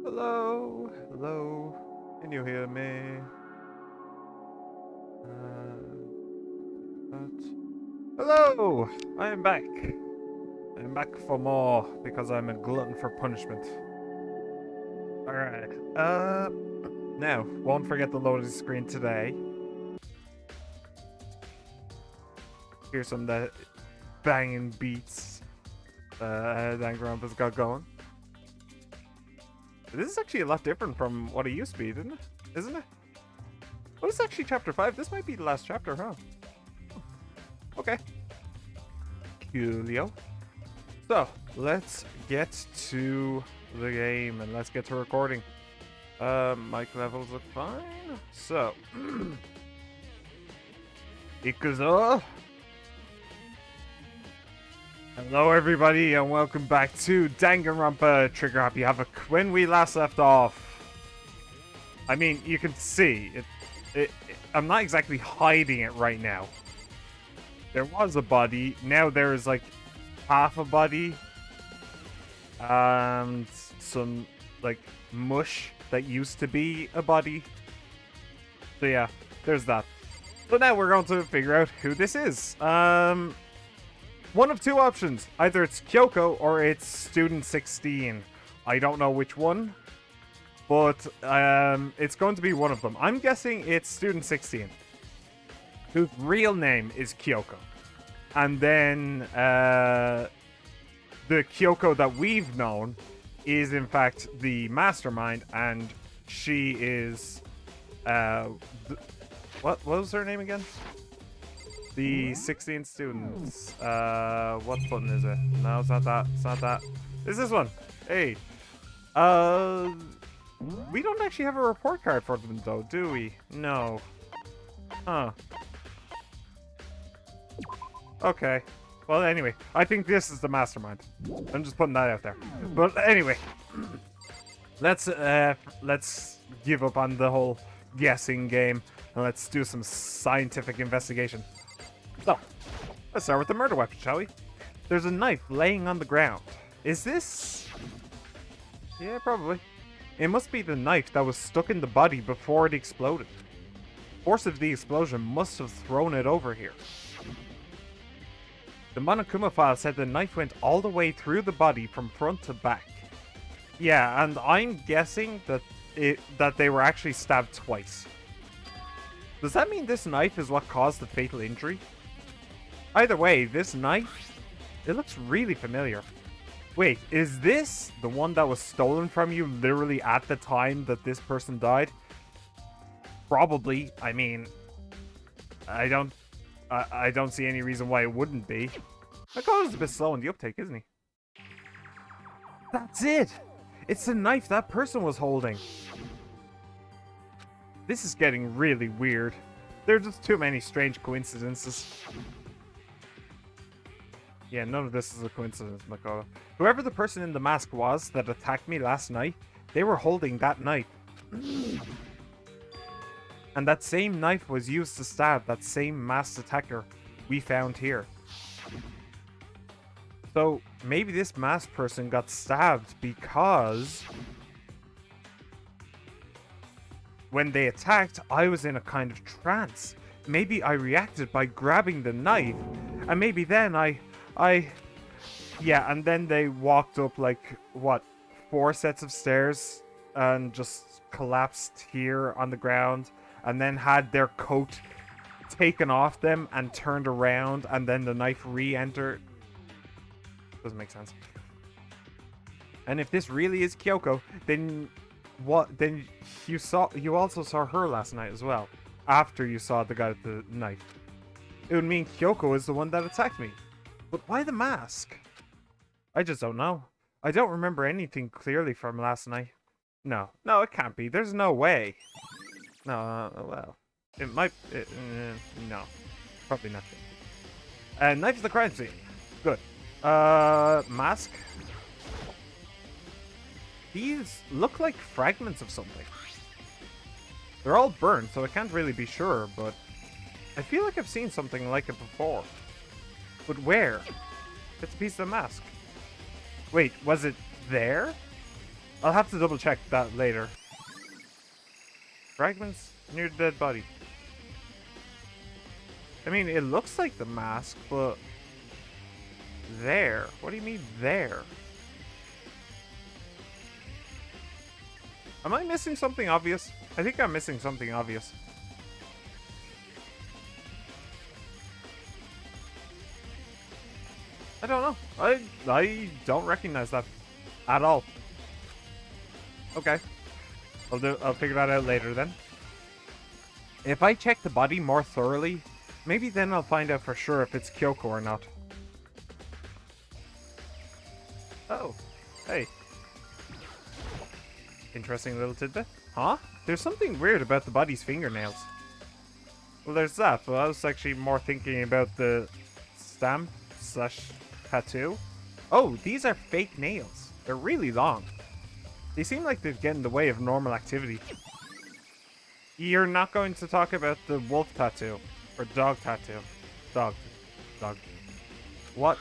Hello, hello. Can you hear me? But hello, I am back. I'm back for more because I'm a glutton for punishment. All right. Now won't forget the loading screen today. Here's some of the banging beats Danganronpa's got going. This is actually a lot different from what it used to be, isn't it? What is actually chapter 5? This might be the last chapter, huh? Okay. Coolio. So, let's get to the game and let's get to recording. Mic levels look fine. So, Ikuzo. Hello everybody and welcome back to Danganronpa Trigger Happy Havoc. When we last left off, I mean, you can see, I'm not exactly hiding it right now. There was a body, now there is like half a body, and some like mush that used to be a body. So yeah, there's that. So now we're going to figure out who this is. One of two options. Either it's Kyoko or it's Student 16. I don't know which one, but it's going to be one of them. I'm guessing it's Student 16, whose real name is Kyoko. And then the Kyoko that we've known is in fact the mastermind, and she is what was her name again? The 16 students. What button is it? No, it's not that. It's not that. It's this one. Hey. We don't actually have a report card for them though, do we? No. Huh. Okay. Well, anyway, I think this is the mastermind. I'm just putting that out there. But anyway, let's give up on the whole guessing game and let's do some scientific investigation. So, let's start with the murder weapon, shall we? There's a knife laying on the ground. Is this? Yeah, probably. It must be the knife that was stuck in the body before it exploded. The force of the explosion must have thrown it over here. The Monokuma file said the knife went all the way through the body from front to back. Yeah, and I'm guessing that they were actually stabbed twice. Does that mean this knife is what caused the fatal injury? Either way, this knife, it looks really familiar. Wait, is this the one that was stolen from you literally at the time that this person died? Probably. I mean, I don't see any reason why it wouldn't be. Makoto's a bit slow in the uptake, isn't he? That's it! It's the knife that person was holding. This is getting really weird. There are just too many strange coincidences. Yeah, none of this is a coincidence, Makoto. Whoever the person in the mask was that attacked me last night, they were holding that knife. And that same knife was used to stab that same masked attacker we found here. So, maybe this masked person got stabbed because when they attacked, I was in a kind of trance. Maybe I reacted by grabbing the knife, and maybe then yeah, and then they walked up like, what, 4 sets of stairs and just collapsed here on the ground, and then had their coat taken off them and turned around, and then the knife re-entered. Doesn't make sense. And if this really is Kyoko, then what? Then you also saw her last night as well, after you saw the guy with the knife. It would mean Kyoko is the one that attacked me. But why the mask? I just don't know. I don't remember anything clearly from last night. No, it can't be. There's no way. No, well, it might. No, probably not. Knife to the crime scene. Good. Mask. These look like fragments of something. They're all burned, so I can't really be sure, but I feel like I've seen something like it before. But where? It's a piece of mask. Wait, was it there? I'll have to double check that later. Fragments near the dead body. I mean, it looks like the mask, but... There? What do you mean, there? Am I missing something obvious? I think I'm missing something obvious. I don't know. I don't recognize that at all. Okay. I'll figure that out later then. If I check the body more thoroughly, maybe then I'll find out for sure if it's Kyoko or not. Oh. Hey. Interesting little tidbit. Huh? There's something weird about the body's fingernails. Well, there's that, but I was actually more thinking about the stamp / tattoo. Oh, these are fake nails. They're really long. They seem like they'd get in the way of normal activity. You're not going to talk about the wolf tattoo. Or dog tattoo. Dog. What?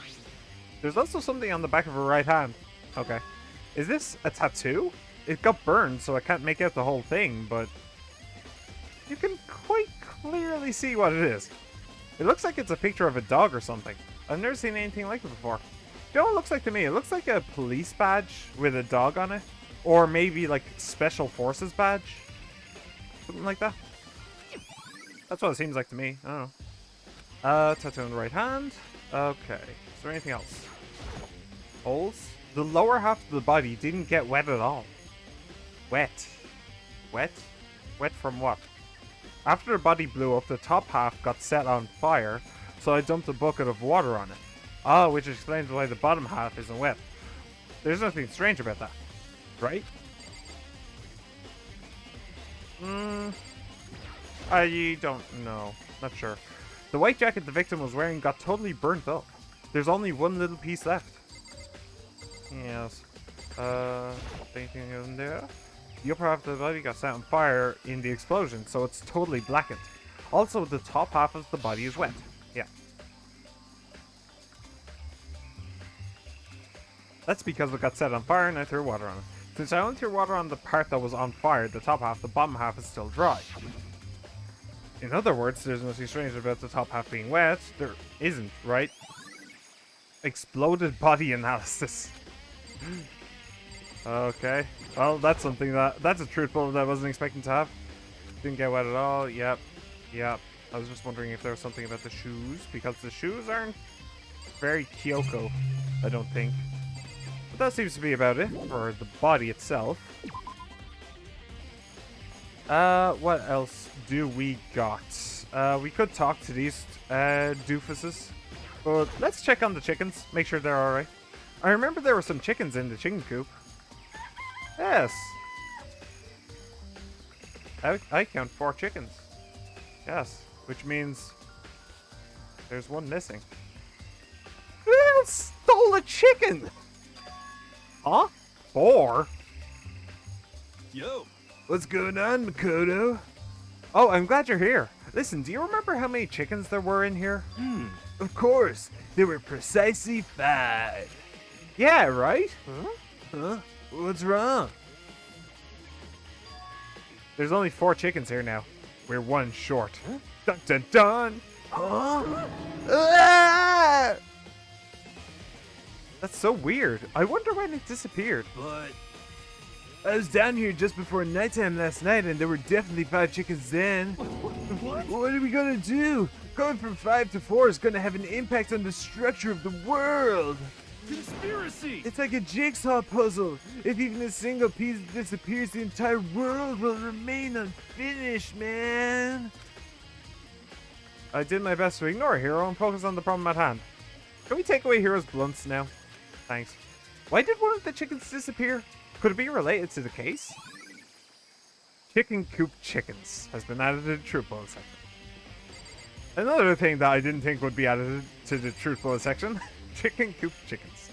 There's also something on the back of her right hand. Okay. Is this a tattoo? It got burned, so I can't make out the whole thing, but... You can quite clearly see what it is. It looks like it's a picture of a dog or something. I've never seen anything like it before. You know what it looks like to me? It looks like a police badge with a dog on it. Or maybe like Special Forces badge. Something like that. That's what it seems like to me. I don't know. Tattoo on the right hand. Okay. Is there anything else? Holes? The lower half of the body didn't get wet at all. Wet. Wet? Wet from what? After the body blew up, the top half got set on fire, so I dumped a bucket of water on it. Ah, which explains why the bottom half isn't wet. There's nothing strange about that, right? I don't know. Not sure. The white jacket the victim was wearing got totally burnt up. There's only one little piece left. Yes. Anything in there? The upper half of the body got set on fire in the explosion, so it's totally blackened. Also, the top half of the body is wet. Yeah. That's because it got set on fire and I threw water on it. Since I only threw water on the part that was on fire, the top half, the bottom half is still dry. In other words, there's nothing strange about the top half being wet. There isn't, right? Exploded body analysis. Okay. Well, that's something that's a truth bullet that I wasn't expecting to have. Didn't get wet at all. Yep. I was just wondering if there was something about the shoes, because the shoes aren't very Kyoko, I don't think. But that seems to be about it for the body itself. What else do we got? We could talk to these doofuses, but let's check on the chickens, make sure they're alright. I remember there were some chickens in the chicken coop. Yes. I count 4 chickens. Yes, which means there's one missing. Who else stole a chicken? Huh? 4? Yo. What's going on, Makoto? Oh, I'm glad you're here. Listen, do you remember how many chickens there were in here? Of course. There were precisely 5. Yeah, right? Huh? What's wrong? There's only 4 chickens here now. We're 1 short. Huh? Dun dun dun! Huh? Ah! That's so weird. I wonder when it disappeared. But I was down here just before nighttime last night, and there were definitely 5 chickens then. What? What are we gonna do? Going from 5 to 4 is gonna have an impact on the structure of the world. Conspiracy! It's like a jigsaw puzzle. If even a single piece disappears, the entire world will remain unfinished, man. I did my best to ignore Hero and focus on the problem at hand. Can we take away Hero's blunts now? Thanks. Why did one of the chickens disappear? Could it be related to the case? Chicken coop chickens has been added to the truth bullet section. Another thing that I didn't think would be added to the truth bullet section. Chicken coop chickens.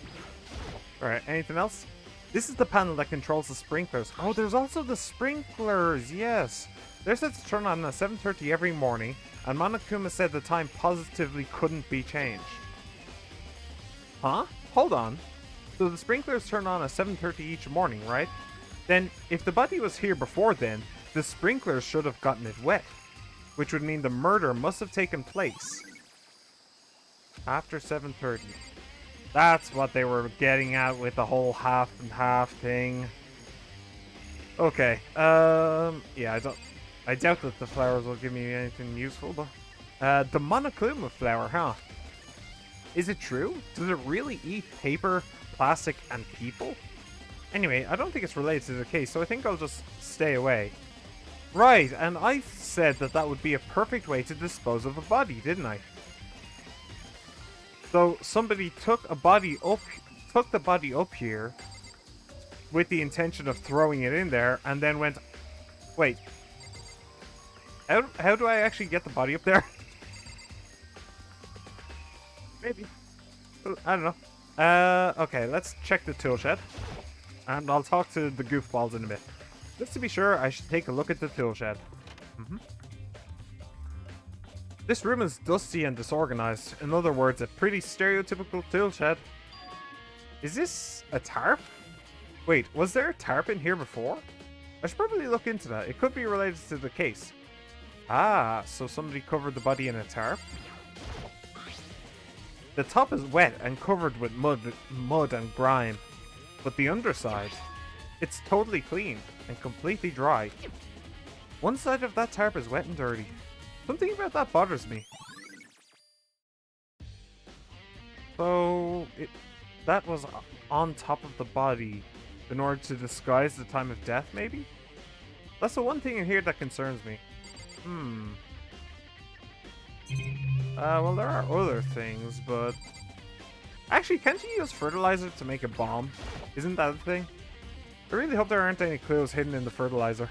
Alright, anything else? This is the panel that controls the sprinklers. Oh, there's also the sprinklers, yes. They're set to turn on at 7:30 every morning, and Monokuma said the time positively couldn't be changed. Huh? Hold on. So the sprinklers turn on at 7:30 each morning, right? Then, if the body was here before then, the sprinklers should have gotten it wet, which would mean the murder must have taken place after 7:30. That's what they were getting at with the whole half and half thing. Okay, yeah, I doubt that the flowers will give me anything useful, but the monocluma flower, huh? Is it true? Does it really eat paper, plastic, and people? Anyway, I don't think it's related to the case, so I think I'll just stay away. Right, and I said that that would be a perfect way to dispose of a body, didn't I? So somebody took the body up here with the intention of throwing it in there, and then went, wait, how do I actually get the body up there? Maybe. I don't know. Okay, let's check the tool shed. And I'll talk to the goofballs in a bit. Just to be sure, I should take a look at the tool shed. This room is dusty and disorganized. In other words, a pretty stereotypical tool shed. Is this a tarp? Wait, was there a tarp in here before? I should probably look into that. It could be related to the case. Ah, so somebody covered the body in a tarp? The top is wet and covered with mud and grime. But the underside, it's totally clean and completely dry. One side of that tarp is wet and dirty. Something about that bothers me. So, that was on top of the body in order to disguise the time of death, maybe? That's the one thing in here that concerns me. Well, there are other things, but... Actually, can't you use fertilizer to make a bomb? Isn't that a thing? I really hope there aren't any clues hidden in the fertilizer.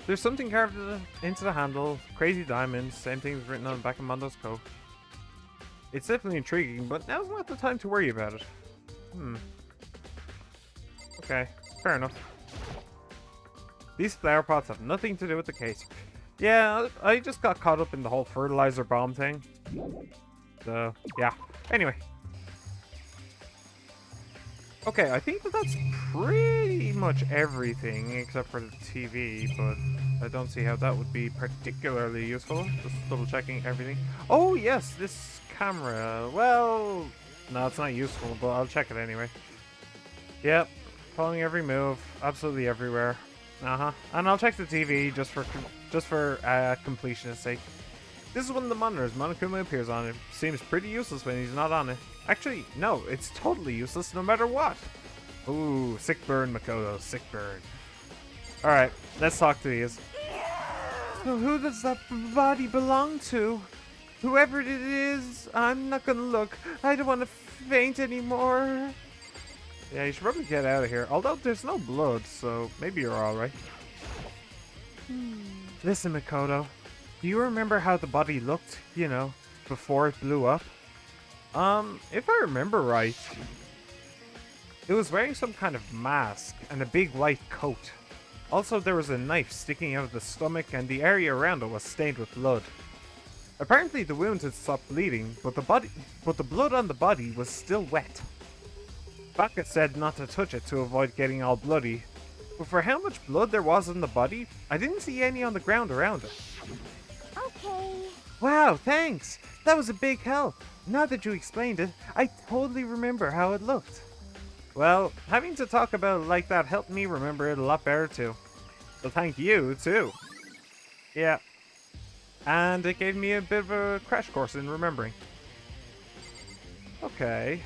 There's something carved into the handle. Crazy diamonds. Same thing was written on the back of Mondo's coat. It's definitely intriguing, but now's not the time to worry about it. Okay, fair enough. These flower pots have nothing to do with the case. Yeah, I just got caught up in the whole fertilizer bomb thing. So, yeah. Anyway. Okay, I think that's pretty much everything except for the TV, but I don't see how that would be particularly useful. Just double checking everything. Oh, yes, this camera. Well, no, it's not useful, but I'll check it anyway. Yep, following every move, absolutely everywhere. And I'll check the TV just for completionist sake. This is one of the monitors Monokuma appears on. It seems pretty useless when he's not on it. Actually, no, it's totally useless no matter what. Ooh, sick burn, Makoto, sick burn. Alright, let's talk to these. So who does that body belong to? Whoever it is, I'm not gonna look. I don't want to faint anymore. Yeah, you should probably get out of here. Although there's no blood, so maybe you're alright. Listen, Makoto. Do you remember how the body looked, you know, before it blew up? If I remember right, it was wearing some kind of mask and a big white coat. Also, there was a knife sticking out of the stomach and the area around it was stained with blood. Apparently the wound had stopped bleeding, but the blood on the body was still wet. Baka said not to touch it to avoid getting all bloody, but for how much blood there was on the body, I didn't see any on the ground around it. Okay. Wow, thanks! That was a big help. Now that you explained it, I totally remember how it looked. Well, having to talk about it like that helped me remember it a lot better too. So thank you, too. Yeah. And it gave me a bit of a crash course in remembering. Okay.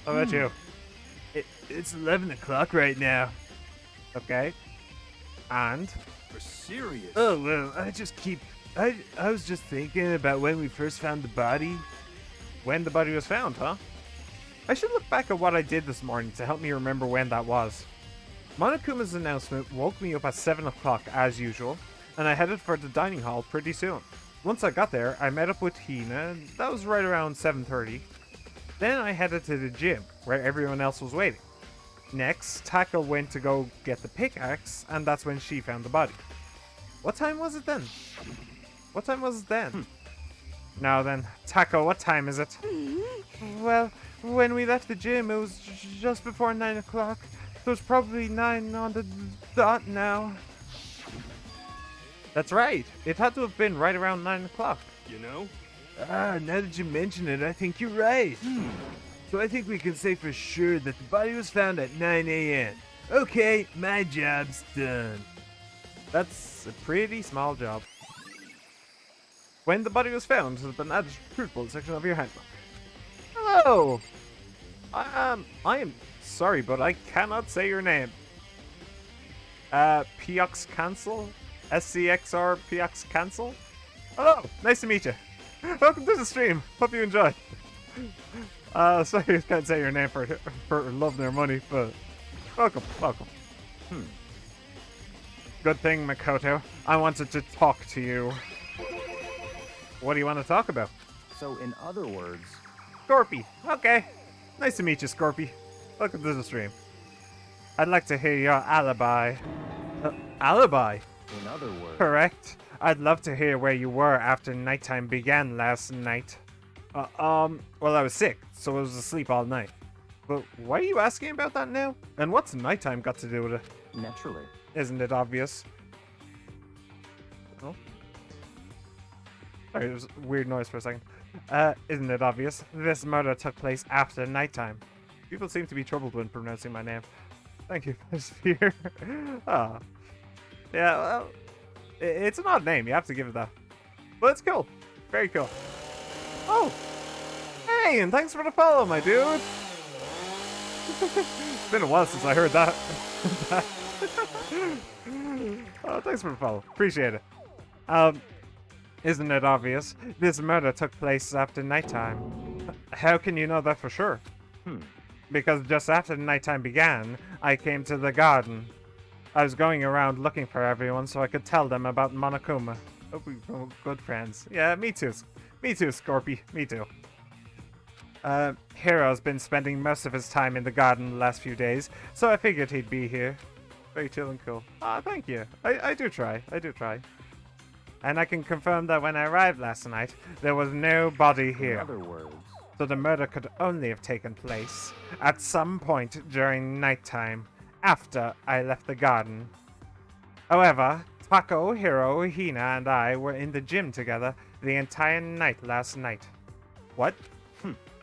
How about you? It's 11 o'clock right now. Okay. And? For serious? Oh, well, I was just thinking about when we first found the body. When the body was found, huh? I should look back at what I did this morning to help me remember when that was. Monokuma's announcement woke me up at 7 o'clock as usual, and I headed for the dining hall pretty soon. Once I got there, I met up with Hina, and that was right around 7:30. Then I headed to the gym, where everyone else was waiting. Next, Taka went to go get the pickaxe, and that's when she found the body. What time was it then? Now then, Taka, what time is it? Mm-hmm. Well, when we left the gym, it was just before 9 o'clock. So it's probably 9 on the dot now. That's right. It had to have been right around 9 o'clock. You know? Ah, now that you mention it, I think you're right. So I think we can say for sure that the body was found at 9 a.m. Okay, my job's done. That's a pretty small job. When the body was found has been added to the truth bullet section of your handbook. Hello! I am sorry, but I cannot say your name. Piox Cancel? SCXR Piox Cancel? Hello! Nice to meet you. Welcome to the stream. Hope you enjoy. Sorry I can't say your name for love nor money, but welcome. Good thing, Makoto. I wanted to talk to you. What do you want to talk about? So, in other words, Scorpy. Okay. Nice to meet you, Scorpy. Welcome to the stream. I'd like to hear your alibi. Alibi? in other words, Correct. I'd love to hear where you were after nighttime began last night. Well, I was sick, so I was asleep all night. But why are you asking about that now? And what's nighttime got to do with it? naturally. Isn't it obvious? Oh. Sorry, there was a weird noise for a second. Isn't it obvious? This murder took place after nighttime. People seem to be troubled when pronouncing my name. Thank you, Sphere. Ah. Yeah, well, it's an odd name. You have to give it that. But it's cool. Very cool. Oh! Hey, and thanks for the follow, my dude! It's been a while since I heard that. Oh, thanks for the follow. Appreciate it. Isn't it obvious? This murder took place after nighttime. How can you know that for sure? Because just after nighttime began, I came to the garden. I was going around looking for everyone so I could tell them about Monokuma. Oh, we're good friends. Yeah, me too. Me too, Scorpy. Me too. Hero's been spending most of his time in the garden the last few days, so I figured he'd be here. Very chill and cool. Ah, thank you. I do try. I do try. And I can confirm that when I arrived last night, there was no body here. In other words, So the murder could only have taken place at some point during nighttime, after I left the garden. However, Taco, Hiro, Hina, and I were in the gym together the entire night last night. What?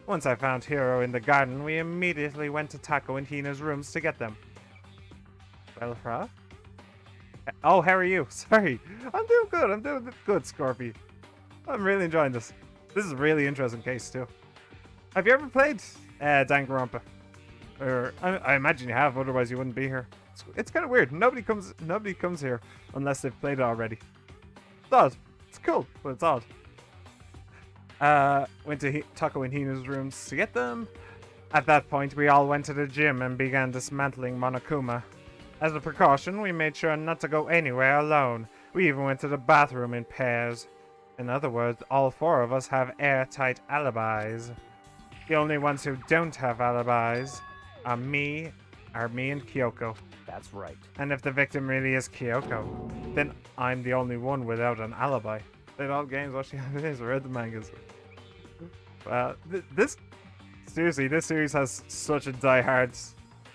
Once I found Hiro in the garden, we immediately went to Taco and Hina's rooms to get them. Well, huh? Oh, how are you? Sorry. I'm doing good. I'm doing good, Scorpy. I'm really enjoying this. This is a really interesting case, too. Have you ever played Danganronpa? Or I imagine you have, otherwise you wouldn't be here. It's kind of weird. Nobody comes here unless they've played it already. It's odd. It's cool, but it's odd. Went to Taco and Hina's rooms to get them. At that point, we all went to the gym and began dismantling Monokuma. As a precaution, we made sure not to go anywhere alone. We even went to the bathroom in pairs. In other words, all four of us have airtight alibis. The only ones who don't have alibis are me and Kyoko. that's right. And if the victim really is Kyoko, then I'm the only one without an alibi. Played all games, watched the animes, read the mangas. Seriously, this series has such a die-hard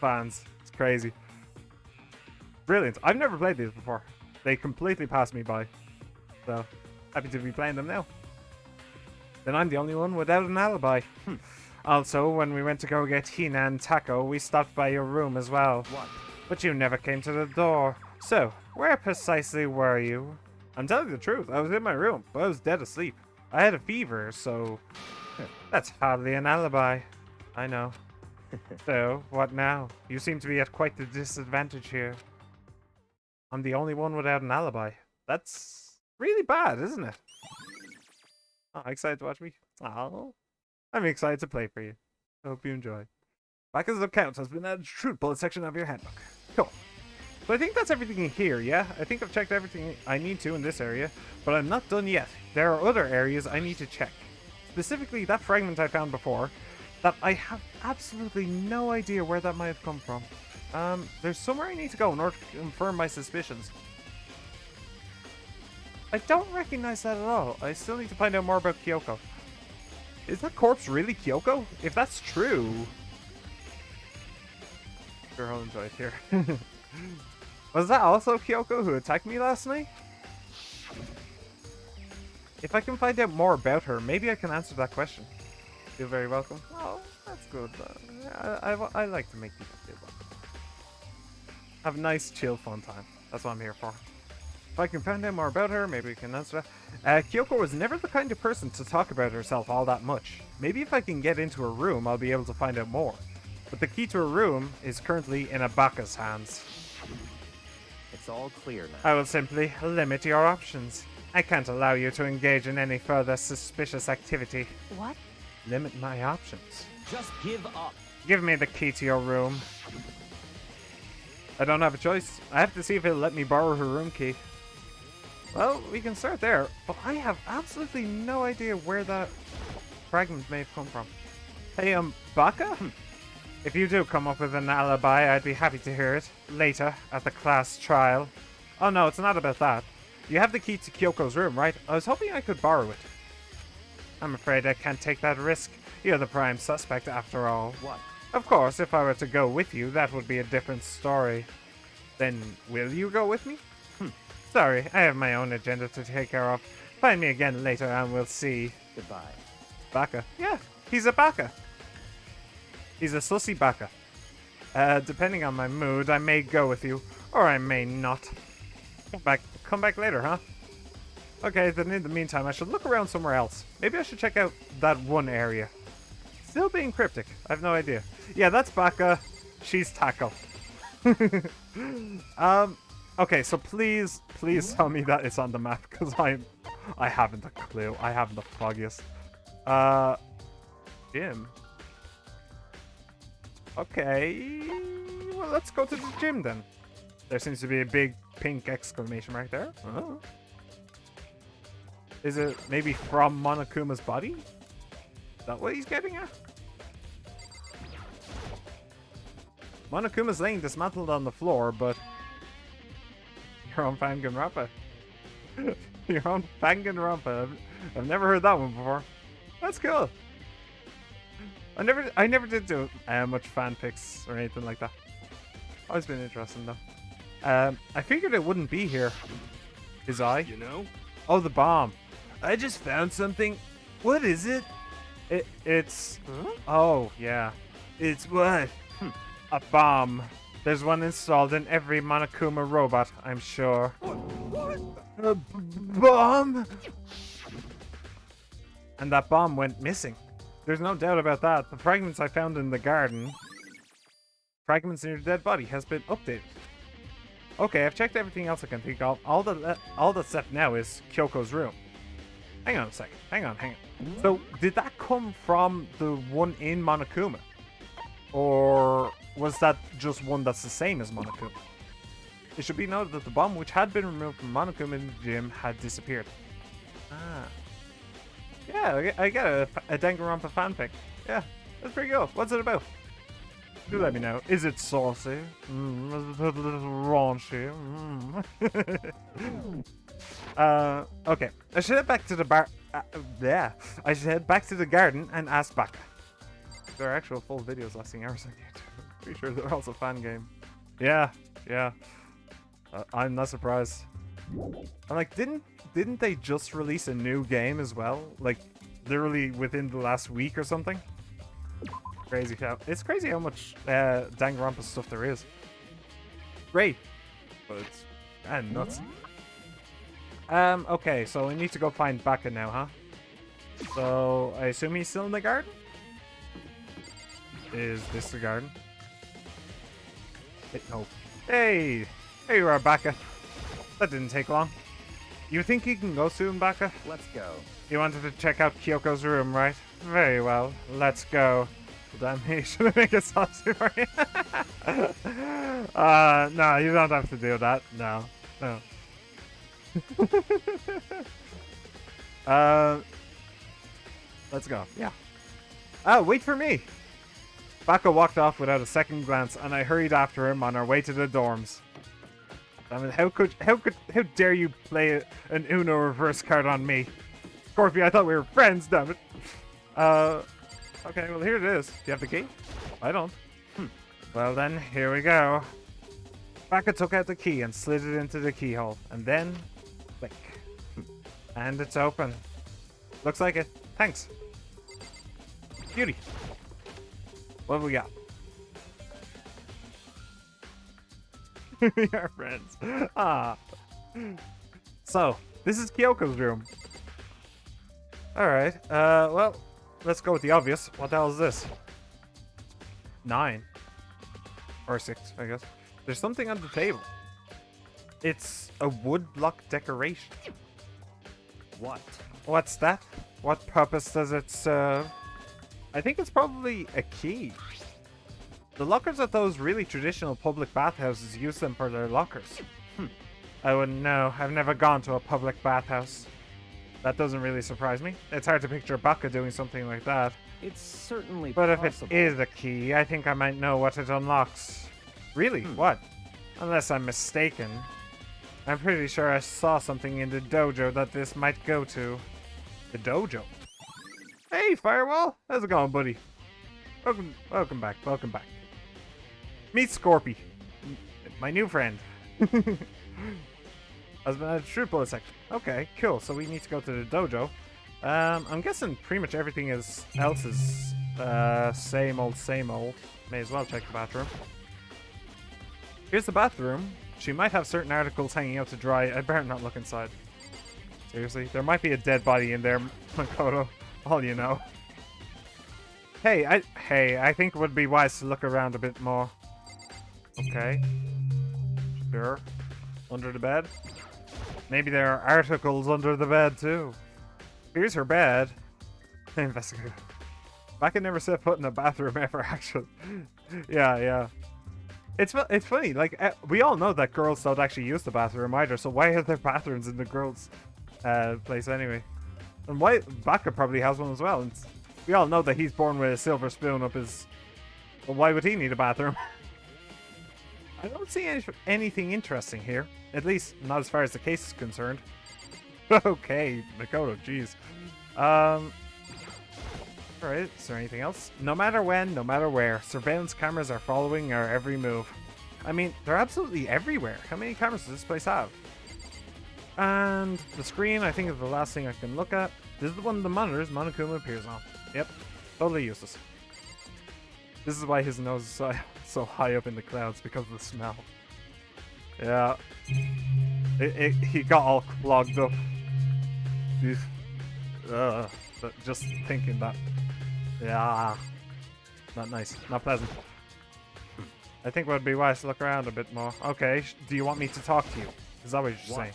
fans. It's crazy. Brilliant. I've never played these before. They completely passed me by. So, happy to be playing them now. Then I'm the only one without an alibi. Also, when we went to go get Hina and Taco, we stopped by your room as well. What? But you never came to the door. So, where precisely were you? I'm telling you the truth. I was in my room, but I was dead asleep. I had a fever, so... That's hardly an alibi. I know. So, what now? You seem to be at quite the disadvantage here. I'm the only one without an alibi. That's really bad, isn't it? Oh, excited to watch me? Oh, I'm excited to play for you. I hope you enjoy. Back as accounts has been added to the truth bullet section of your handbook. Cool. So I think that's everything in here, yeah? I think I've checked everything I need to in this area, but I'm not done yet. There are other areas I need to check. Specifically, that fragment I found before, that I have absolutely no idea where that might have come from. There's somewhere I need to go in order to confirm my suspicions. I don't recognize that at all. I still need to find out more about Kyoko. Is that corpse really Kyoko? If that's true... Sure, I'll enjoy it here. Was that also Kyoko who attacked me last night? If I can find out more about her, maybe I can answer that question. Feel very welcome. Oh, that's good. I like to make people feel welcome. Have a nice, chill, fun time. That's what I'm here for. If I can find out more about her, maybe we can answer that. Kyoko was never the kind of person to talk about herself all that much. Maybe if I can get into her room, I'll be able to find out more. But the key to her room is currently in Abaka's hands. It's all clear now. I will simply limit your options. I can't allow you to engage in any further suspicious activity. What? Limit my options. Just give up. Give me the key to your room. I don't have a choice. I have to see if it'll let me borrow her room key. Well, we can start there, but I have absolutely no idea where that fragment may have come from. Hey, Baka? If you do come up with an alibi, I'd be happy to hear it. Later, at the class trial. Oh no, it's not about that. You have the key to Kyoko's room, right? I was hoping I could borrow it. I'm afraid I can't take that risk. You're the prime suspect after all. What? Of course, if I were to go with you, that would be a different story. Then, will you go with me? Sorry, I have my own agenda to take care of. Find me again later and we'll see. Goodbye. Baka. Yeah, he's a Baka. He's a sussy Baka. Depending on my mood, I may go with you, or I may not. Come back later, huh? Okay, then in the meantime, I should look around somewhere else. Maybe I should check out that one area. Still being cryptic. I have no idea. Yeah, that's Baka. She's Taco. Okay, so please tell me that it's on the map, because I haven't a clue. I haven't the foggiest. Gym. Okay, well, let's go to the gym then. There seems to be a big pink exclamation mark there. Oh. Is it maybe from Monokuma's body? Is that what he's getting at? Monokuma's laying dismantled on the floor, but you're on Danganronpa. You're on Danganronpa. I've never heard that one before. That's cool. I never did do much fanfics or anything like that. Always been interesting though. I figured it wouldn't be here. His eye. You know? Oh, the bomb. I just found something. What is it? It's. Huh? Oh yeah. It's what? A bomb. There's one installed in every Monokuma robot, I'm sure. What? A bomb? And that bomb went missing. There's no doubt about that. The fragments I found in the garden, fragments near the dead body, has been updated. Okay, I've checked everything else I can think of. All that's left now is Kyoko's room. Hang on a second. Hang on. So, did that come from the one in Monokuma? Or was that just one that's the same as Monokuma? It should be noted that the bomb, which had been removed from Monokuma in the gym, had disappeared. Ah. Yeah, I get a Danganronpa fanfic. Yeah, that's pretty cool. What's it about? Do let me know. Is it saucy? Raunchy? Okay. I should head back to the bar. Yeah. I should head back to the garden and ask Baka. There are actual full videos lasting hours on YouTube. Pretty sure they're also fan game. Yeah. I'm not surprised. I'm like, didn't they just release a new game as well? Like, literally within the last week or something? Crazy how it's crazy how much Danganronpa stuff there is. Great, but it's nuts. Okay, so we need to go find Baka now, huh? So I assume he's still in the garden. Is this the garden? No. Hey, here you are, Baka. That didn't take long. You think you can go soon, Baka? Let's go. You wanted to check out Kyoko's room, right? Very well. Let's go. Damn, he should make it saucy for you. No, you don't have to do that. No. Let's go. Yeah. Oh, wait for me. Baka walked off without a second glance, and I hurried after him on our way to the dorms. I mean, how dare you play an Uno reverse card on me? Scorpio, I thought we were friends, damn it. Okay, well here it is. Do you have the key? I don't. Well then, here we go. Baka took out the key and slid it into the keyhole, and then click. And it's open. Looks like it. Thanks. Beauty. What have we got? We are friends. Ah. So, this is Kyoko's room. Alright, well, let's go with the obvious. What the hell is this? 9. Or 6, I guess. There's something on the table. It's a wood block decoration. What? What's that? What purpose does it serve? I think it's probably a key. The lockers at those really traditional public bathhouses use them for their lockers. I wouldn't know. I've never gone to a public bathhouse. That doesn't really surprise me. It's hard to picture Baka doing something like that. It's certainly But possible. if it is a key, I think I might know what it unlocks. Really? What? Unless I'm mistaken. I'm pretty sure I saw something in the dojo that this might go to. The dojo? Hey, Firewall! How's it going, buddy? Welcome back, welcome back. Meet Scorpy. My new friend. Husband at a true bullet section. Okay, cool. So we need to go to the dojo. I'm guessing pretty much everything else is same old, same old. May as well check the bathroom. Here's the bathroom. She might have certain articles hanging out to dry. I better not look inside. Seriously, there might be a dead body in there, Makoto. All you know. Hey, I think it would be wise to look around a bit more. Okay. Sure. Under the bed. Maybe there are articles under the bed too. Here's her bed. Investigate. Baka never set foot in a bathroom ever, actually. Yeah. It's funny, like, we all know that girls don't actually use the bathroom either, so why are there bathrooms in the girls' place anyway? And why Baka probably has one as well, and we all know that he's born with a silver spoon up his... Well, why would he need a bathroom? I don't see anything interesting here. At least, not as far as the case is concerned. Okay, Makoto, jeez. Alright, is there anything else? No matter when, no matter where, surveillance cameras are following our every move. I mean, they're absolutely everywhere. How many cameras does this place have? And the screen, I think, is the last thing I can look at. This is the one of the monitors Monokuma appears on. Yep, totally useless. This is why his nose is so high up in the clouds, because of the smell. Yeah. He got all clogged up. Just thinking that. Yeah. Not nice. Not pleasant. I think it would be wise to look around a bit more. Okay, do you want me to talk to you? Is that what you're saying?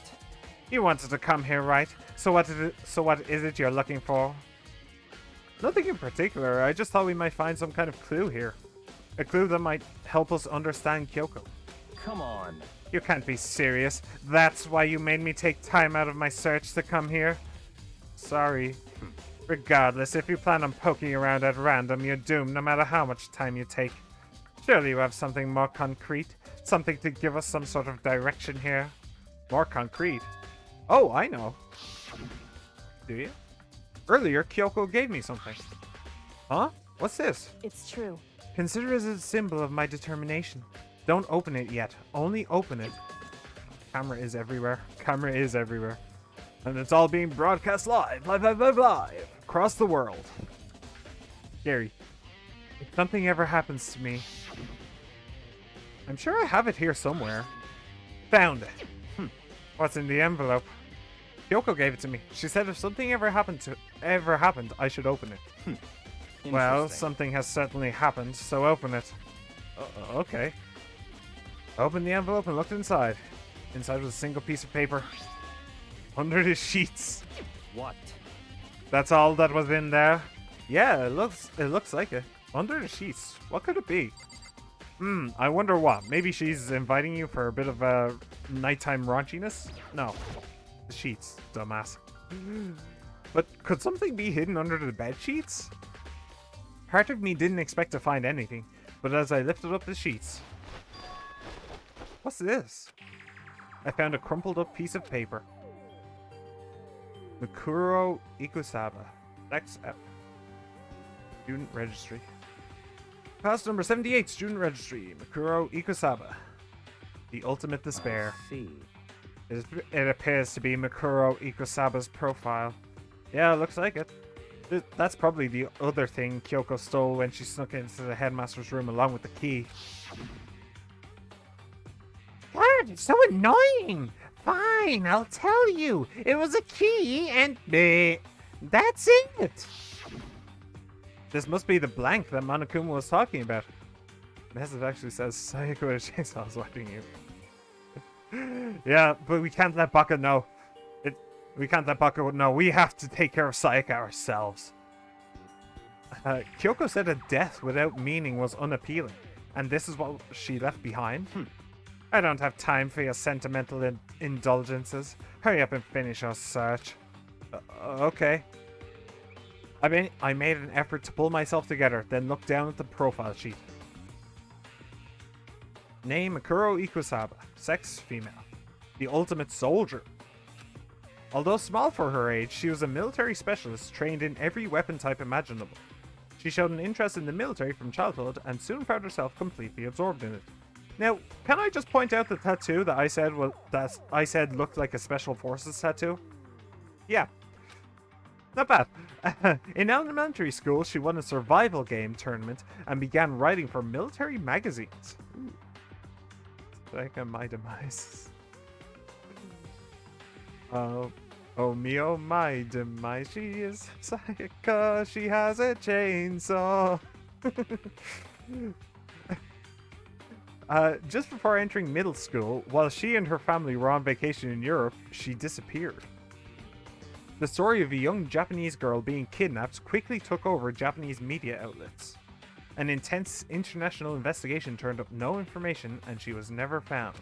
You wanted to come here, right? So what is it you're looking for? Nothing in particular. I just thought we might find some kind of clue here. A clue that might help us understand Kyoko. Come on. You can't be serious. That's why you made me take time out of my search to come here? Sorry. Regardless, if you plan on poking around at random, you're doomed no matter how much time you take. Surely you have something more concrete? Something to give us some sort of direction here? More concrete? Oh, I know. Do you? Earlier, Kyoko gave me something. Huh? What's this? It's true. Consider it as a symbol of my determination. Don't open it yet. Only open it. Camera is everywhere. Camera is everywhere. And it's all being broadcast live. Live. Across the world. Scary. If something ever happens to me... I'm sure I have it here somewhere. Found it. What's in the envelope? Kyoko gave it to me. She said if something ever happened, I should open it. Well, something has certainly happened, so open it. Okay. Open the envelope and looked inside. Inside was a single piece of paper. Under the sheets. What? That's all that was in there? Yeah, it looks like it. Under the sheets. What could it be? I wonder what. Maybe she's inviting you for a bit of a nighttime raunchiness? No. The sheets, dumbass. But could something be hidden under the bed sheets? Part of me didn't expect to find anything, but as I lifted up the sheets... What's this? I found a crumpled up piece of paper. Mikuro Ikusaba. XF. Student registry. Class number 78, student registry. Mikuro Ikusaba. The ultimate despair. I see. It appears to be Mikuro Ikusaba's profile. Yeah, it looks like it. That's probably the other thing Kyoko stole when she snuck into the headmaster's room along with the key. God, it's so annoying! Fine, I'll tell you. It was a key and... that's it! This must be the blank that Monokuma was talking about. The message actually says, Sayaka with a chainsaw is watching you. Yeah, but we can't let Baka know. We can't let Baka know. We have to take care of Sayaka ourselves. Kyoko said a death without meaning was unappealing. And this is what she left behind? I don't have time for your sentimental indulgences. Hurry up and finish our search. Okay. I made an effort to pull myself together, then looked down at the profile sheet. Name Mikuro Ikusaba. Sex female. The ultimate soldier. Although small for her age, she was a military specialist trained in every weapon type imaginable. She showed an interest in the military from childhood and soon found herself completely absorbed in it. Now, can I just point out the tattoo that I said looked like a Special Forces tattoo? Yeah. Not bad. In elementary school, she won a survival game tournament and began writing for military magazines. Like my demise. Oh me, oh my demise. She is Sayaka. She has a chainsaw. Just before entering middle school, while she and her family were on vacation in Europe, she disappeared. The story of a young Japanese girl being kidnapped quickly took over Japanese media outlets. An intense international investigation turned up no information and she was never found.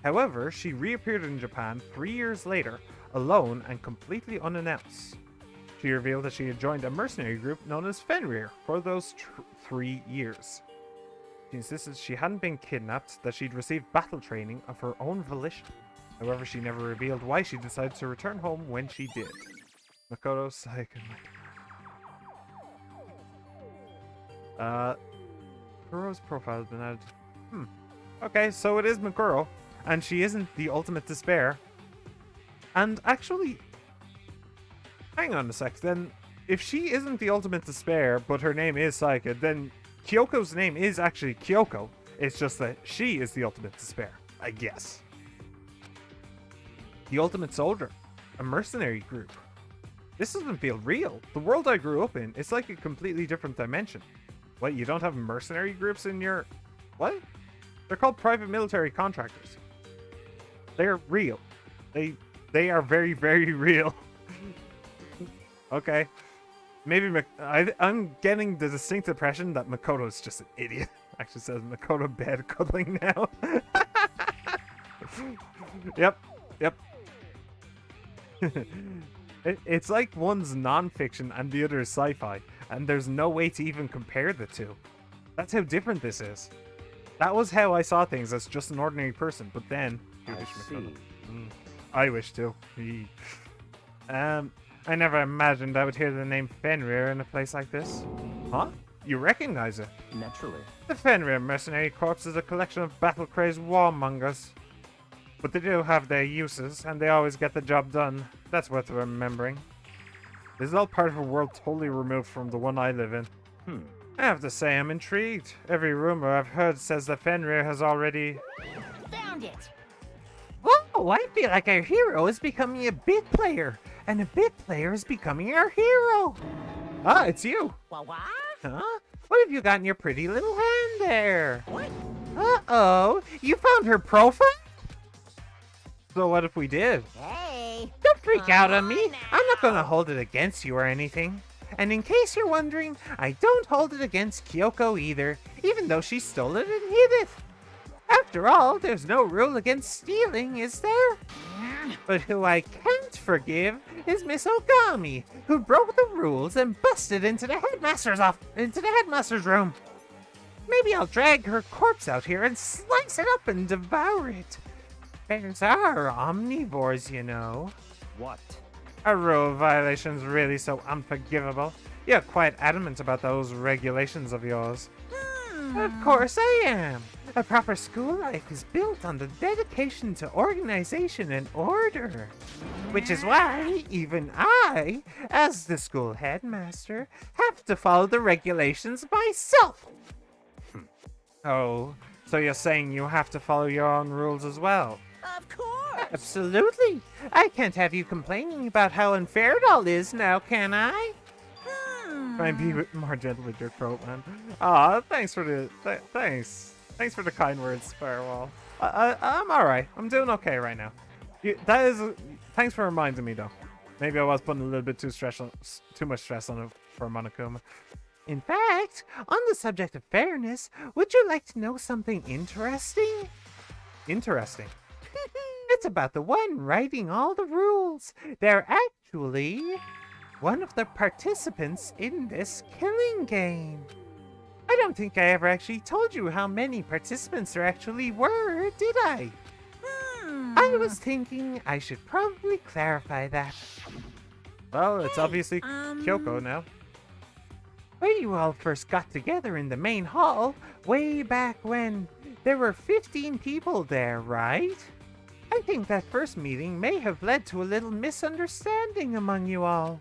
However, she reappeared in Japan 3 years later, alone and completely unannounced. She revealed that she had joined a mercenary group known as Fenrir for those 3 years. She insisted she hadn't been kidnapped, that she'd received battle training of her own volition. However, she never revealed why she decided to return home when she did. Makoto Sayaka. Mikuro's profile has been added. Okay, so it is Mikuro, and she isn't the ultimate despair. And actually, hang on a sec, then if she isn't the ultimate despair, but her name is Sayaka, then Kyoko's name is actually Kyoko. It's just that she is the ultimate despair, I guess. The Ultimate Soldier, a mercenary group. This doesn't feel real. The world I grew up in, it's like a completely different dimension. What, you don't have mercenary groups in your... What? They're called private military contractors. They're real. They are very, very real. Okay. Maybe I'm getting the distinct impression that Makoto's just an idiot. Actually says Makoto bed cuddling now. Yep. It's like one's non-fiction and the other is sci-fi, and there's no way to even compare the two. That's how different this is. That was how I saw things as just an ordinary person, but then... I wish to. I never imagined I would hear the name Fenrir in a place like this. Huh? You recognize it? Naturally. The Fenrir Mercenary Corps is a collection of battle-crazed warmongers. But they do have their uses, and they always get the job done. That's worth remembering. This is all part of a world totally removed from the one I live in. I have to say I'm intrigued. Every rumor I've heard says that Fenrir has already... Found it! Whoa, I feel like our hero is becoming a bit player, and a bit player is becoming our hero. Ah, it's you. What? Huh? What have you got in your pretty little hand there? What? Uh-oh, you found her profile? So what if we did? Hey! Don't freak out on Come me. on I'm not now. gonna hold it against you or anything. And in case you're wondering, I don't hold it against Kyoko either, even though she stole it and hid it. After all, there's no rule against stealing, is there? But who I can't forgive is Miss Ogami, who broke the rules and busted into the headmaster's room. Maybe I'll drag her corpse out here and slice it up and devour it. Bears are omnivores, you know. What? A rule violation's really so unforgivable. You're quite adamant about those regulations of yours. Hmm. Of course I am. A proper school life is built on the dedication to organization and order. Which is why even I, as the school headmaster, have to follow the regulations myself. Oh, so you're saying you have to follow your own rules as well? Of course. Absolutely. I can't have you complaining about how unfair it all is now, can I? Try and be a bit more gentle with your throat, man. Aw, thanks for the thanks. Thanks for the kind words, Firewall. I'm all right. I'm doing okay right now. Thanks for reminding me, though. Maybe I was putting a little bit too much stress on it for Monokuma. In fact, on the subject of fairness, would you like to know something interesting? Interesting. It's about the one writing all the rules. They're actually one of the participants in this killing game. I don't think I ever actually told you how many participants there actually were, did I? I was thinking I should probably clarify that. Well, it's obviously Kyoko now. When you all first got together in the main hall, way back when, there were 15 people there, right? I think that first meeting may have led to a little misunderstanding among you all.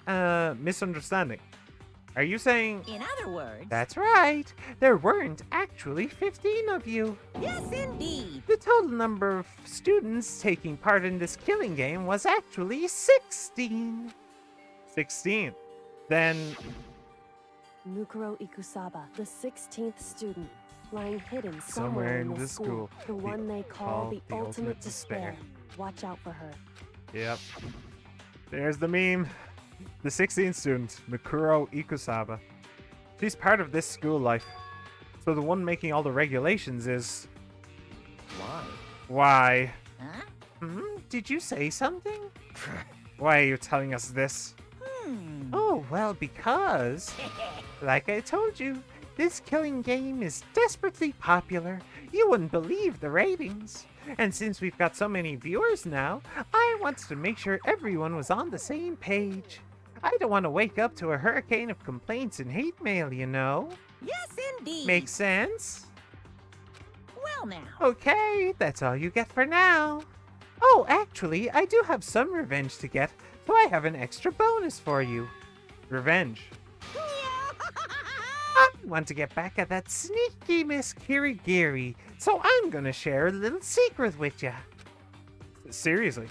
Misunderstanding? Are you saying... In other words. That's right. There weren't actually 15 of you. Yes, indeed. The total number of students taking part in this killing game was actually 16. 16. Then... Mukuro Ikusaba, the 16th student, lying hidden Somewhere in the this school, the one they call the ultimate despair. Watch out for her. Yep. There's the meme. The 16th student, Mikuro Ikusaba. She's part of this school life. So the one making all the regulations is... Why? Why? Huh? Did you say something? Why are you telling us this? Oh, well, because... Like I told you, this killing game is desperately popular. You wouldn't believe the ratings. And since we've got so many viewers now, I wanted to make sure everyone was on the same page. I don't want to wake up to a hurricane of complaints and hate mail, you know? Yes, indeed. Makes sense? Well now. Okay, that's all you get for now. Oh, actually, I do have some revenge to get, so I have an extra bonus for you. Revenge. I want to get back at that sneaky Miss Kirigiri, so I'm gonna share a little secret with ya. Seriously.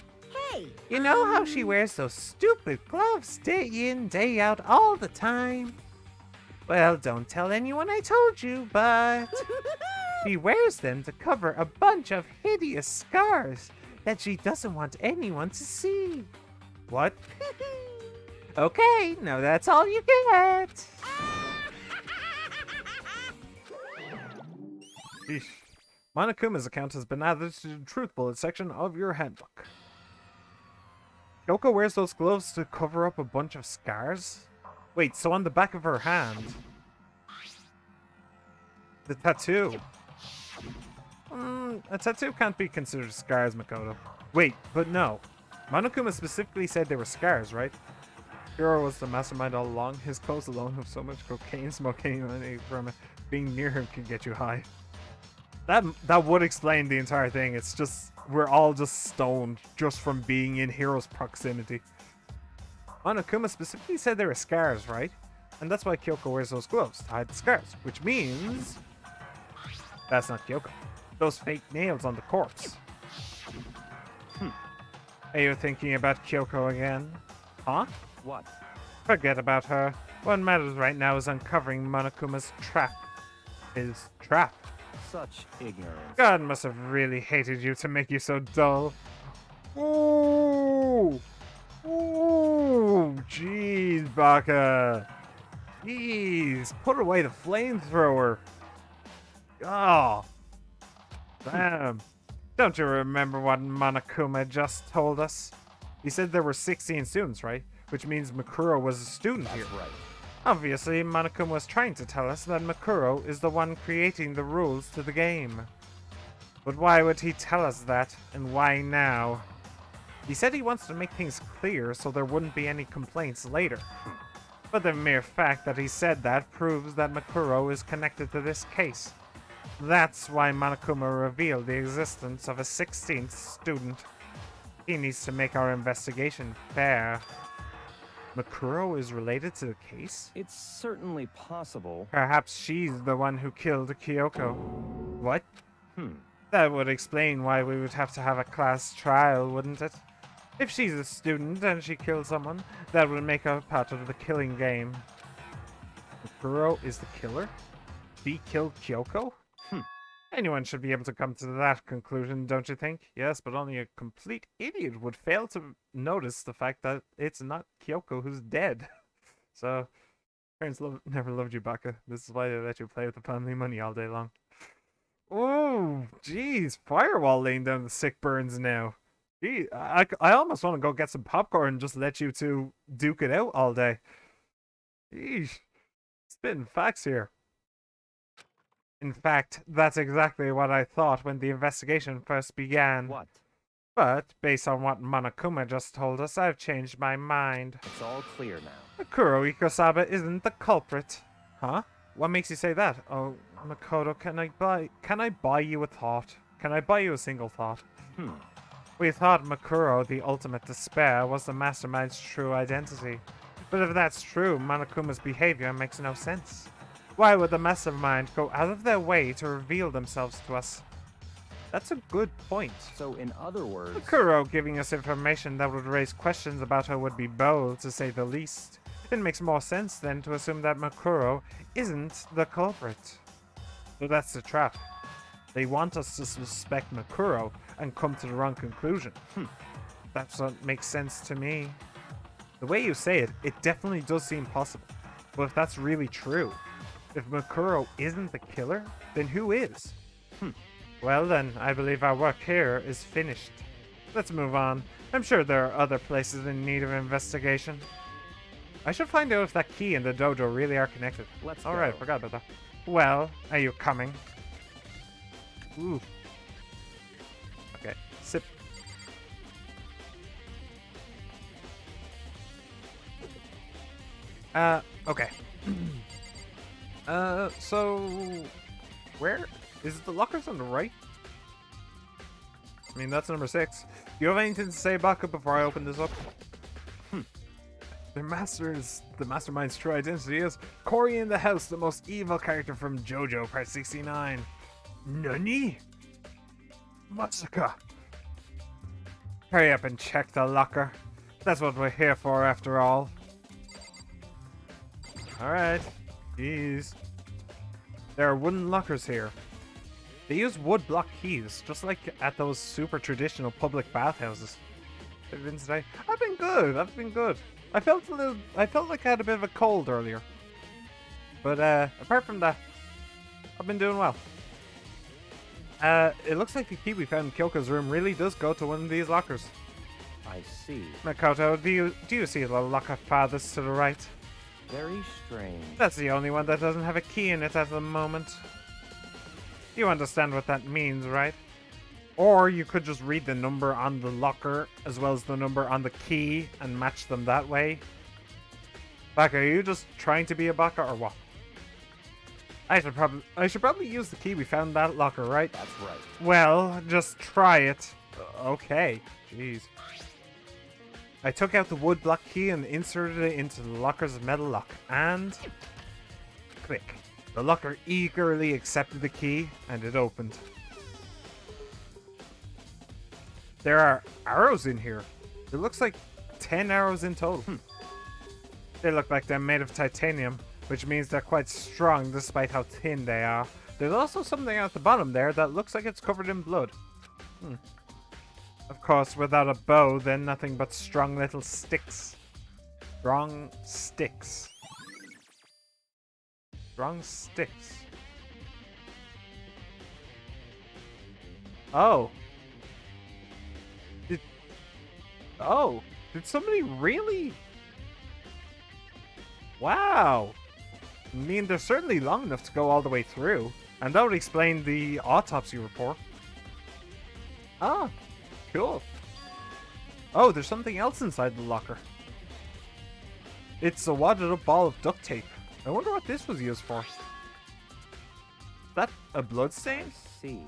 Hey. You know how she wears those stupid gloves day in, day out, all the time? Well, don't tell anyone I told you, but... she wears them to cover a bunch of hideous scars that she doesn't want anyone to see. What? Okay, now that's all you get. Eesh. Monokuma's account has been added to the truth bullet section of your handbook. Kyoko wears those gloves to cover up a bunch of scars? Wait, so on the back of her hand... the tattoo. A tattoo can't be considered scars, Makoto. Wait, but no. Monokuma specifically said they were scars, right? Hiro was the mastermind all along. His clothes alone have so much cocaine smoking and from being near him can get you high. That would explain the entire thing. It's just, we're all just stoned just from being in Hiro's proximity. Monokuma specifically said they were scars, right? And that's why Kyoko wears those gloves to hide the scars, which means... that's not Kyoko. Those fake nails on the corpse. Are you thinking about Kyoko again? Huh? What? Forget about her. What matters right now is uncovering Monokuma's trap. His trap. Such ignorance. God must have really hated you to make you so dull. Ooh! Ooh! Jeez, Baka! Jeez! Put away the flamethrower! Oh! Damn! Don't you remember what Monokuma just told us? He said there were 16 students, right? Which means Makuro was a student here. That's right. Obviously, Monokuma was trying to tell us that Makuro is the one creating the rules to the game. But why would he tell us that, and why now? He said he wants to make things clear so there wouldn't be any complaints later. But the mere fact that he said that proves that Makuro is connected to this case. That's why Monokuma revealed the existence of a 16th student. He needs to make our investigation fair. Makuro is related to the case? It's certainly possible. Perhaps she's the one who killed Kyoko. What? Hmm. That would explain why we would have to have a class trial, wouldn't it? If she's a student and she killed someone, that would make her part of the killing game. Makuro is the killer? She killed Kyoko? Anyone should be able to come to that conclusion, don't you think? Yes, but only a complete idiot would fail to notice the fact that it's not Kyoko who's dead. So, parents never loved you, Baka. This is why they let you play with the family money all day long. Oh, jeez. Firewall laying down the sick burns now. Gee, I almost want to go get some popcorn and just let you two duke it out all day. Yeesh. Spitting facts here. In fact, that's exactly what I thought when the investigation first began. What? But, based on what Monokuma just told us, I've changed my mind. It's all clear now. Makuro Ikosaba isn't the culprit. Huh? What makes you say that? Oh, Makoto, can I buy you a thought? Can I buy you a single thought? We thought Makuro, the ultimate despair, was the mastermind's true identity. But if that's true, Monokuma's behavior makes no sense. Why would the mastermind go out of their way to reveal themselves to us? That's a good point. So, in other words... Makuro giving us information that would raise questions about her would be bold, to say the least. It makes more sense, then, to assume that Makuro isn't the culprit. So that's the trap. They want us to suspect Makuro and come to the wrong conclusion. That's what makes sense to me. The way you say it, it definitely does seem possible. But if that's really true, if Makuro isn't the killer, then who is? Well then, I believe our work here is finished. Let's move on. I'm sure there are other places in need of investigation. I should find out if that key and the dojo really are connected. Let's Alright, go. forgot about that. Well, are you coming? Ooh. Okay, sip. Okay. So... Where? Is it the lockers on the right? I mean, that's number 6. Do you have anything to say, Baka, before I open this up? The mastermind's true identity is Cory in the House, the most evil character from JoJo Part 69. Nani? Masaka. Hurry up and check the locker. That's what we're here for, after all. Alright. Jeez. There are wooden lockers here. They use wood block keys, just like at those super traditional public bathhouses. Have you been today? I've been good. I felt like I had a bit of a cold earlier. But apart from that, I've been doing well. It looks like the key we found in Kyoko's room really does go to one of these lockers. I see. Makoto, do you see the locker farthest to the right? Very strange. That's the only one that doesn't have a key in it at the moment. You understand what that means, right? Or you could just read the number on the locker as well as the number on the key and match them that way. Baka, are you just trying to be a Baka or what? I should probably use the key we found in that locker, right? That's right. Well, just try it. Okay. Jeez. I took out the wood block key and inserted it into the locker's metal lock, and... click. The locker eagerly accepted the key, and it opened. There are arrows in here. It looks like 10 arrows in total. They look like they're made of titanium, which means they're quite strong despite how thin they are. There's also something at the bottom there that looks like it's covered in blood. Of course, without a bow, then nothing but strong little sticks. Strong sticks. Strong sticks. Oh. Did somebody really? Wow. I mean, they're certainly long enough to go all the way through. And that would explain the autopsy report. Ah, cool. Oh, there's something else inside the locker. It's a wadded up ball of duct tape. I wonder what this was used for. Is that a blood stain? See.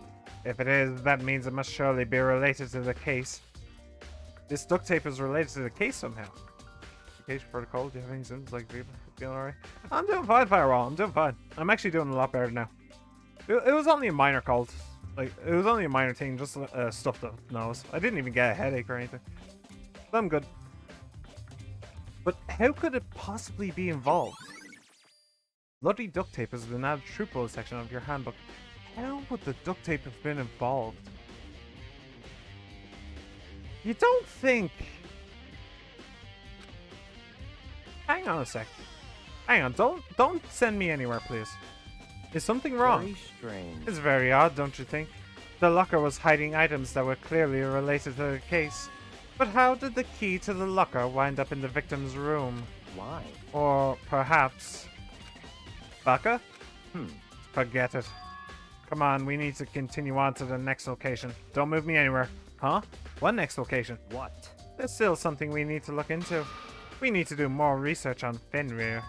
If it is, that means it must surely be related to the case. This duct tape is related to the case somehow. The case protocol, do you have any symptoms like feeling alright? I'm doing fine, Firewall. I'm doing fine. I'm actually doing a lot better now. It was only a minor cold. Like, it was only a minor thing, just stuffed up nose. I didn't even get a headache or anything. So I'm good. But how could it possibly be involved? Bloody duct tape has been added to the section of your handbook. How would the duct tape have been involved? You don't think... Hang on a sec. Hang on, don't send me anywhere, please. Is something wrong? Very strange. It's very odd, don't you think? The locker was hiding items that were clearly related to the case. But how did the key to the locker wind up in the victim's room? Why? Or perhaps... Baka? Hmm. Forget it. Come on, we need to continue on to the next location. Don't move me anywhere. Huh? What next location? What? There's still something we need to look into. We need to do more research on Fenrir.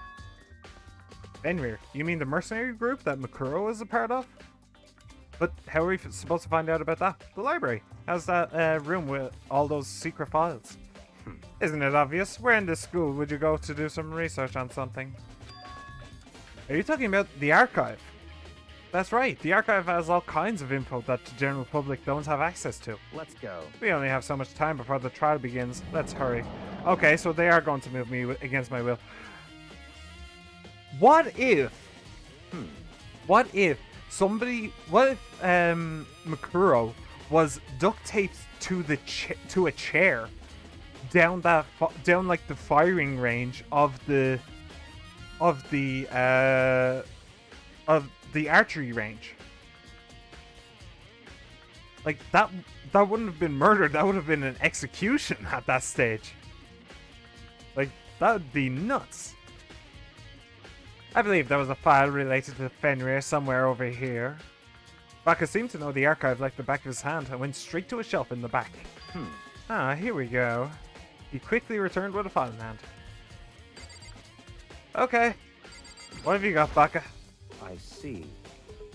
Fenrir? You mean the mercenary group that Makuro is a part of? But how are we supposed to find out about that? The library. How's that room with all those secret files? Isn't it obvious? Where in this school would you go to do some research on something? Are you talking about the archive? That's right, the archive has all kinds of info that the general public don't have access to. Let's go. We only have so much time before the trial begins. Let's hurry. Okay, so they are going to move me against my will. What if... What if somebody... What if Makuro was duct taped to the to a chair down like the firing range of the archery range? Like that wouldn't have been murder, that would have been an execution at that stage. Like that would be nuts. I believe there was a file related to Fenrir somewhere over here. Baka seemed to know the archive like the back of his hand and went straight to a shelf in the back. Ah, here we go. He quickly returned with a file in hand. Okay. What have you got, Baka? I see.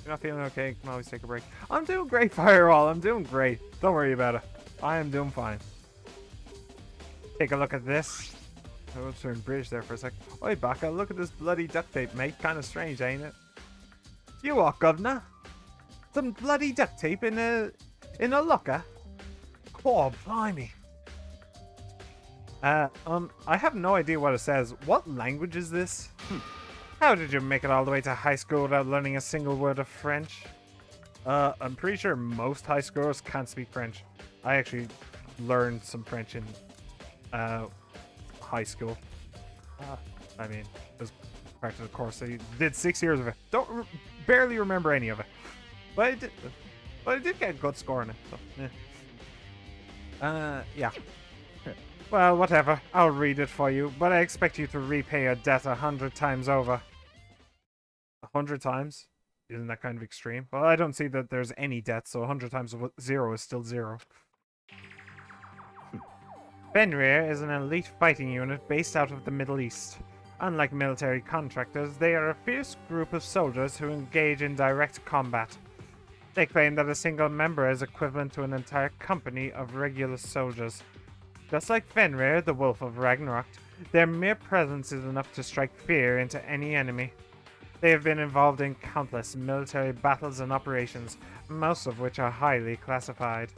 You're not feeling okay? You can always take a break. I'm doing great, Firewall. I'm doing great. Don't worry about it. I am doing fine. Take a look at this. I was turning British there for a sec. Oi, Baka, look at this bloody duct tape, mate. Kind of strange, ain't it? You what, governor? Some bloody duct tape in a locker? Oh, blimey. I have no idea what it says. What language is this? How did you make it all the way to high school without learning a single word of French? I'm pretty sure most high schoolers can't speak French. I actually learned some French in high school. I mean, it was part of the course. I did 6 years of it. Barely remember any of it. But I did get a good score in it. So, yeah. Well, whatever. I'll read it for you, but I expect you to repay your debt 100 times over. 100 times? Isn't that kind of extreme? Well, I don't see that there's any debt, so 100 times 0 is still 0. Fenrir is an elite fighting unit based out of the Middle East. Unlike military contractors, they are a fierce group of soldiers who engage in direct combat. They claim that a single member is equivalent to an entire company of regular soldiers. Just like Fenrir, the Wolf of Ragnarok, their mere presence is enough to strike fear into any enemy. They have been involved in countless military battles and operations, most of which are highly classified.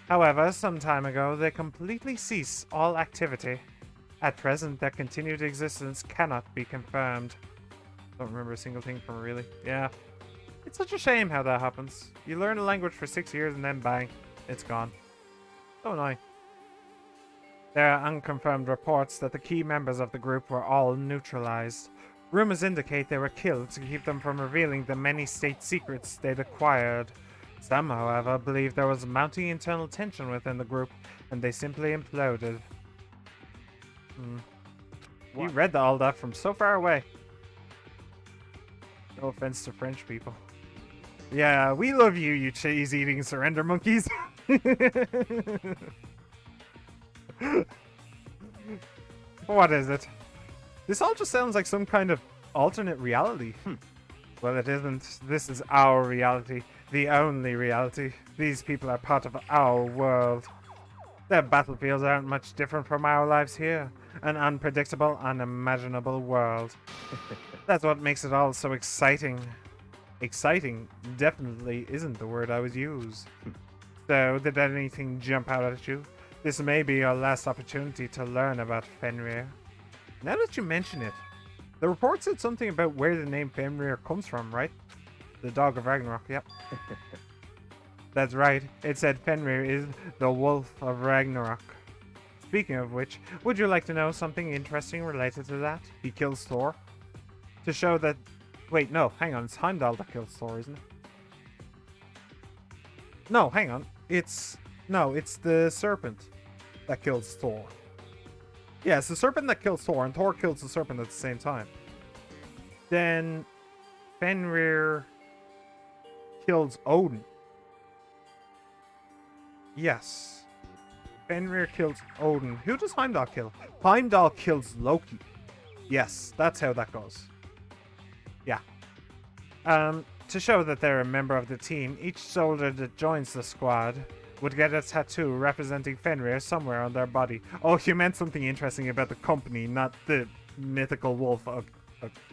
However, some time ago, they completely ceased all activity. At present, their continued existence cannot be confirmed. Don't remember a single thing from it, really. Yeah. It's such a shame how that happens. You learn a language for 6 years and then bang, it's gone. So annoying. There are unconfirmed reports that the key members of the group were all neutralized. Rumors indicate they were killed to keep them from revealing the many state secrets they'd acquired. Some, however, believe there was mounting internal tension within the group, and they simply imploded. You read all that from so far away. No offense to French people. Yeah, we love you, you cheese-eating surrender monkeys. What is it? This all just sounds like some kind of alternate reality. Well, it isn't. This is our reality. The only reality. These people are part of our world. Their battlefields aren't much different from our lives here. An unpredictable, unimaginable world. That's what makes it all so exciting. Exciting definitely isn't the word I would use. So, did anything jump out at you? This may be your last opportunity to learn about Fenrir. Now that you mention it, the report said something about where the name Fenrir comes from, right? The dog of Ragnarok, yep. That's right, it said Fenrir is the wolf of Ragnarok. Speaking of which, would you like to know something interesting related to that? He kills Thor. To show that... Wait, no, hang on, it's Heimdall that kills Thor, isn't it? No, hang on, it's... No, it's the serpent that kills Thor. Yeah, it's the serpent that kills Thor, and Thor kills the serpent at the same time. Then Fenrir kills Odin. Yes. Fenrir kills Odin. Who does Heimdall kill? Heimdall kills Loki. Yes, that's how that goes. Yeah. To show that they're a member of the team, each soldier that joins the squad would get a tattoo representing Fenrir somewhere on their body. Oh, you meant something interesting about the company, not the mythical wolf.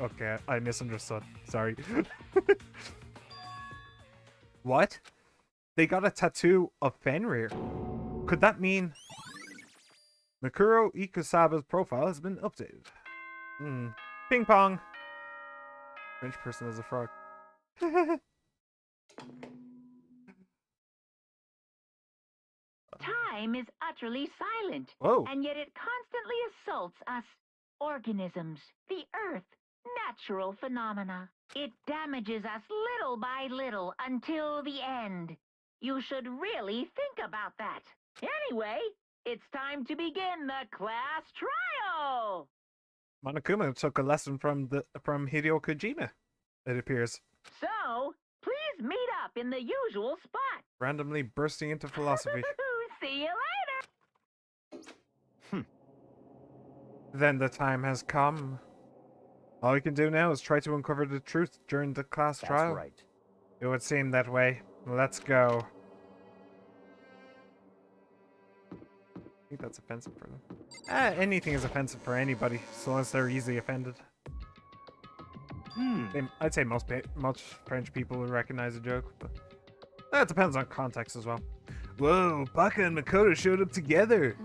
Okay, I misunderstood. Sorry. What? They got a tattoo of Fenrir. Could that mean Mikuro Ikusaba's profile has been updated? Ping pong. French person as a frog. Time is utterly silent, Whoa. and yet it constantly assaults us organisms, the Earth, natural phenomena. It damages us little by little until the end. You should really think about that. Anyway, it's time to begin the class trial. Monokuma took a lesson from Hideo Kojima, it appears. So, please meet up in the usual spot. Randomly bursting into philosophy. See you later. Then the time has come. All we can do now is try to uncover the truth during the class trial. That's right. It would seem that way. Let's go. I think that's offensive for them. Anything is offensive for anybody, so long as they're easily offended. I'd say most French people would recognize a joke, but that depends on context as well. Whoa, Baka and Makoto showed up together.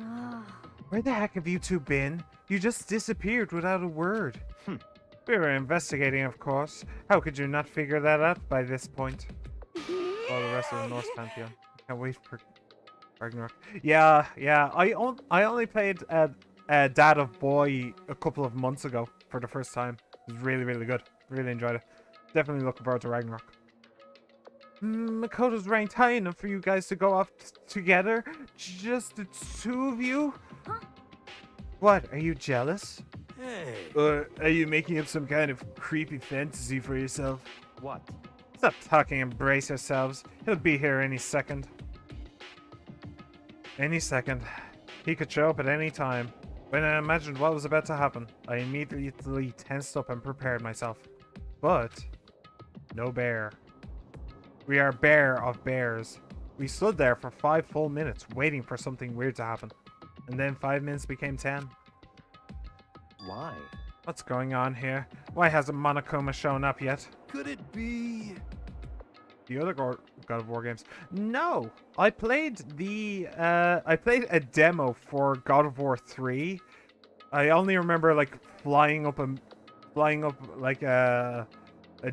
Where the heck have you two been? You just disappeared without a word. We were investigating, of course. How could you not figure that out by this point? All the rest of the Norse pantheon. Can't wait for Ragnarok. Yeah. I only played Dad of Boy a couple of months ago for the first time. It was really, really good. Really enjoyed it. Definitely looking forward to Ragnarok. Makoto's ranked high enough for you guys to go off together? Just the two of you? Huh? What, are you jealous? Hey. Or are you making up some kind of creepy fantasy for yourself? What? Stop talking and brace yourselves. He'll be here any second. Any second. He could show up at any time. When I imagined what was about to happen, I immediately tensed up and prepared myself. But no bear. We are bear of bears. We stood there for 5 full minutes waiting for something weird to happen. And then 5 minutes became 10. Why? What's going on here? Why hasn't Monokuma shown up yet? Could it be? The other God of War games? No! I played a demo for God of War 3. I only remember like flying up like a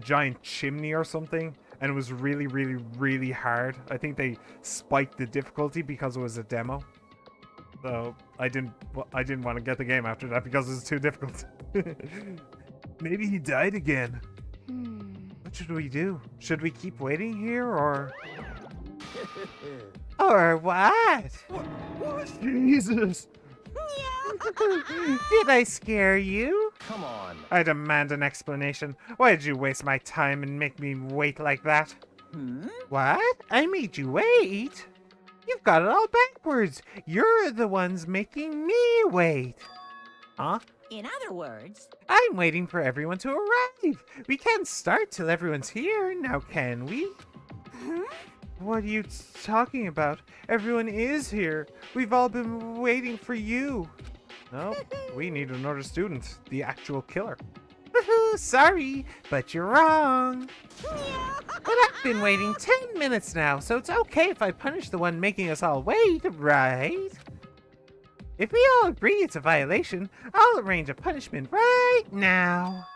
giant chimney or something. And it was really, really, really hard. I think they spiked the difficulty because it was a demo. So I didn't want to get the game after that because it was too difficult. Maybe he died again. What should we do? Should we keep waiting here or or what? Jesus! Did I scare you? Come on. I demand an explanation. Why did you waste my time and make me wait like that? What? I made you wait? You've got it all backwards. You're the ones making me wait. Huh? In other words, I'm waiting for everyone to arrive. We can't start till everyone's here, now can we? What are you talking about? Everyone is here. We've all been waiting for you. No, we need another student, the actual killer. Sorry, but you're wrong. But I've been waiting 10 minutes now, so it's okay if I punish the one making us all wait, right? If we all agree it's a violation, I'll arrange a punishment right now.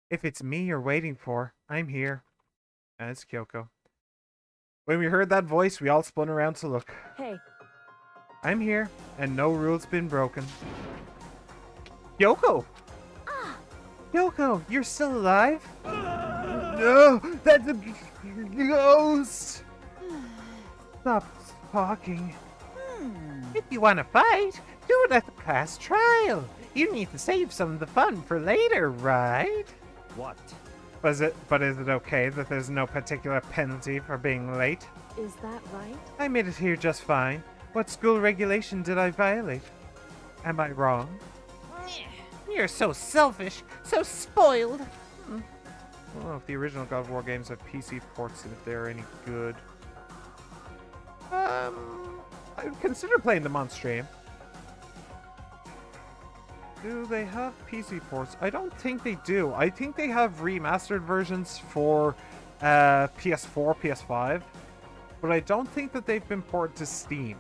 If it's me you're waiting for, I'm here. And it's Kyoko. When we heard that voice, we all spun around to look. Hey, I'm here, and no rule's been broken. Kyoko! Kyoko, you're still alive? No, that's a ghost! Stop talking. If you want to fight, do it at the class trial. You need to save some of the fun for later, right? What? But is it okay that there's no particular penalty for being late? is that right? I made it here just fine. What school regulation did I violate? Am I wrong? You're so selfish, so spoiled. I don't know if the original God of War games have PC ports and if they're any good. I would consider playing them on stream. Do they have PC ports? I don't think they do. I think they have remastered versions for PS4, PS5. But I don't think that they've been ported to Steam.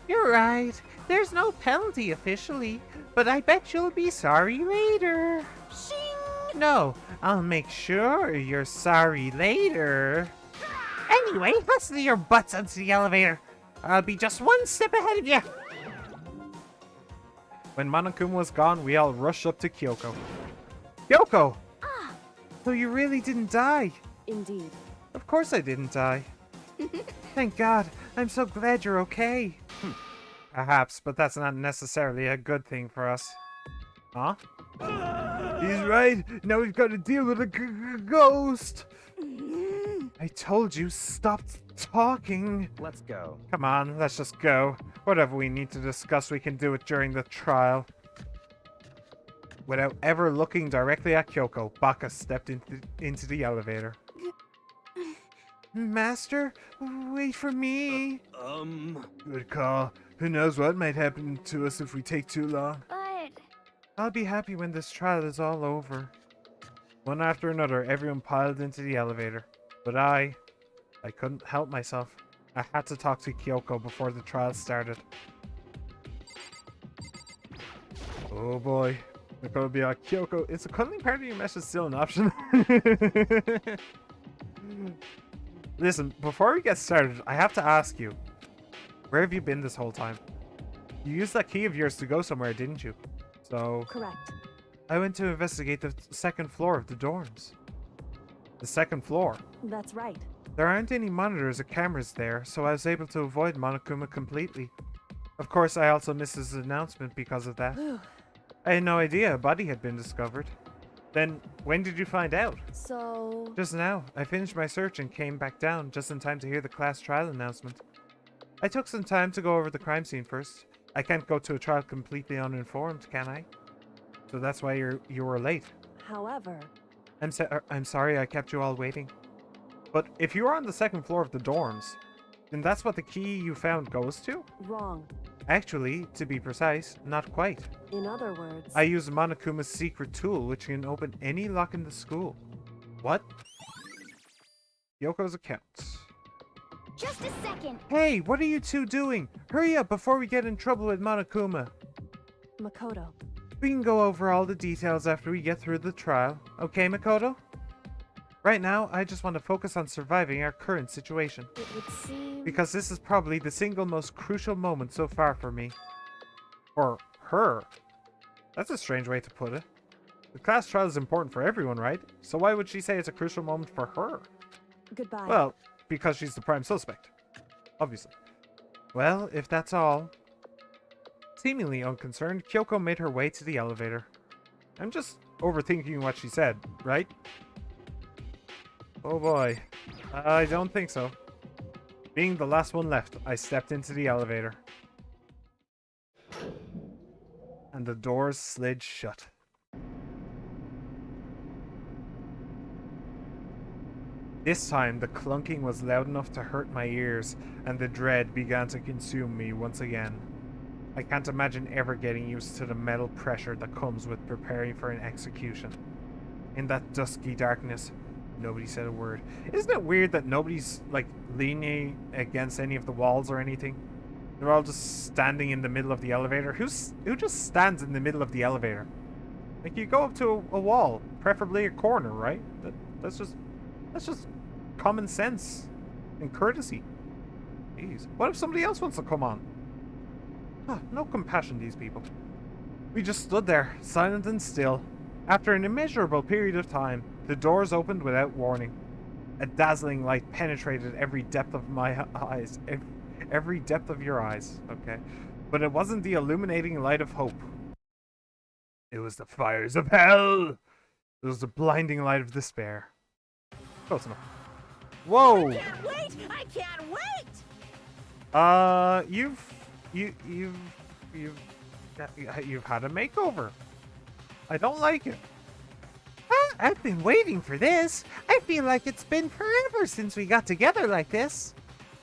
You're right. There's no penalty officially, but I bet you'll be sorry later. Shing! No, I'll make sure you're sorry later. Anyway, hustle your butts onto the elevator. I'll be just one step ahead of you. When Monokuma was gone, we all rushed up to Kyoko. Kyoko! So you really didn't die? Indeed. Of course I didn't die. Thank God. I'm so glad you're okay. Perhaps, but that's not necessarily a good thing for us. Huh? He's right. Now we've got to deal with a ghost. I told you, stop talking. Let's go. Come on, let's just go. Whatever we need to discuss, we can do it during the trial. Without ever looking directly at Kyoko, Baka stepped into the elevator. Master, wait for me. Good call. Who knows what might happen to us if we take too long. But I'll be happy when this trial is all over. One after another, everyone piled into the elevator. But I couldn't help myself. I had to talk to Kyoko before the trial started. Oh boy. They're gonna be like, Kyoko, is the cuddling part of your message still an option? Listen, before we get started, I have to ask you. Where have you been this whole time? You used that key of yours to go somewhere, didn't you? So... Correct. I went to investigate the second floor of the dorms. The second floor? That's right. There aren't any monitors or cameras there, so I was able to avoid Monokuma completely. Of course, I also missed his announcement because of that. I had no idea a body had been discovered. Then, when did you find out? So... Just now. I finished my search and came back down, just in time to hear the class trial announcement. I took some time to go over the crime scene first. I can't go to a trial completely uninformed, can I? So that's why you were late. However... I'm sorry I kept you all waiting. But if you were on the second floor of the dorms, then that's what the key you found goes to? Wrong. Actually, to be precise, not quite. In other words... I used Monokuma's secret tool, which can open any lock in the school. What? Yoko's account. just a second. Hey, what are you two doing? Hurry up before we get in trouble with Monokuma. Makoto. We can go over all the details after we get through the trial. Okay, Makoto? Right now, I just want to focus on surviving our current situation. It would seem... Because this is probably the single most crucial moment so far for me. For her. That's a strange way to put it. The class trial is important for everyone, right? So why would she say it's a crucial moment for her? Goodbye. Well, because she's the prime suspect. Obviously. Well, if that's all... Seemingly unconcerned, Kyoko made her way to the elevator. I'm just overthinking what she said, right? Oh boy. I don't think so. Being the last one left, I stepped into the elevator. And the doors slid shut. This time, the clunking was loud enough to hurt my ears, and the dread began to consume me once again. I can't imagine ever getting used to the metal pressure that comes with preparing for an execution. In that dusky darkness, nobody said a word. Isn't it weird that nobody's, like, leaning against any of the walls or anything? They're all just standing in the middle of the elevator. Who just stands in the middle of the elevator? Like, you go up to a wall, preferably a corner, right? That's just common sense and courtesy. Jeez. What if somebody else wants to come on? Ah, no compassion, these people. We just stood there, silent and still. After an immeasurable period of time, the doors opened without warning. A dazzling light penetrated every depth of my eyes. Every depth of your eyes, okay? But it wasn't the illuminating light of hope. It was the fires of hell! It was the blinding light of despair. Close enough. Whoa! I can't wait! I can't wait! You've had a makeover. I don't like it. I've been waiting for this. I feel like it's been forever since we got together like this.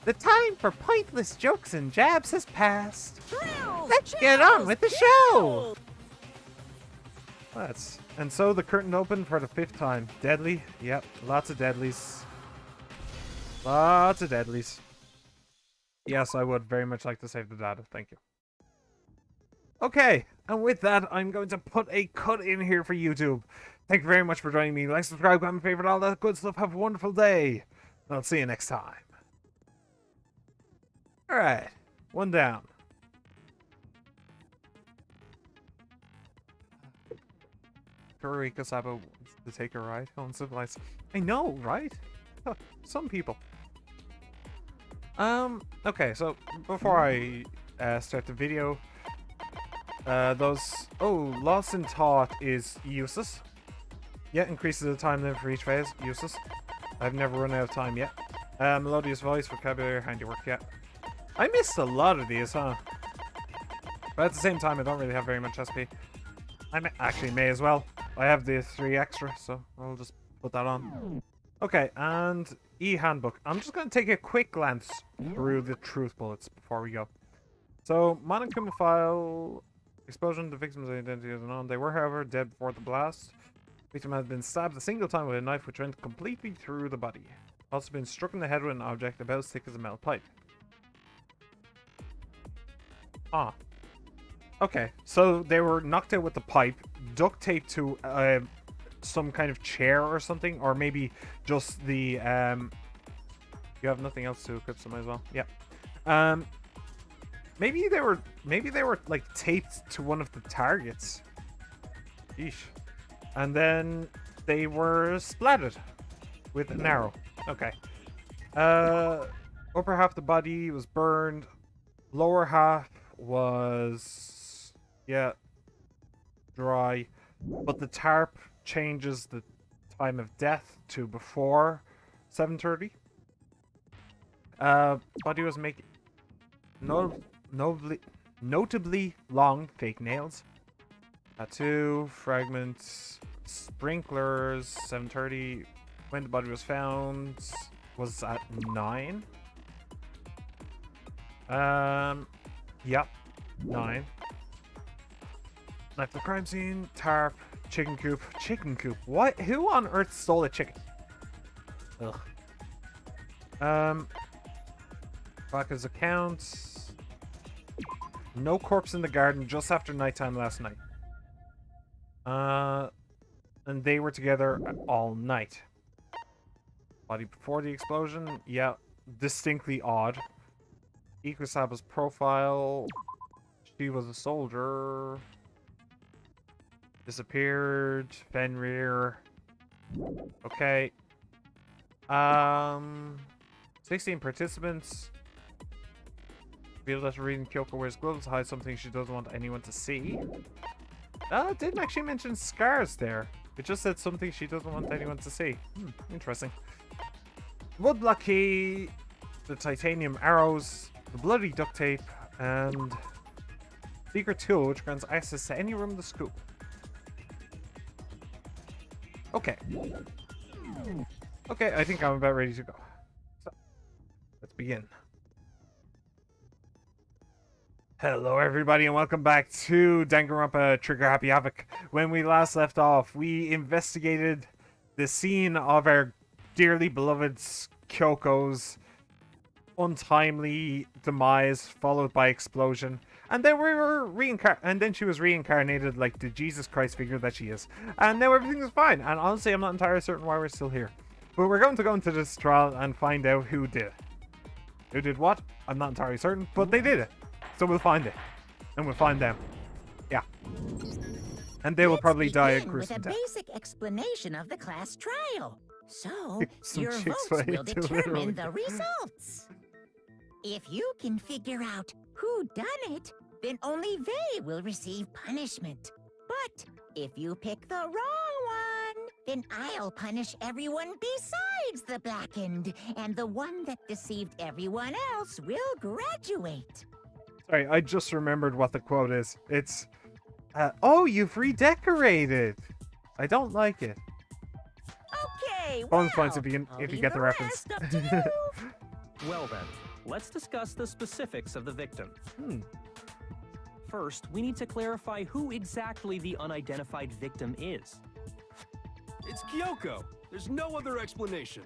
The time for pointless jokes and jabs has passed. Thrills, Let's get on chills, with the show. And so the curtain opened for the 5th time. Deadly? Yep, lots of deadlies. Lots of deadlies. Yes, I would very much like to save the data. Thank you. Okay, and with that, I'm going to put a cut in here for YouTube. Thank you very much for joining me. Like, subscribe, comment, favorite, all that good stuff. Have a wonderful day. I'll see you next time. Alright, one down. Kurika Sabo wants to take a ride on Civilized. I know, right? Huh, some people. Okay, so before I start the video, Lost in Thought is useless. Yeah, increases the time limit for each phase. Useless. I've never run out of time yet. Melodious voice, vocabulary, handiwork, yeah. I missed a lot of these, huh? But at the same time, I don't really have very much SP. Actually may as well. I have the 3 extra, so I'll just put that on. Okay, and e-handbook. I'm just going to take a quick glance through the truth bullets before we go. So, Monochrome file, explosion, the victim's identity is unknown. They were, however, dead before the blast. Victim had been stabbed a single time with a knife which went completely through the body. Also been struck in the head with an object about as thick as a metal pipe. Ah. Okay, so they were knocked out with the pipe, duct taped to some kind of chair or something, or maybe just the you have nothing else to equip, so might as well. Yeah. Maybe they were like taped to one of the targets. Yeesh. And then they were splattered with an arrow. Okay. Upper half of the body was burned. Lower half was, yeah, dry. But the tarp changes the time of death to before 7:30. Body was making notably long fake nails. Tattoo, fragments, sprinklers, 7:30. When the body was found was at 9. Yep, 9. Left the crime scene, tarp, chicken coop. Chicken coop? What? Who on earth stole a chicken? Ugh. Back his accounts. No corpse in the garden just after nighttime last night. And they were together all night. Body before the explosion, yeah, distinctly odd. Ikusaba's profile. She was a soldier. Disappeared. Fenrir. Okay. 16 participants. Revealed that reading Kyoko wears gloves to hide something she doesn't want anyone to see. It didn't actually mention scars there. It just said something she doesn't want anyone to see. Interesting. Woodblock key. the titanium arrows, the bloody duct tape, and secret tool which grants access to any room in the school. Okay. Okay, I think I'm about ready to go. So, let's begin. Hello everybody and welcome back to Danganronpa Trigger Happy Havoc. When we last left off, we investigated the scene of our dearly beloved Kyoko's untimely demise, followed by explosion, and then then she was reincarnated like the Jesus Christ figure that she is, and now everything is fine. And honestly, I'm not entirely certain why we're still here, but we're going to go into this trial and find out who did it. Who did what? I'm not entirely certain, but they did it. So we'll find it, and we'll find them. Yeah, and they will probably die a gruesome with a death. basic explanation of the class trial. So Some your chicks votes way will too determine literally. the results. If you can figure out who done it, then only they will receive punishment. But if you pick the wrong one, then I'll punish everyone besides the blackened, and the one that deceived everyone else will graduate. Sorry, I just remembered what the quote is. It's, oh, you've redecorated. I don't like it. Okay, Bonus well, points if you I'll leave get the the reference. rest up to you. Well then, let's discuss the specifics of the victim. First, we need to clarify who exactly the unidentified victim is. It's Kyoko. There's no other explanation.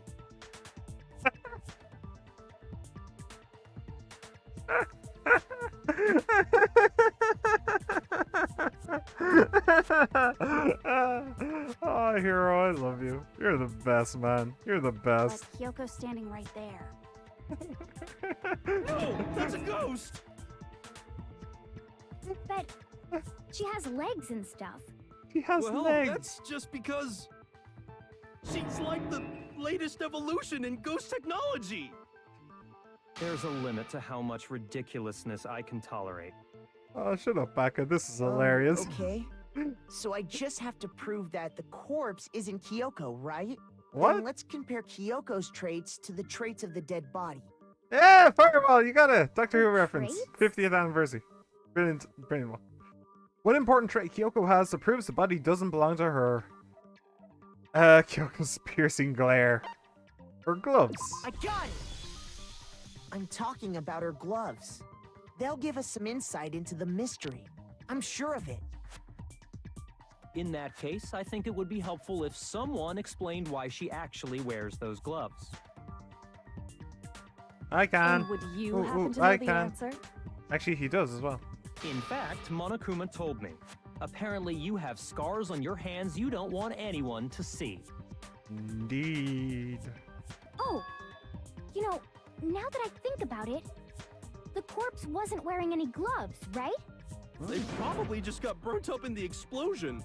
Oh, hero, I love you. You're the best, man. You're the But best. Kyoko's standing right there. No, that's a ghost! But she has legs and stuff. He has Well, legs. that's just because she's like the latest evolution in ghost technology. There's a limit to how much ridiculousness I can tolerate. Oh, shut up, Baka. This is hilarious. Okay. So I just have to prove that the corpse isn't Kyoko, right? What? Then let's compare Kyoko's traits to the traits of the dead body. Yeah, Fireball, you got it. Doctor Who reference. Traits? 50th anniversary. Brilliant, brilliant one. One important trait Kyoko has that proves the body doesn't belong to her. Kyoko's piercing glare. Her gloves. I got it! I'm talking about her gloves. They'll give us some insight into the mystery. I'm sure of it. In that case, I think it would be helpful if someone explained why she actually wears those gloves. I can. And would you Ooh, happen ooh, to know I the can. answer? Actually, he does as well. In fact, Monokuma told me. Apparently you have scars on your hands you don't want anyone to see. Indeed. Oh, you know, now that I think about it, the corpse wasn't wearing any gloves, right? They probably just got burnt up in the explosion.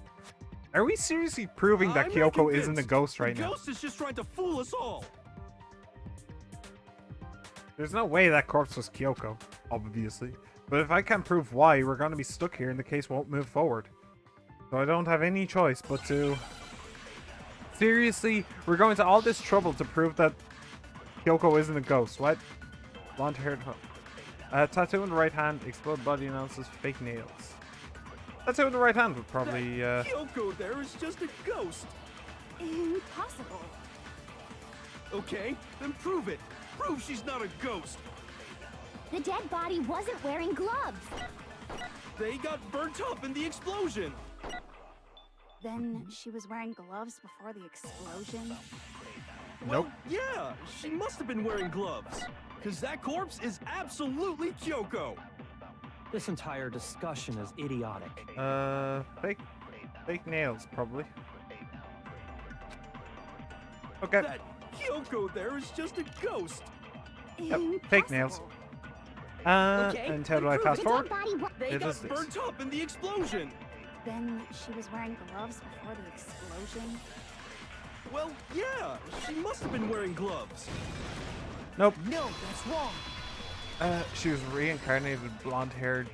Are we seriously proving that I'm not Kyoko isn't a convinced. ghost right the now? ghost is just trying to fool us all. There's no way that corpse was Kyoko, obviously. But if I can't prove why, we're going to be stuck here and the case won't move forward. So I don't have any choice but to... Seriously, we're going to all this trouble to prove that Kyoko isn't a ghost. What? Blonde-haired tattoo in the right hand, exploded body announces fake nails. Tattoo in the right hand would probably... Kyoko there is just a ghost. Impossible. Okay, then prove it. Prove she's not a ghost. The dead body wasn't wearing gloves. They got burnt up in the explosion. Then she was wearing gloves before the explosion? Well, yeah, she must have been wearing gloves. Because that corpse is absolutely Kyoko. This entire discussion is idiotic. Fake nails, probably. Okay. That Kyoko there is just a ghost. Yep, fake nails. Okay, And how do then I prove fast it. forward? They It got is this. burnt up in the explosion. Then she was wearing gloves before the explosion? Well, yeah, she must have been wearing gloves. Nope. No, that's wrong. She was reincarnated blonde-haired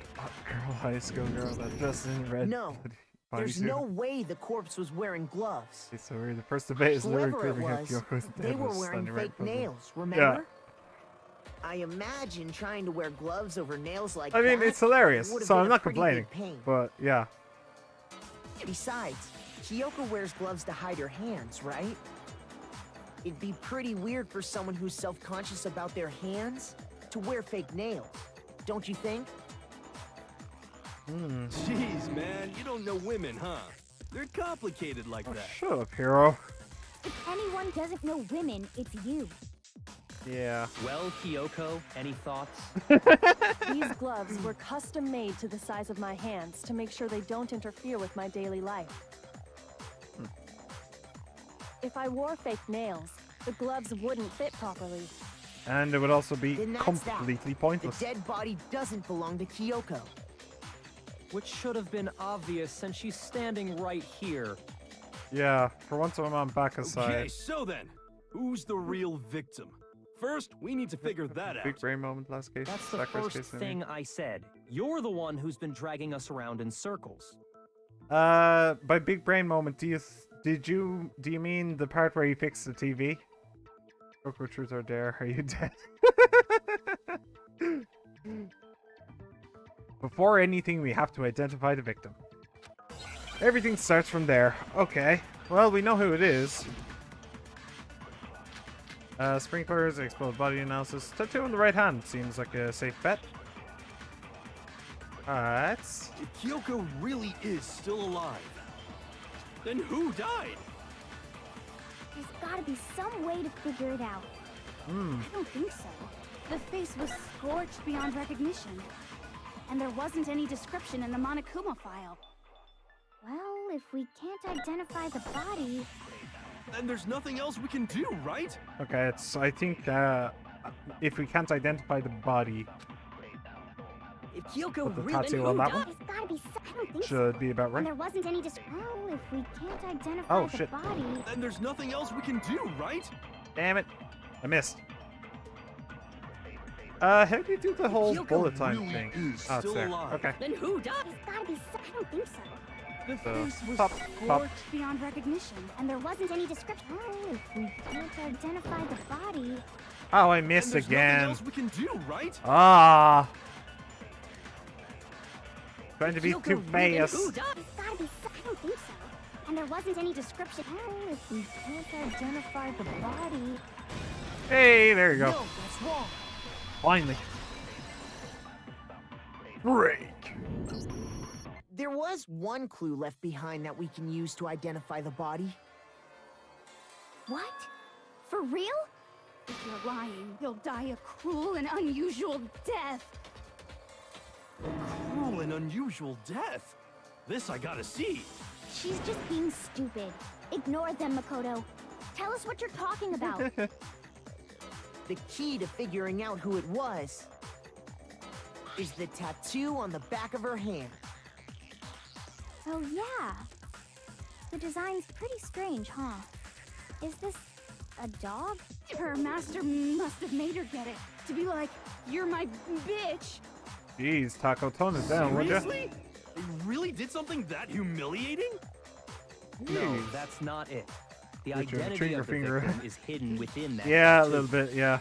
girl, high school girl that dressed in red. No, there's bodysuit. no way the corpse was wearing gloves. Okay, so the first debate is literally Whoever it proving if was, Kyoko is they dead were was wearing standing right in fake front of them. nails, remember? I imagine trying to wear gloves over nails like I mean, that it's hilarious, would've so been I'm a not pretty complaining. big pain. But yeah. Besides, Kyoko wears gloves to hide her hands, right? It'd be pretty weird for someone who's self-conscious about their hands to wear fake nails, don't you think? Jeez, man, you don't know women, huh? They're complicated like that. Shut up, hero. If anyone doesn't know women, it's you. Yeah. Well, Kyoko, any thoughts? These gloves were custom made to the size of my hands to make sure they don't interfere with my daily life. If I wore fake nails, the gloves wouldn't fit properly. And it would also be Then that's completely that. pointless. The dead body doesn't belong to Kyoko. Which should have been obvious since she's standing right here. Yeah, for once I'm on back Okay, aside. so then, who's the real victim? First, we need to figure that Big out. brain moment last case. That's the sacrifice first case, thing I said. You're the one who's been dragging us around in circles. By big brain moment, do you mean the part where you fixed the TV? Coco, truth or dare? Are you dead? Before anything, we have to identify the victim. Everything starts from there. Okay. Well, we know who it is. Sprinklers, explode body analysis. Tattoo on the right hand seems like a safe bet. Alright. If Kyoko really is still alive, then who died? There's gotta be some way to figure it out. I don't think so. The face was scorched beyond recognition. And there wasn't any description in the Monokuma file. Well, if we can't identify the body, Then there's nothing else we can do, right? Okay, I think, if we can't identify the body, If Kyoko put the really tattoo on that one, there's gotta be I don't think so. should be about And right. there wasn't any Well, if we can't identify Oh, the shit. body, Then there's nothing else we can do, right? Damn it. I missed. How do you do the whole Kyoko bullet time really thing? is Oh, it's still there. alive. Okay. then who died? There's gotta be I don't think so. The So, face was pop. scorched beyond recognition. And there wasn't any description. Well, if we can't identify the body, Oh, I Then missed there's nothing again. else we can do, right? Ah. Trying to be Kyoko too really- fast. Who died? There's gotta be I don't think so. And there wasn't any description. Well, if we can't identify the body, Hey, there you go. No, that's wrong. Finally. Break. There was one clue left behind that we can use to identify the body. what? For real? If you're lying, you'll die a cruel and unusual death. Cruel and unusual death. This I gotta see. She's just being stupid. Ignore them, Makoto. Tell us what you're talking about. The key to figuring out who it was is the tattoo on the back of her hand. Oh, yeah. The design's pretty strange, huh? Is this a dog? Her master must have made her get it. To be like, you're my bitch. Jeez, Taco, tone it down, would ya? Seriously? They really did something that humiliating? No, Jeez. that's not it. The Richard, identity trigger of the finger. victim is hidden within that. Yeah, a tattoo. little bit, yeah.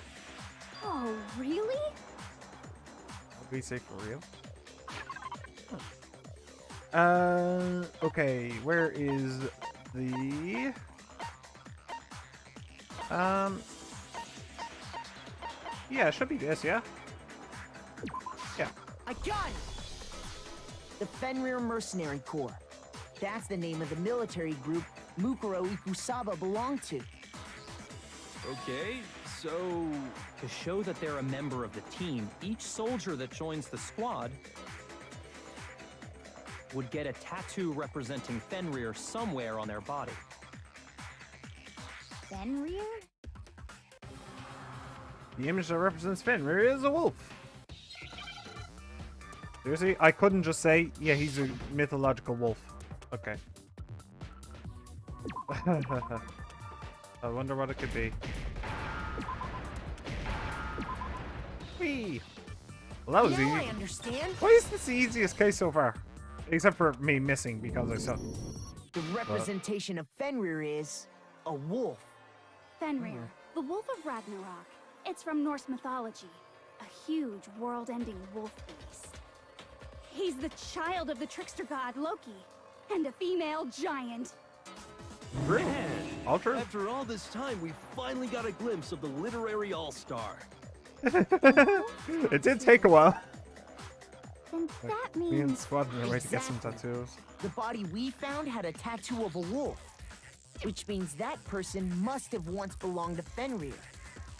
Oh, really? What do we say for real? Okay, where is the... Yeah, it should be this, yeah? Yeah. I got it! The Fenrir Mercenary Corps. That's the name of the military group Mukuro Ikusaba belonged to. Okay, so... To show that they're a member of the team, each soldier that joins the squad would get a tattoo representing Fenrir somewhere on their body. Fenrir? The image that represents Fenrir is a wolf. Seriously? I couldn't just say, yeah, he's a mythological wolf. Okay. I wonder what it could be. Whee! Well, that was Now I easy. understand. Why is this the easiest case so far? Except for me missing because I suck. The representation of Fenrir is a wolf. Fenrir, the wolf of Ragnarok. It's from Norse mythology. A huge, world-ending wolf beast. He's the child of the trickster god Loki, and a female giant. Man, Ultra? after all this time, we finally got a glimpse of the literary all-star. It did take a while. Then that Me and means... Squad are ready to get some tattoos. The body we found had a tattoo of a wolf, which means that person must have once belonged to Fenrir.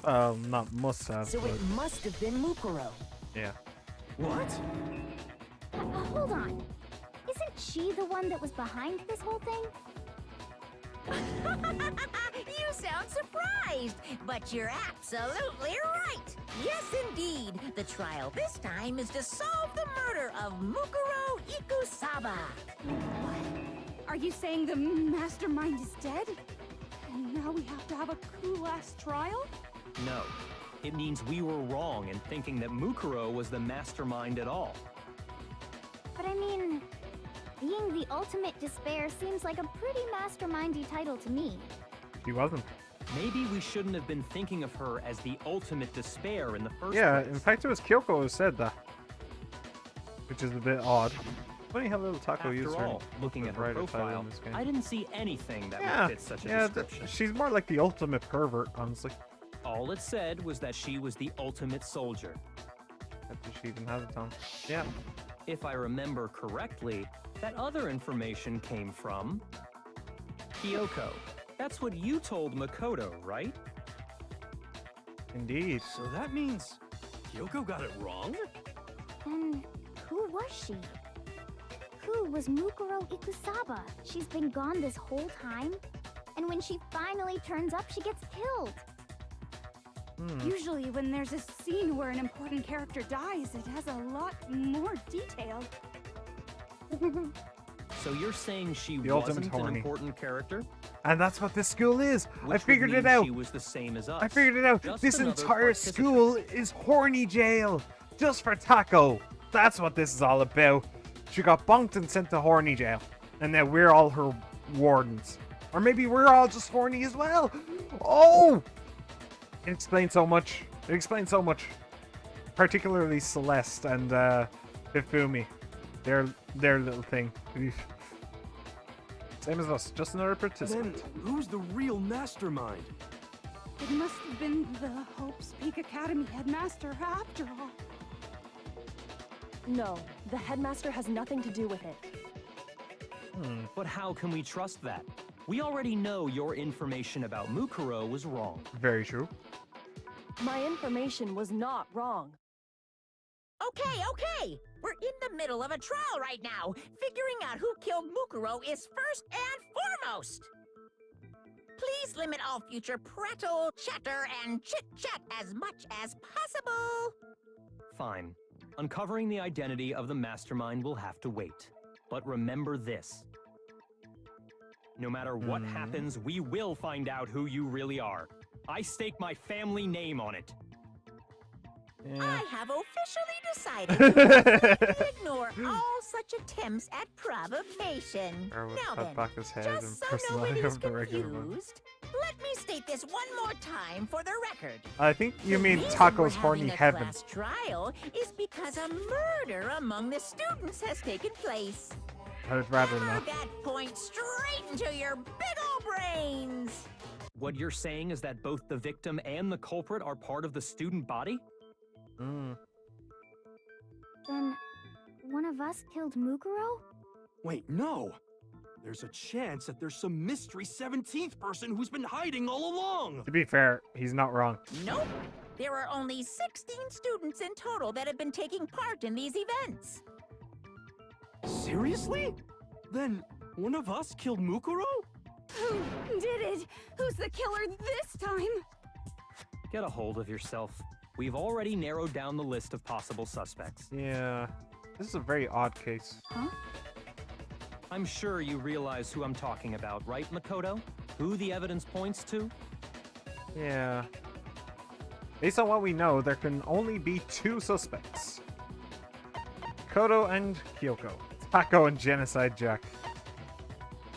Not must have. So but it must have been Mukuro. yeah. What? Hold on. Isn't she the one that was behind this whole thing? You sound surprised, but you're absolutely right. Yes, indeed. The trial this time is to solve the murder of Mukuro Ikusaba. What? Are you saying the mastermind is dead? And now we have to have a cool-ass trial? No. It means we were wrong in thinking that Mukuro was the mastermind at all. But I mean, being the ultimate despair seems like a pretty mastermindy title to me. He wasn't. Maybe we shouldn't have been thinking of her as the ultimate despair in the first Yeah, place. in fact, it was Kyoko who said that. Which is a bit odd. Funny how little Taco used After her all, looking at her writer title profile, in this game. I didn't see anything that Yeah, would fit such a yeah, description. she's more like the ultimate pervert, honestly. All it said was that she was the ultimate soldier. After she even has a tongue. Yeah. If I remember correctly, that other information came from Kyoko. That's what you told Makoto, right? Indeed. So that means Kyoko got it wrong? Then who was she? Who was Mukuro Ikusaba? She's been gone this whole time? And when she finally turns up, she gets killed. Usually when there's a scene where an important character dies, it has a lot more detail. So you're saying she The ultimate wasn't an horny. important character? And that's what this school is. I Which figured would it mean out. She was the same as us. I figured it out. Just This another entire participant. school is horny jail. Just for Taco. That's what this is all about. She got bunked and sent to horny jail. And now we're all her wardens. Or maybe we're all just horny as well. Oh! It explains so much. It explains so much. Particularly Celeste and Hifumi. Their little thing. Same as us, just another Then participant. who's the real mastermind? It must have been the Hope's Peak Academy headmaster after all. No, the headmaster has nothing to do with it. But how can we trust that? We already know your information about Mukuro was wrong. Very true. My information was not wrong. Okay. We're in the middle of a trial right now. Figuring out who killed Mukuro is first and foremost. Please limit all future prattle, chatter, and chit-chat as much as possible. Fine. Uncovering the identity of the mastermind will have to wait. But remember this. No matter what happens, we will find out who you really are. I stake my family name on it. I have officially decided to ignore all such attempts at provocation. Erwin Now cut then, back his head and just so personality nobody's of the regular one. confused, let me state this one more time for the record. I think you The mean reason Taco's we're horny having a heaven. class trial is because a murder among the students has taken place. I'd rather Hammer not. that point straight into your big ol' brains. What you're saying is that both the victim and the culprit are part of the student body? Then, one of us killed Mukuro? Wait, no! There's a chance that there's some mystery 17th person who's been hiding all along! To be fair, he's not wrong. Nope. There are only 16 students in total that have been taking part in these events. Seriously? Then one of us killed Mukuro? Who did it? Who's the killer this time? Get a hold of yourself. We've already narrowed down the list of possible suspects. Yeah. This is a very odd case. Huh? I'm sure you realize who I'm talking about, right, Makoto? Who the evidence points to? Yeah. Based on what we know, there can only be two suspects. Koto and Kyoko. Taco and Genocide Jack.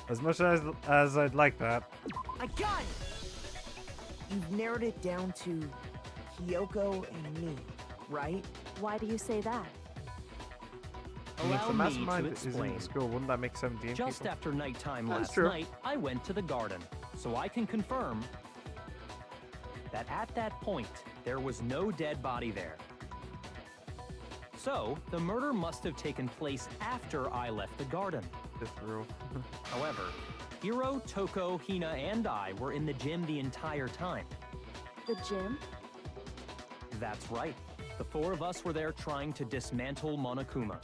As much as I'd like that. I got it! You've narrowed it down to Kyoko and me. right? Why do you say that? And if the Allow me mastermind to is in explain. the school, wouldn't that make 17 Just people? after nighttime That's last true. night, I went to the garden, so I can confirm that at that point, there was no dead body there. So, the murder must have taken place after I left the garden. Fifth rule. However, Hiro, Toko, Hina, and I were in the gym the entire time. The gym? That's right. The four of us were there trying to dismantle Monokuma.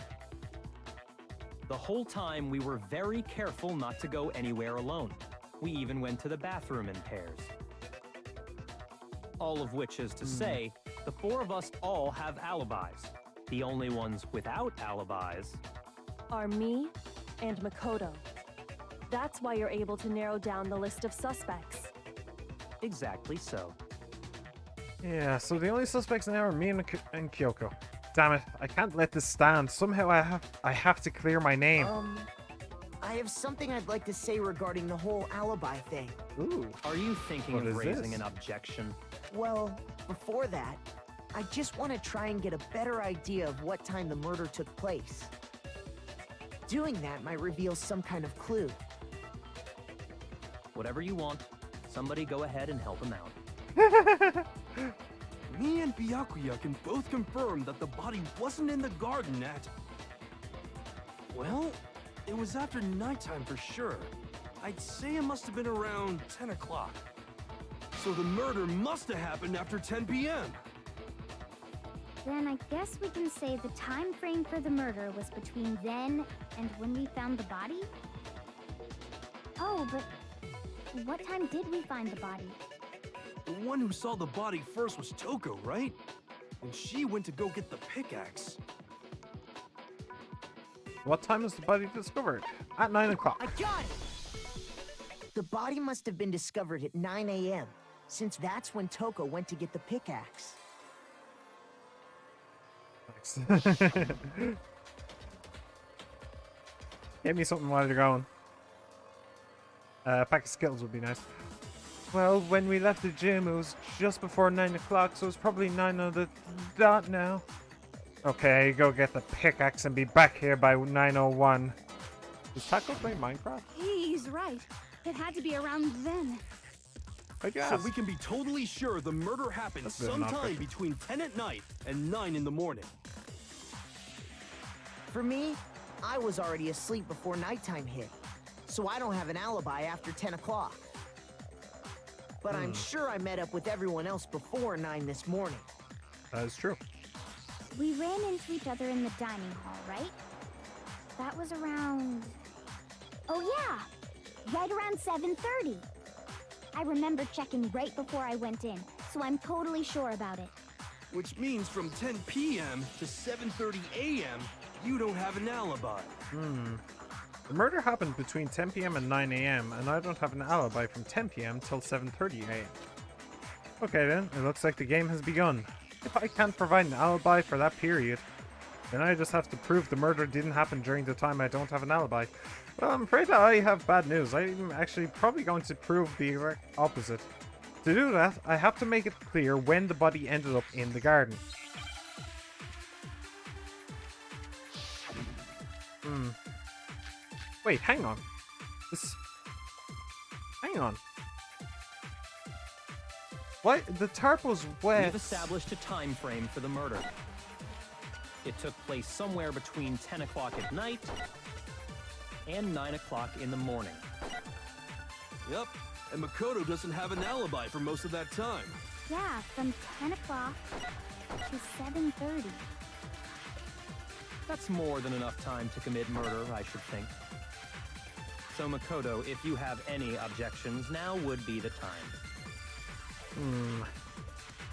The whole time, we were very careful not to go anywhere alone. We even went to the bathroom in pairs. All of which is to say, the four of us all have alibis. The only ones without alibis Are me and Makoto. That's why you're able to narrow down the list of suspects. exactly so. Yeah, so the only suspects now are me and Kyoko. Damn it, I can't let this stand. Somehow I have to clear my name. I have something I'd like to say regarding the whole alibi thing. Ooh. Are you thinking What of is raising this? an objection? Well, before that, I just want to try and get a better idea of what time the murder took place. Doing that might reveal some kind of clue. Whatever you want. Somebody go ahead and help him out. Me and Byakuya can both confirm that the body wasn't in the garden at... Well, it was after nighttime for sure. I'd say it must have been around 10 o'clock. So the murder must have happened after 10 p.m. Then I guess we can say the time frame for the murder was between then and when we found the body? Oh, but what time did we find the body? The one who saw the body first was Toko, right? And she went to go get the pickaxe. What time was the body discovered? At 9 o'clock. I got it! The body must have been discovered at 9 a.m., since that's when Toko went to get the pickaxe. Thanks. Give me something while you're going. A pack of Skittles would be nice. Well, when we left the gym, it was just before 9 o'clock, so it's probably 9 on the dot now. Okay, go get the pickaxe and be back here by 9:01. Does Taco play Minecraft? He's right. It had to be around then. I guess. So we can be totally sure the murder happened That's a bit of an sometime outfit. between 10 at night and 9 in the morning. For me, I was already asleep before nighttime hit, so I don't have an alibi after 10 o'clock. But I'm sure I met up with everyone else before 9 this morning. That is true. We ran into each other in the dining hall, right? That was around... Oh yeah! Right around 7:30. I remember checking right before I went in, so I'm totally sure about it. Which means from 10 p.m. to 7:30 a.m., you don't have an alibi. The murder happened between 10 p.m. and 9 a.m., and I don't have an alibi from 10 p.m. till 7:30 a.m. Okay then, it looks like the game has begun. If I can't provide an alibi for that period, then I just have to prove the murder didn't happen during the time I don't have an alibi. Well, I'm afraid that I have bad news. I'm actually probably going to prove the exact opposite. To do that, I have to make it clear when the body ended up in the garden. Wait, hang on. Hang on. What? The tarp was wet. We've established a time frame for the murder. It took place somewhere between 10 o'clock at night and 9 o'clock in the morning. Yep, and Makoto doesn't have an alibi for most of that time. Yeah, from 10 o'clock to 7:30. That's more than enough time to commit murder, I should think. So Makoto, if you have any objections, now would be the time.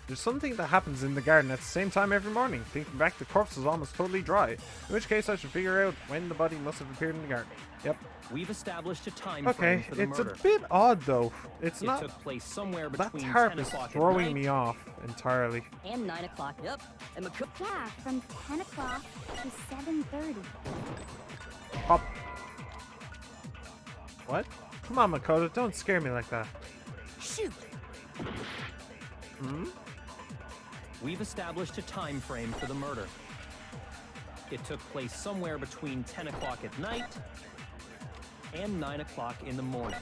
There's something that happens in the garden at the same time every morning. Thinking back, the corpse is almost totally dry. In which case, I should figure out when the body must have appeared in the garden. Yep. We've established a time frame Okay, for the it's murder. a bit odd though. It's It not. took place somewhere That between tarp 10 is o'clock at throwing night me off entirely. And 9 o'clock, yep. And Yeah, from 10 o'clock to 7:30. Pop. What? Come on, Makoto, don't scare me like that. Shoot! We've established a time frame for the murder. It took place somewhere between 10 o'clock at night and 9 o'clock in the morning.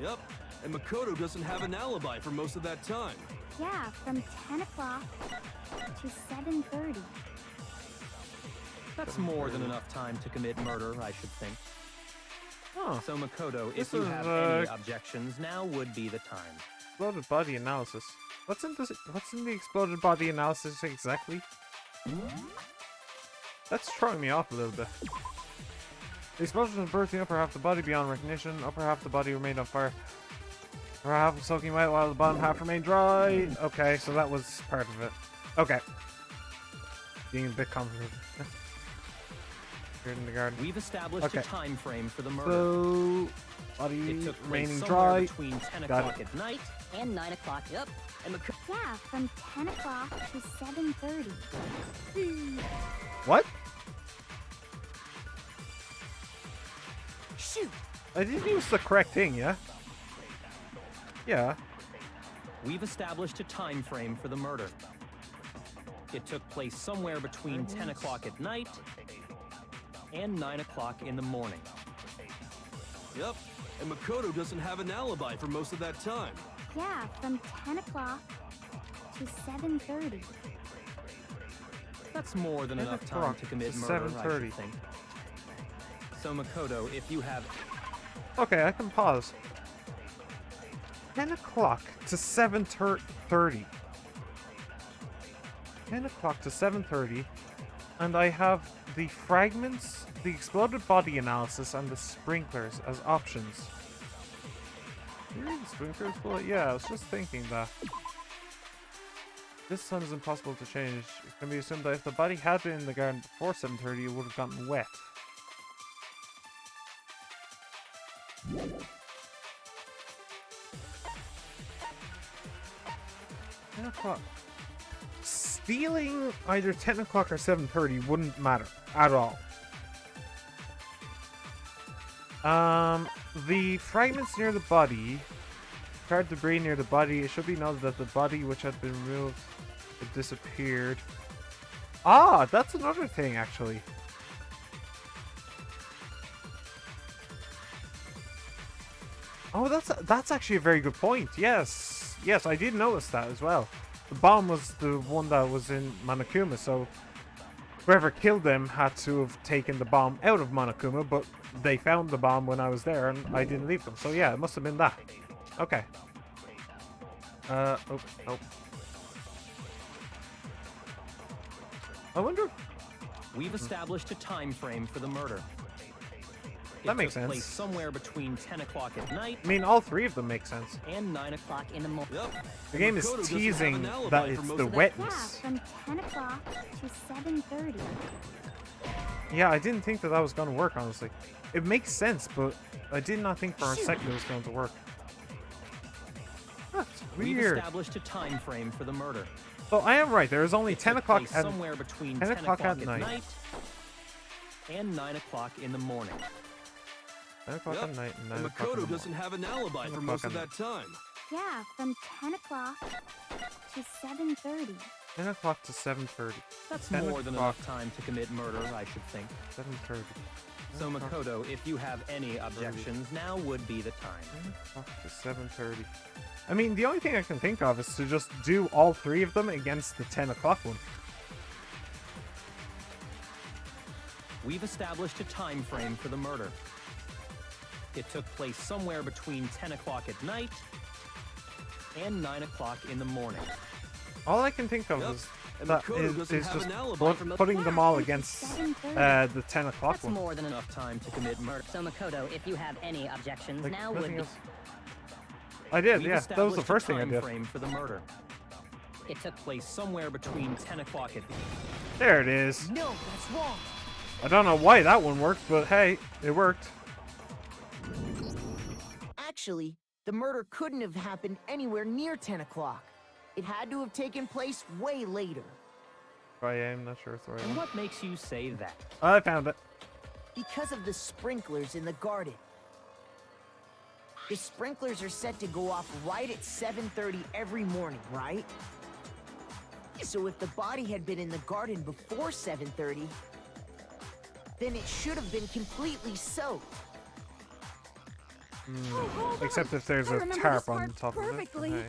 Yep, and Makoto doesn't have an alibi for most of that time. Yeah, from 10 o'clock to 7:30. That's more than enough time to commit murder, I should think. Huh. So Makoto, This if you is, have any objections, now would be the time. Exploded body analysis. What's in the exploded body analysis exactly? That's throwing me off a little bit. The explosion was burst the upper half of the body beyond recognition. Upper half of the body remained on fire. Upper half was soaking wet while the bottom half remained dry. Okay, so that was part of it. Okay. Being a bit complicated. Here in the garden. We've established Okay. a time frame for the murder. So, body It took place remaining somewhere dry. between 10 Got o'clock it. at night and 9 o'clock. Yep. And Yeah, from 10 o'clock to 7:30. What? Shoot! I didn't use the correct thing, yeah? Yeah. We've established a time frame for the murder. It took place somewhere between 10 o'clock at night and 9 o'clock in the morning. Yep, and Makoto doesn't have an alibi for most of that time. Yeah, from 10 o'clock to 7:30. That's more than 10 enough time o'clock to commit to murder, I 7:30. should think. So Makoto, if you have... Okay, I can pause. 10 o'clock to 7:30. 10 o'clock to 7:30. And I have the fragments, the exploded body analysis, and the sprinklers as options. Really, the sprinklers? Well, yeah, I was just thinking that. This sun is impossible to change. It can be assumed that if the body had been in the garden before 7:30, it would have gotten wet. Stealing either 10 o'clock or 7:30 wouldn't matter at all. The fragments near the body, charred debris near the body, it should be noted that the body which had been removed had disappeared. Ah, that's another thing actually. Oh, that's actually a very good point. Yes, yes, I did notice that as well. The bomb was the one that was in Monokuma, so whoever killed them had to have taken the bomb out of Monokuma, but they found the bomb when I was there and I didn't leave them. So yeah, it must have been that. Okay. Oh. I wonder. We've established a time frame for the murder. That makes took sense. place somewhere between 10 o'clock at night I mean, all three of them make sense. and 9 o'clock in the morning. Yep. The game is Makoto doesn't have teasing an alibi that for it's most the of that- Yeah, wetness. from 10 o'clock to 7:30. Yeah, I didn't think that was going to work, honestly. It makes sense, but I did not think for a second it was going to work. That's We've weird. established a time frame for the murder. So I am right. There is only It 10 took o'clock place at somewhere between 10 10 o'clock o'clock at at night. and 9 o'clock in the morning. 10 o'clock Yep. at night and 9 And o'clock in the Makoto morning. doesn't have an alibi 10 for o'clock most of at that time. Yeah, from 10 o'clock to 7:30. 10 o'clock to 7:30. That's 10 more than o'clock. enough time to commit murder, I should think. 7:30. So Makoto, if you have any objections, now would be the time. 10 o'clock to 7:30. I mean, the only thing I can think of is to just do all three of them against the 10 o'clock one. We've established a time frame for the murder. It took place somewhere between 10 o'clock at night and 9 o'clock in the morning. All I can think of Yep. is And that Makoto is doesn't have just an alibi for putting them all Yeah, against 7:30. the 10 o'clock That's one. more than enough time to commit murder. So Makoto, if you have any objections, Like, now would nothing be... else. I did, We've yeah. That was the established first a thing I time did. frame for the murder. It took place somewhere between 10 o'clock at There it is. No, that's wrong. I don't know why that one worked, but hey, it worked. Actually, the murder couldn't have happened anywhere near 10 o'clock. It had to have taken place way later. I am not sure it's the right And one. what makes you say that? I found it. Because of the sprinklers in the garden. The sprinklers are set to go off right at 7:30 every morning, right? So if the body had been in the garden before 7:30, then it should have been completely soaked. Oh, hold on. Except if there's I a remember tarp this on part top perfectly. of it.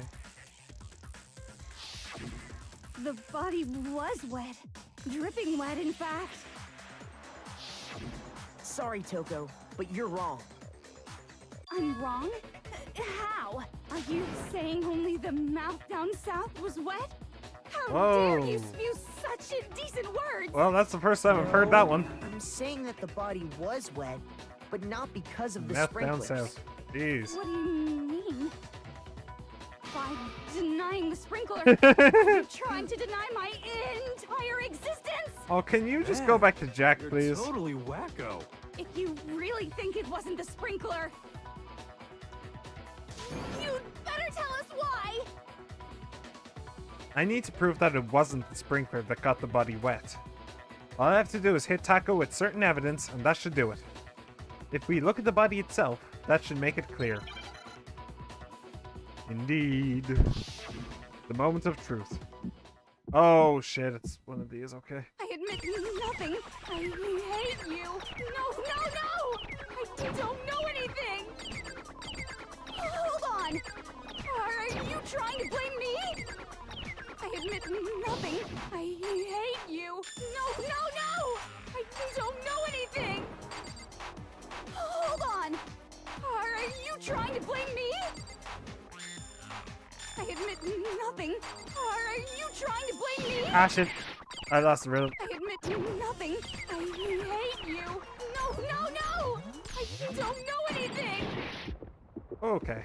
Okay. The body was wet. Dripping wet, in fact. Sorry, Toko, but you're wrong. I'm wrong? How? Are you saying only the mouth down south was wet? How dare you Whoa. spew such indecent words? Well, that's the first time I've heard that one. I'm saying that the body was wet, but not because of the Mouth down sprinklers. south. Jeez. What do you mean? By denying the sprinkler, you're trying to deny my entire existence? Oh, can you just Man, go back to Jack, You're please? totally wacko. If you really think it wasn't the sprinkler, you'd better tell us why! I need to prove that it wasn't the sprinkler that got the body wet. All I have to do is hit Taco with certain evidence, and that should do it. If we look at the body itself, that should make it clear. Indeed. The moment of truth. Oh shit, it's one of these, okay. I admit nothing. I hate you. No, no, no! I don't know anything! Hold on! Are you trying to blame me? I admit nothing. I hate you. No, no, no! I don't know anything! Hold on! Are you trying to blame me? I admit nothing. Are you trying to blame me? Ah shit. I lost the rhythm. I admit nothing. I hate you. No, no, no! I don't know anything! Okay.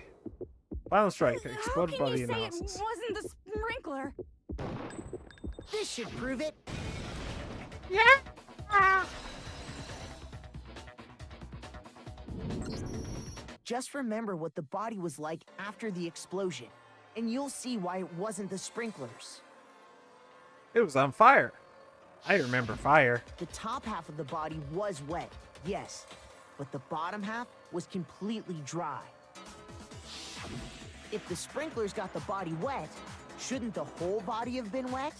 Final strike. How Exploded can body you say analysis. it wasn't the sprinkler? This should prove it. Just remember what the body was like after the explosion, and you'll see why it wasn't the sprinklers. It was on fire. I remember fire. The top half of the body was wet, yes, but the bottom half was completely dry. If the sprinklers got the body wet, shouldn't the whole body have been wet?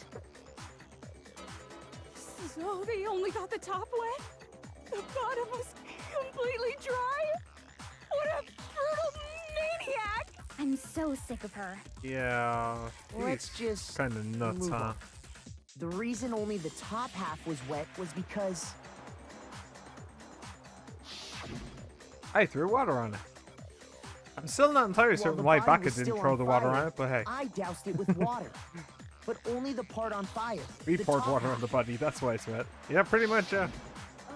So they only got the top wet? The bottom was completely dry? What a brutal maniac! I'm so sick of her. Yeah. Let's He's just kind of nuts, move huh? on. The reason only the top half was wet was because I threw water on it. I'm still not entirely while certain the why body Baka was didn't still throw on the water fire, on it, but hey. I doused it with water. But only the part on fire. We the poured top water half. on the body, that's why it's wet. Yeah, pretty much, yeah.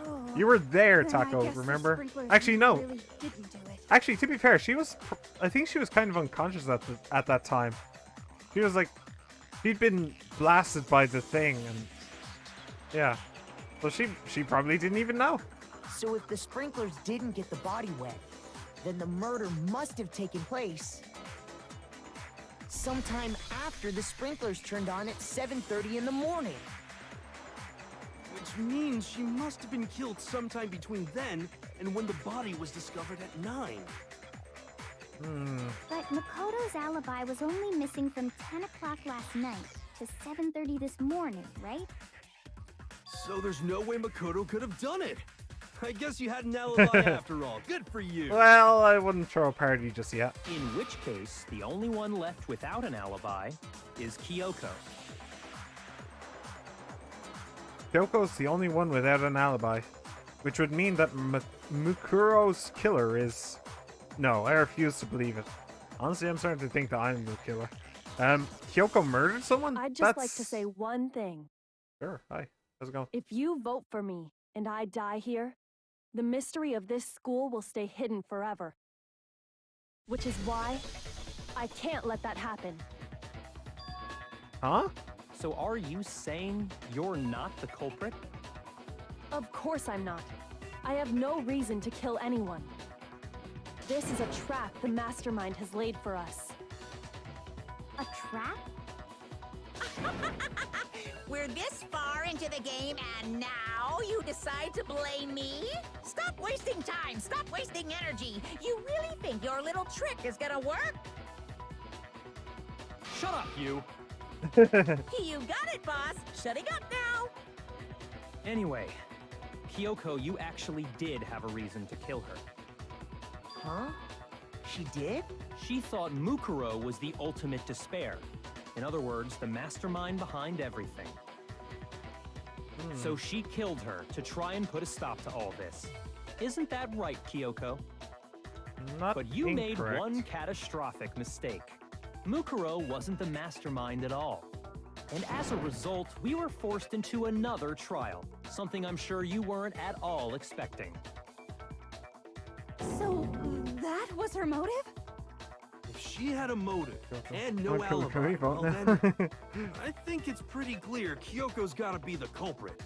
Oh, You were there, then I Taco, guess the remember? sprinklers Actually, no. really didn't do it. Actually, to be fair, she was... I think she was kind of unconscious at that time. She was like... She'd been blasted by the thing, and... Yeah. So she probably didn't even know. So if the sprinklers didn't get the body wet, then the murder must have taken place sometime after the sprinklers turned on at 7:30 in the morning. Which means she must have been killed sometime between then and when the body was discovered at 9. But Makoto's alibi was only missing from 10 o'clock last night to 7:30 this morning, right? So there's no way Makoto could have done it. I guess you had an alibi after all. Good for you. Well, I wouldn't throw a party just yet. In which case, the only one left without an alibi is Kyoko. Kyoko's the only one without an alibi. Which would mean that Mukuro's killer is... No, I refuse to believe it. Honestly, I'm starting to think that I'm the killer. Kyoko murdered someone? I'd just like to say one thing. Sure, hi. How's it going? If you vote for me and I die here, the mystery of this school will stay hidden forever. Which is why I can't let that happen. Huh? So are you saying you're not the culprit? Of course I'm not. I have no reason to kill anyone. This is a trap the mastermind has laid for us. A trap? We're this far into the game, and now you decide to blame me? Stop wasting time! Stop wasting energy! You really think your little trick is gonna work? Shut up, you! You got it, boss. Shutting up now. Anyway, Kyoko, you actually did have a reason to kill her. Huh? She did? She thought Mukuro was the ultimate despair. In other words, the mastermind behind everything. So she killed her to try and put a stop to all this. Isn't that right, Kyoko? Not But you made incorrect. one catastrophic mistake. Mukuro wasn't the mastermind at all. And as a result, we were forced into another trial, something I'm sure you weren't at all expecting. So, that was her motive? If she had a motive and no Can alibi, we vote well now? then, I think it's pretty clear Kyoko's gotta be the culprit.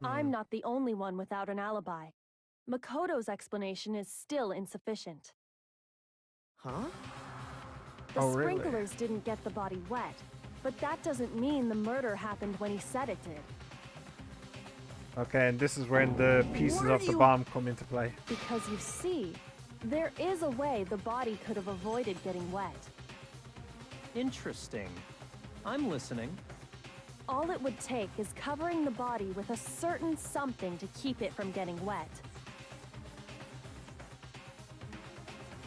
I'm not the only one without an alibi. Makoto's explanation is still insufficient. Huh? The Oh, really? sprinklers didn't get the body wet, but that doesn't mean the murder happened when he said it did. Okay, and this is when the pieces of the bomb come into play. Because you see, there is a way the body could have avoided getting wet. Interesting. I'm listening. All it would take is covering the body with a certain something to keep it from getting wet.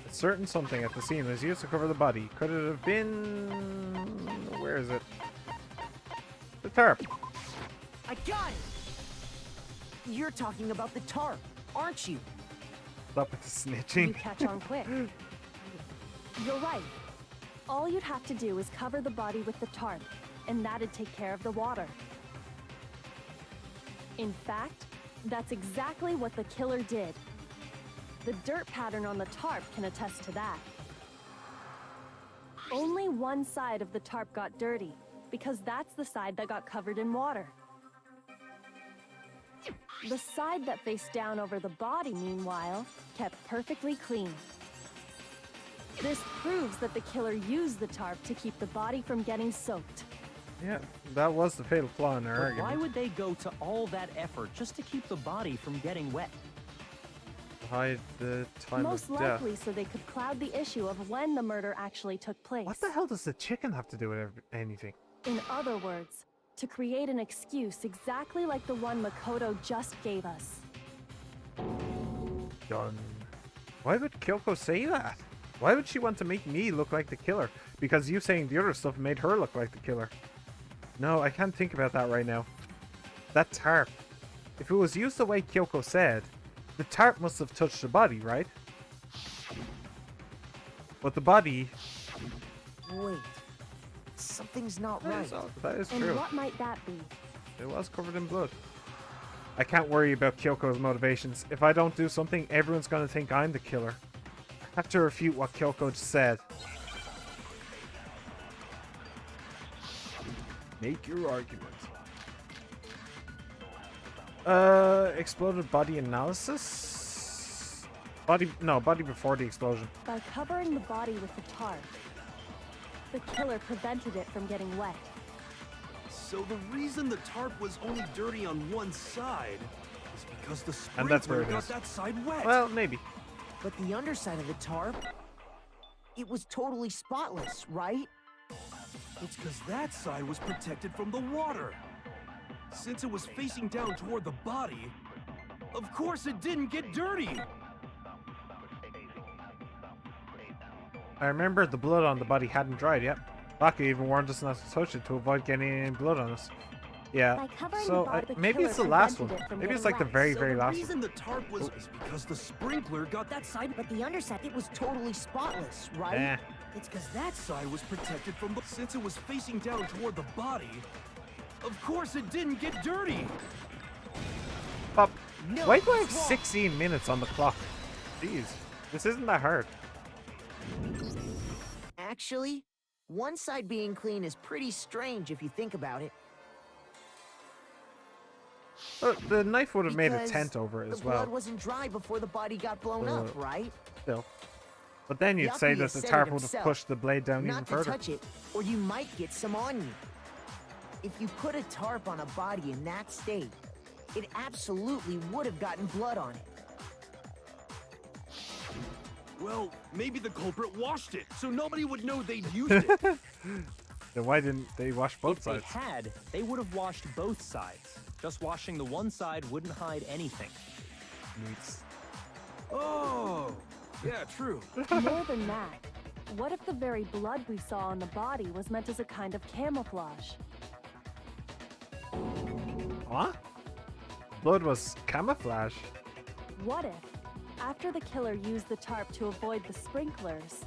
A certain something at the scene was used to cover the body. Could it have been... Where is it? The tarp. I got it! You're talking about the tarp, aren't you? Stop with the You snitching. catch on quick. You're right. All you'd have to do is cover the body with the tarp, and that'd take care of the water. In fact, that's exactly what the killer did. The dirt pattern on the tarp can attest to that. Only one side of the tarp got dirty, because that's the side that got covered in water. The side that faced down over the body, meanwhile, kept perfectly clean. This proves that the killer used the tarp to keep the body from getting soaked. Yeah, that was the fatal flaw in their But argument. why would they go to all that effort just to keep the body from getting wet? Hide the time Most of death. likely so they could cloud the issue of when the murder actually took place. What the hell does the chicken have to do with anything? In other words, to create an excuse exactly like the one Makoto just gave us. Done. Why would Kyoko say that? Why would she want to make me look like the killer? Because you saying the other stuff made her look like the killer. No, I can't think about that right now. That tarp. If it was used the way Kyoko said, the tarp must have touched the body, right? But the body... Wait. Something's not right. That is And true. what might that be? It was covered in blood. I can't worry about Kyoko's motivations. If I don't do something, everyone's gonna think I'm the killer. I have to refute what Kyoko just said. Make your argument. Exploded body analysis? Body before the explosion. By covering the body with the tarp, the killer prevented it from getting wet. So the reason the tarp was only dirty on one side is because the And that's sprinkler where it got is. that side wet. Well, maybe. But the underside of the tarp, it was totally spotless, right? It's because that side was protected from the water. Since it was facing down toward the body, of course it didn't get dirty. I remember the blood on the body hadn't dried yet. Baka even warned us not to touch it to avoid getting any blood on us. Yeah, By covering so the body, the maybe killer it's the last one. prevented it from Maybe it's getting like the wet. very, So very the last reason one. the tarp was is because the sprinkler got that side. But the underside, it was totally spotless, right? Eh. It's because that side was protected from the. Since it was facing down toward the body, of course it didn't get dirty. Pop, No, why do I have it's wrong. 16 minutes on the clock? Jeez, this isn't that hard. Actually, one side being clean is pretty strange if you think about it. The knife would have made a Because tent over it as the blood well. wasn't dry before the body got blown up, right? Still. But then you'd say Yakuya that the said it tarp would have himself, pushed the blade down even Not to further. touch it, or you might get some on you. If you put a tarp on a body in that state, it absolutely would have gotten blood on it. Well, maybe the culprit washed it, so nobody would know they'd used it. Then why didn't they wash both If sides? they had, they would have washed both sides. Just washing the one side wouldn't hide anything. Neats. Oh, yeah, true. More than that, what if the very blood we saw on the body was meant as a kind of camouflage? What? Blood was camouflage. What if, after the killer used the tarp to avoid the sprinklers,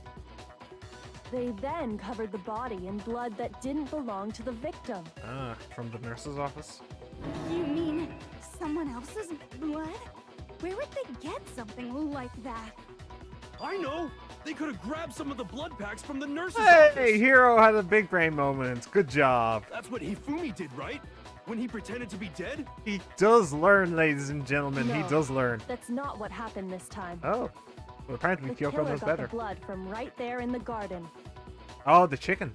they then covered the body in blood that didn't belong to the victim? Ah, from the nurse's office. You mean someone else's blood? Where would they get something like that? I know! They could have grabbed some of the blood packs from the nurse's Hey, office. Hero had a big brain moment. Good job. That's what Hifumi did, right? When he pretended to be dead? He does learn, ladies and gentlemen. He No. does learn. That's not what happened this time. Oh. Well, apparently The Kyoko killer knows got better. the blood from right there in the garden. Oh, the chicken.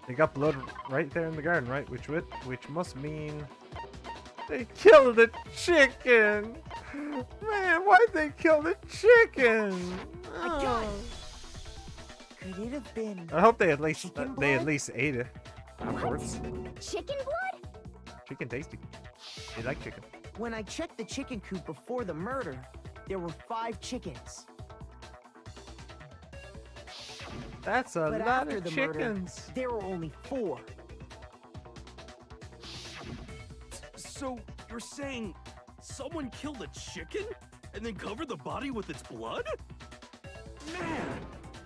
They got blood right there in the garden, right? Which must mean they killed the chicken. Man, why'd they kill the chicken? Oh. Could it have been? I hope they at least Chicken they at blood? least ate it afterwards. Chicken blood? Chicken tasty. They like chicken. When I checked the chicken coop before the murder, there were 5 chickens. That's a But lot after of the murder, chickens. there were only 4. So, you're saying someone killed a chicken and then covered the body with its blood? Man,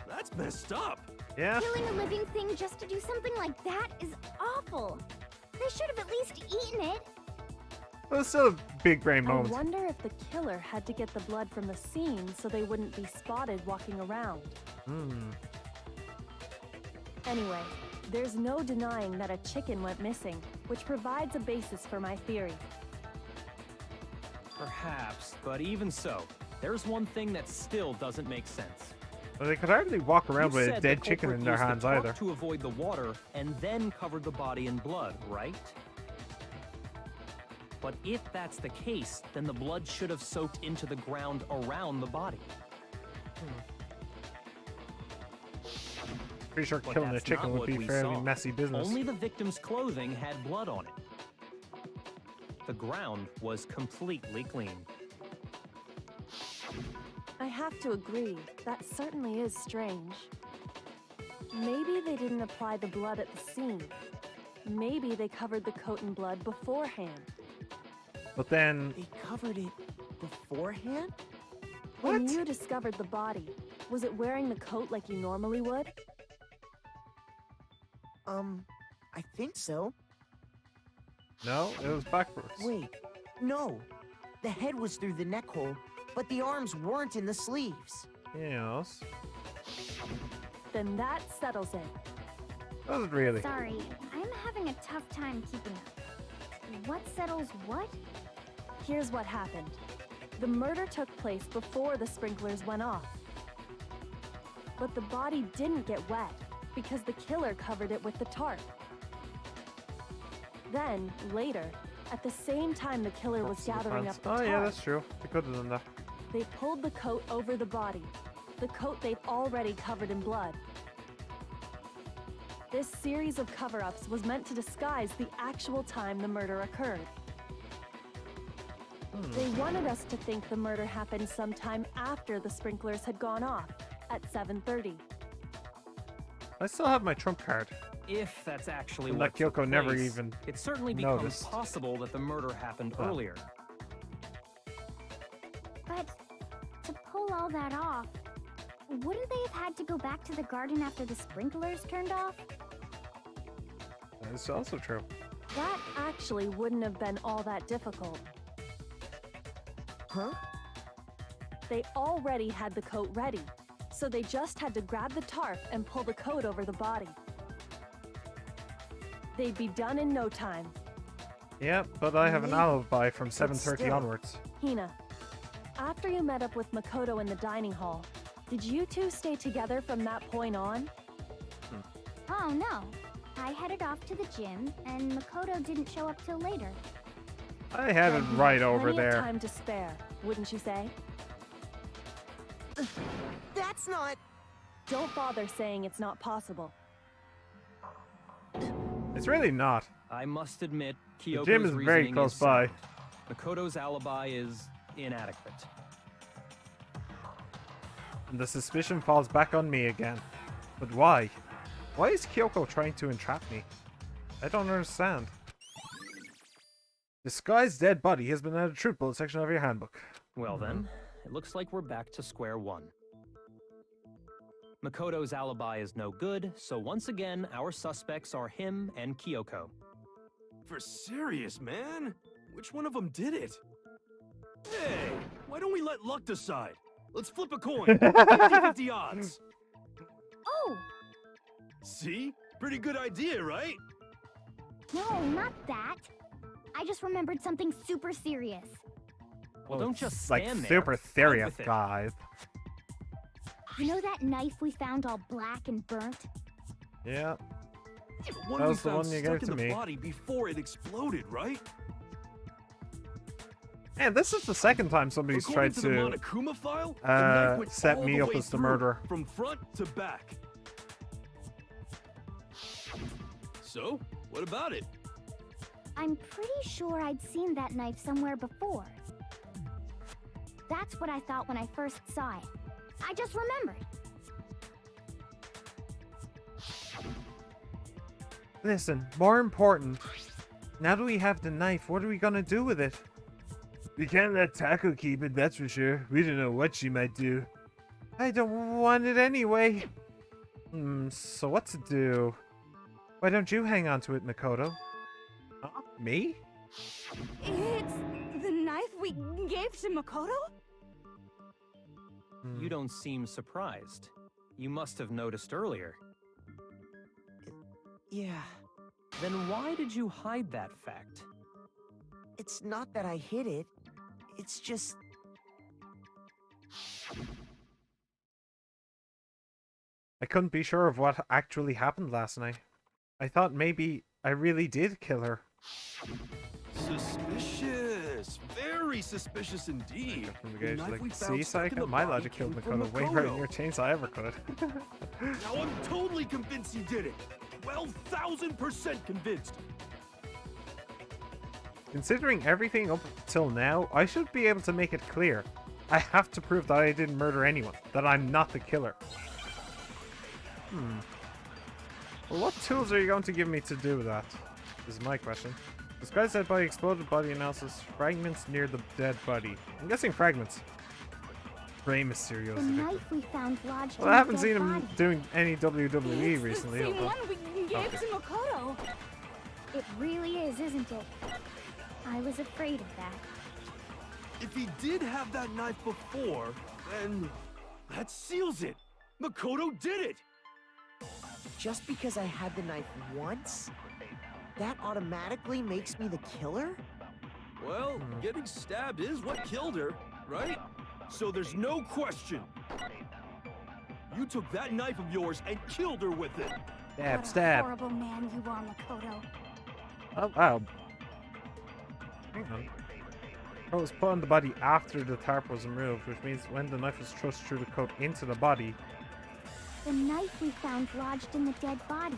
that's messed up. Yeah. Killing a living thing just to do something like that is awful. They should have at least eaten it. It was still a big brain I moment. wonder if the killer had to get the blood from the scene so they wouldn't be spotted walking around. Hmm. Anyway, there's no denying that a chicken went missing, which provides a basis for my theory. Perhaps, but even so, there's one thing that still doesn't make sense. Well, they could hardly walk around You with said a the dead chicken culprit in their used the hands tarp either. to avoid the water and then covered the body in blood, right? But if that's the case, then the blood should have soaked into the ground around the body. Pretty sure But killing a that's chicken not would what be we fairly saw. messy business. Only the victim's clothing had blood on it. The ground was completely clean. I have to agree, that certainly is strange. Maybe they didn't apply the blood at the scene. Maybe they covered the coat in blood beforehand. But then, They covered it beforehand? When you discovered the body, was it wearing the coat like you normally would? I think so. no, it was backwards. Wait, no. The head was through the neck hole, but the arms weren't in the sleeves. Yes. Then that settles it. Doesn't really. Sorry, I'm having a tough time keeping up. What settles what? Here's what happened. The murder took place before the sprinklers went off. But the body didn't get wet because the killer covered it with the tarp. Then, later, at the same time the killer was gathering up the Oh tarp, yeah, that's true. They could have done that. they pulled the coat over the body, the coat they'd already covered in blood. This series of cover-ups was meant to disguise the actual time the murder occurred. They wanted us to think the murder happened sometime after the sprinklers had gone off, at 7:30. I still have my trump card. If that's actually And what that Kyoko took never place, even it certainly becomes noticed. possible that the murder happened earlier. But to pull all that off, wouldn't they have had to go back to the garden after the sprinklers turned off? That's also true. That actually wouldn't have been all that difficult. Huh? They already had the coat ready, so they just had to grab the tarp and pull the coat over the body. They'd be done in no time. Yeah, but I have an Maybe. alibi from But 7:30 still. onwards. Hina, after you met up with Makoto in the dining hall, did you two stay together from that point on? Oh no. I headed off to the gym, and Makoto didn't show up till later. I had it Then right you had over plenty of there. time to spare, wouldn't you say? That's not... Don't bother saying it's not possible. It's really not. I must admit, The Kyoko's gym is very reasoning close is by. sound. Makoto's alibi is inadequate. And the suspicion falls back on me again. But why? Why is Kyoko trying to entrap me? I don't understand. Disguised dead body has been added truth bullet section of your handbook. Well then, it looks like we're back to square one. Makoto's alibi is no good, so once again, our suspects are him and Kyoko. For serious, man? Which one of them did it? Hey, why don't we let luck decide? Let's flip a coin. 50-50 odds. Oh! See? Pretty good idea, right? No, not that. I just remembered something super serious. Well, don't just like stand there. super Fight serious, with it. guys. You know that knife we found all black and burnt? Yeah. One That we was the found one you stuck gave in to the me. body before it exploded, right? And this is the second time somebody's According tried to the to Monokuma file, the knife went set all me the up way as the through, murderer. from front to back. So, what about it? I'm pretty sure I'd seen that knife somewhere before. That's what I thought when I first saw it. I just remembered. Listen, more important. Now that we have the knife, what are we gonna do with it? We can't let Taco keep it, that's for sure. We don't know what she might do. I don't want it anyway. So what to do? Why don't you hang on to it, Makoto? Huh? Me? It's the knife we gave to Makoto? You don't seem surprised. You must have noticed earlier. Yeah, Then why did you hide that fact? it's not that I hid it. It's just... I couldn't be sure of what actually happened last night. I thought maybe I really did kill her. Suspicious. Very suspicious indeed. From the The gauge, knife like, we found see, stuck in Psycho? the My body logic killed came from Makoto way right in Makoto. your chains I ever could. Now I'm totally convinced he did it. 12,000% convinced. Considering everything up till now, I should be able to make it clear. I have to prove that I didn't murder anyone, that I'm not the killer. Well, what tools are you going to give me to do that? Is my question. Disguised dead body, exploded body analysis, fragments near the dead body. I'm guessing fragments. Rey Mysterio's The the victim. knife we found lodged Well, in I the haven't dead seen him body. doing any WWE It's recently. the same although- one we gave Okay. to Makoto. It really is, isn't it? I was afraid of that. If he did have that knife before, then that seals it. Makoto did it. Just because I had the knife once, that automatically makes me the killer? Well, getting stabbed is what killed her, right? So there's no question. You took that knife of yours and killed her with it. Stab, What a stab. horrible man you are, Makoto. Oh, wow. Hang on. It was put on the body after the tarp was removed, which means when the knife was thrust through the coat into the body. The knife we found lodged in the dead body.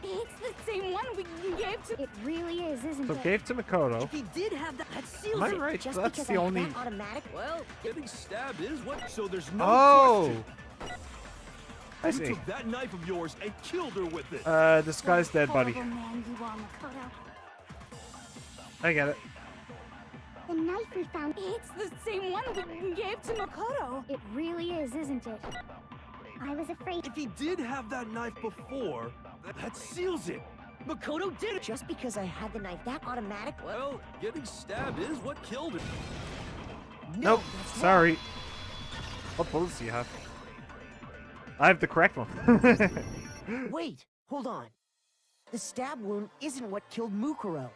It's the same one we gave to... It really is, isn't So it? gave to Makoto. If he did have that seals Am I it. right? Just That's because the I only... had that automatic... Well, getting stabbed is what... So there's no Oh! question. I You see. took that knife of yours and killed her with it. Disguised dead body. Horrible man you are, Makoto. I get it. The knife we found... It's the same one we gave to Makoto. It really is, isn't it? I was afraid... If he did have that knife before, that seals it. Makoto did it. Just because I had the knife, that automatic... Well, getting stabbed is what killed her. No, Nope. that's wrong. Sorry. What bullets do you have? I have the correct one. Wait, hold on. The stab wound isn't what killed Mukuro.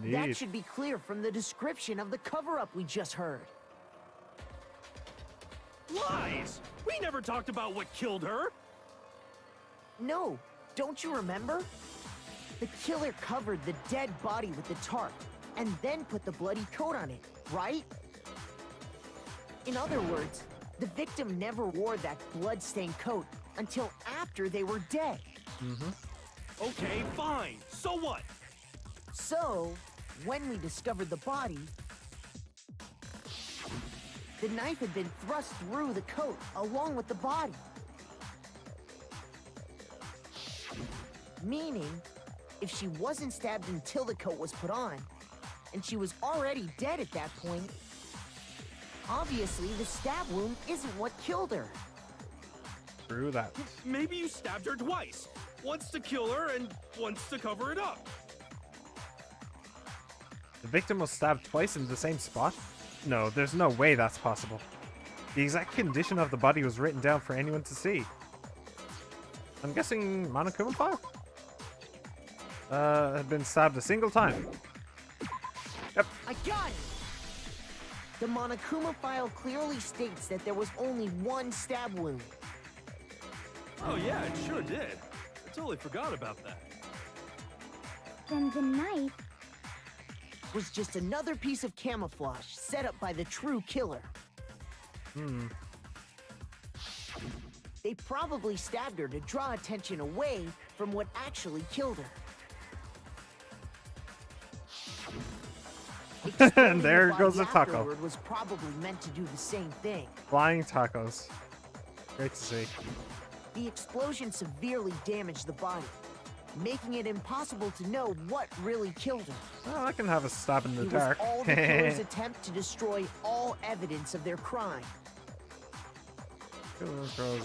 That Indeed. should be clear from the description of the cover-up we just heard. Lies! We never talked about what killed her. No, don't you remember? The killer covered the dead body with the tarp, and then put the bloody coat on it, right? In other words, The victim never wore that blood-stained coat until after they were dead. Okay, fine. So what? So, when we discovered the body, the knife had been thrust through the coat along with the body. Meaning, if she wasn't stabbed until the coat was put on, and she was already dead at that point, obviously the stab wound isn't what killed her. True that. Maybe you stabbed her twice. Once to kill her and once to cover it up. The victim was stabbed twice in the same spot? No, there's no way that's possible. The exact condition of the body was written down for anyone to see. I'm guessing Monokuma had been stabbed a single time. Yep. I got it! The Monokuma file clearly states that there was only one stab wound. Oh yeah, it sure did. I totally forgot about that. Then the knife... was just another piece of camouflage set up by the true killer. They probably stabbed her to draw attention away from what actually killed her. And there Exploding goes the the body taco. afterward was probably meant to do the same thing. Flying tacos. Great to see. The explosion severely damaged the body, making it impossible to know what really killed her. Oh, I can have a stab in the It dark. was all the killer's attempt to destroy all evidence of their crime. So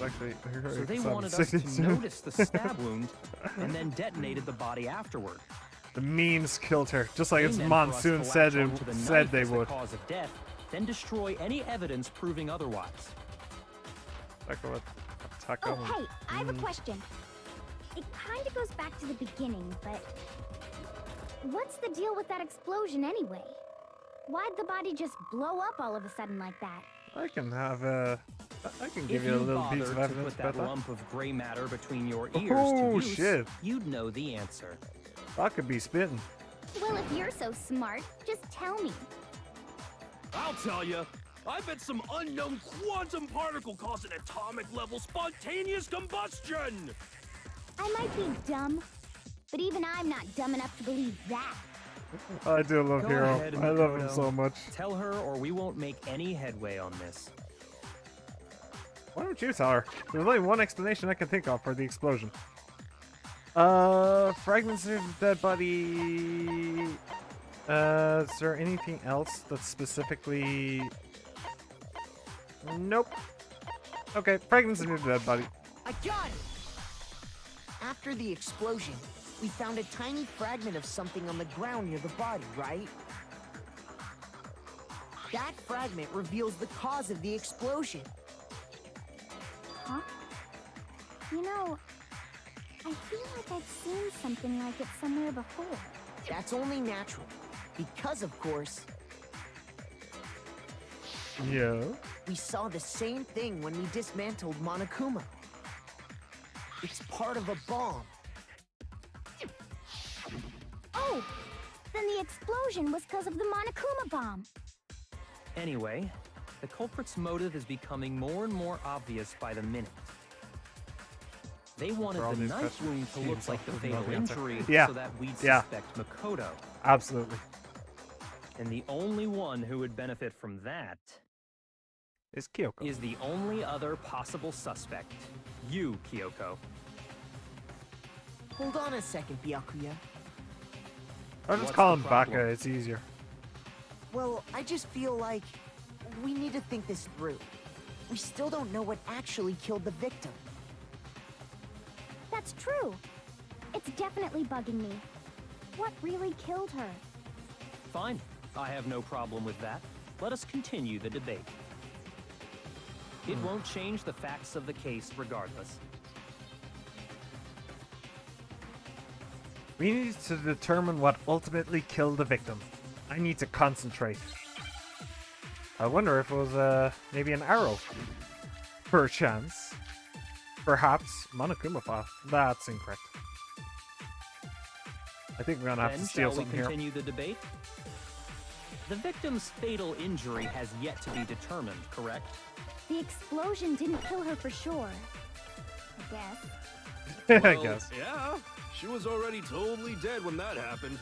they wanted us to notice the stab wound and then detonated the body afterward. The memes killed her, just like They its meant for us to Monsoon latch said onto the said knife they as the would. cause of death, then destroy any evidence proving otherwise. Taco. Oh, hey, I have a question. It kind of goes back to the beginning, but... what's the deal with that explosion anyway? Why'd the body just blow up all of a sudden like that? I can have a. I can give If you a you little piece bothered of to evidence put that about that. lump of gray matter between your ears Oh, to use, shit. you'd know the answer. That could be spitting. Well, if you're so smart, just tell me. I'll tell you. I bet some unknown quantum particle caused an atomic-level spontaneous combustion! I might be dumb, but even I'm not dumb enough to believe that. I do love Go Hero. ahead, I love him Mikoto. so much. Tell her or we won't make any headway on this. Why don't you tell her? There's only one explanation I can think of for the explosion. Fragments of the dead body. Is there anything else that's specifically? Nope. Okay, fragments of the dead body. I got it! After the explosion, we found a tiny fragment of something on the ground near the body, right? That fragment reveals the cause of the explosion. Huh? You know, I feel like I've seen something like it somewhere before. That's only natural. Because, of course, Yeah. we saw the same thing when we dismantled Monokuma. It's part of a bomb. Oh! Then the explosion was because of the Monokuma bomb. Anyway, the culprit's motive is becoming more and more obvious by the minute. They wanted For all the these knife questions, wound to seems look like the like there's no fatal answer. injury Yeah. so that we'd Yeah. suspect Makoto. Absolutely. And the only one who would benefit from that It's Kyoko. is the only other possible suspect. You, Kyoko. Hold on a second, Byakuya. I'll just What's call the him problem? Baka, it's easier. Well, I just feel like we need to think this through. We still don't know what actually killed the victim. That's true. It's definitely bugging me. What really killed her? Fine. I have no problem with that. Let us continue the debate. It won't change the facts of the case regardless. We need to determine what ultimately killed the victim. I need to concentrate. I wonder if it was maybe an arrow. Perchance. Perhaps Monokuma file. That's incorrect. I think we're gonna have Then to steal shall we something here. continue the debate? The victim's fatal injury has yet to be determined, correct? The explosion didn't kill her for sure. I guess. I Well, guess. Yeah, she was already totally dead when that happened.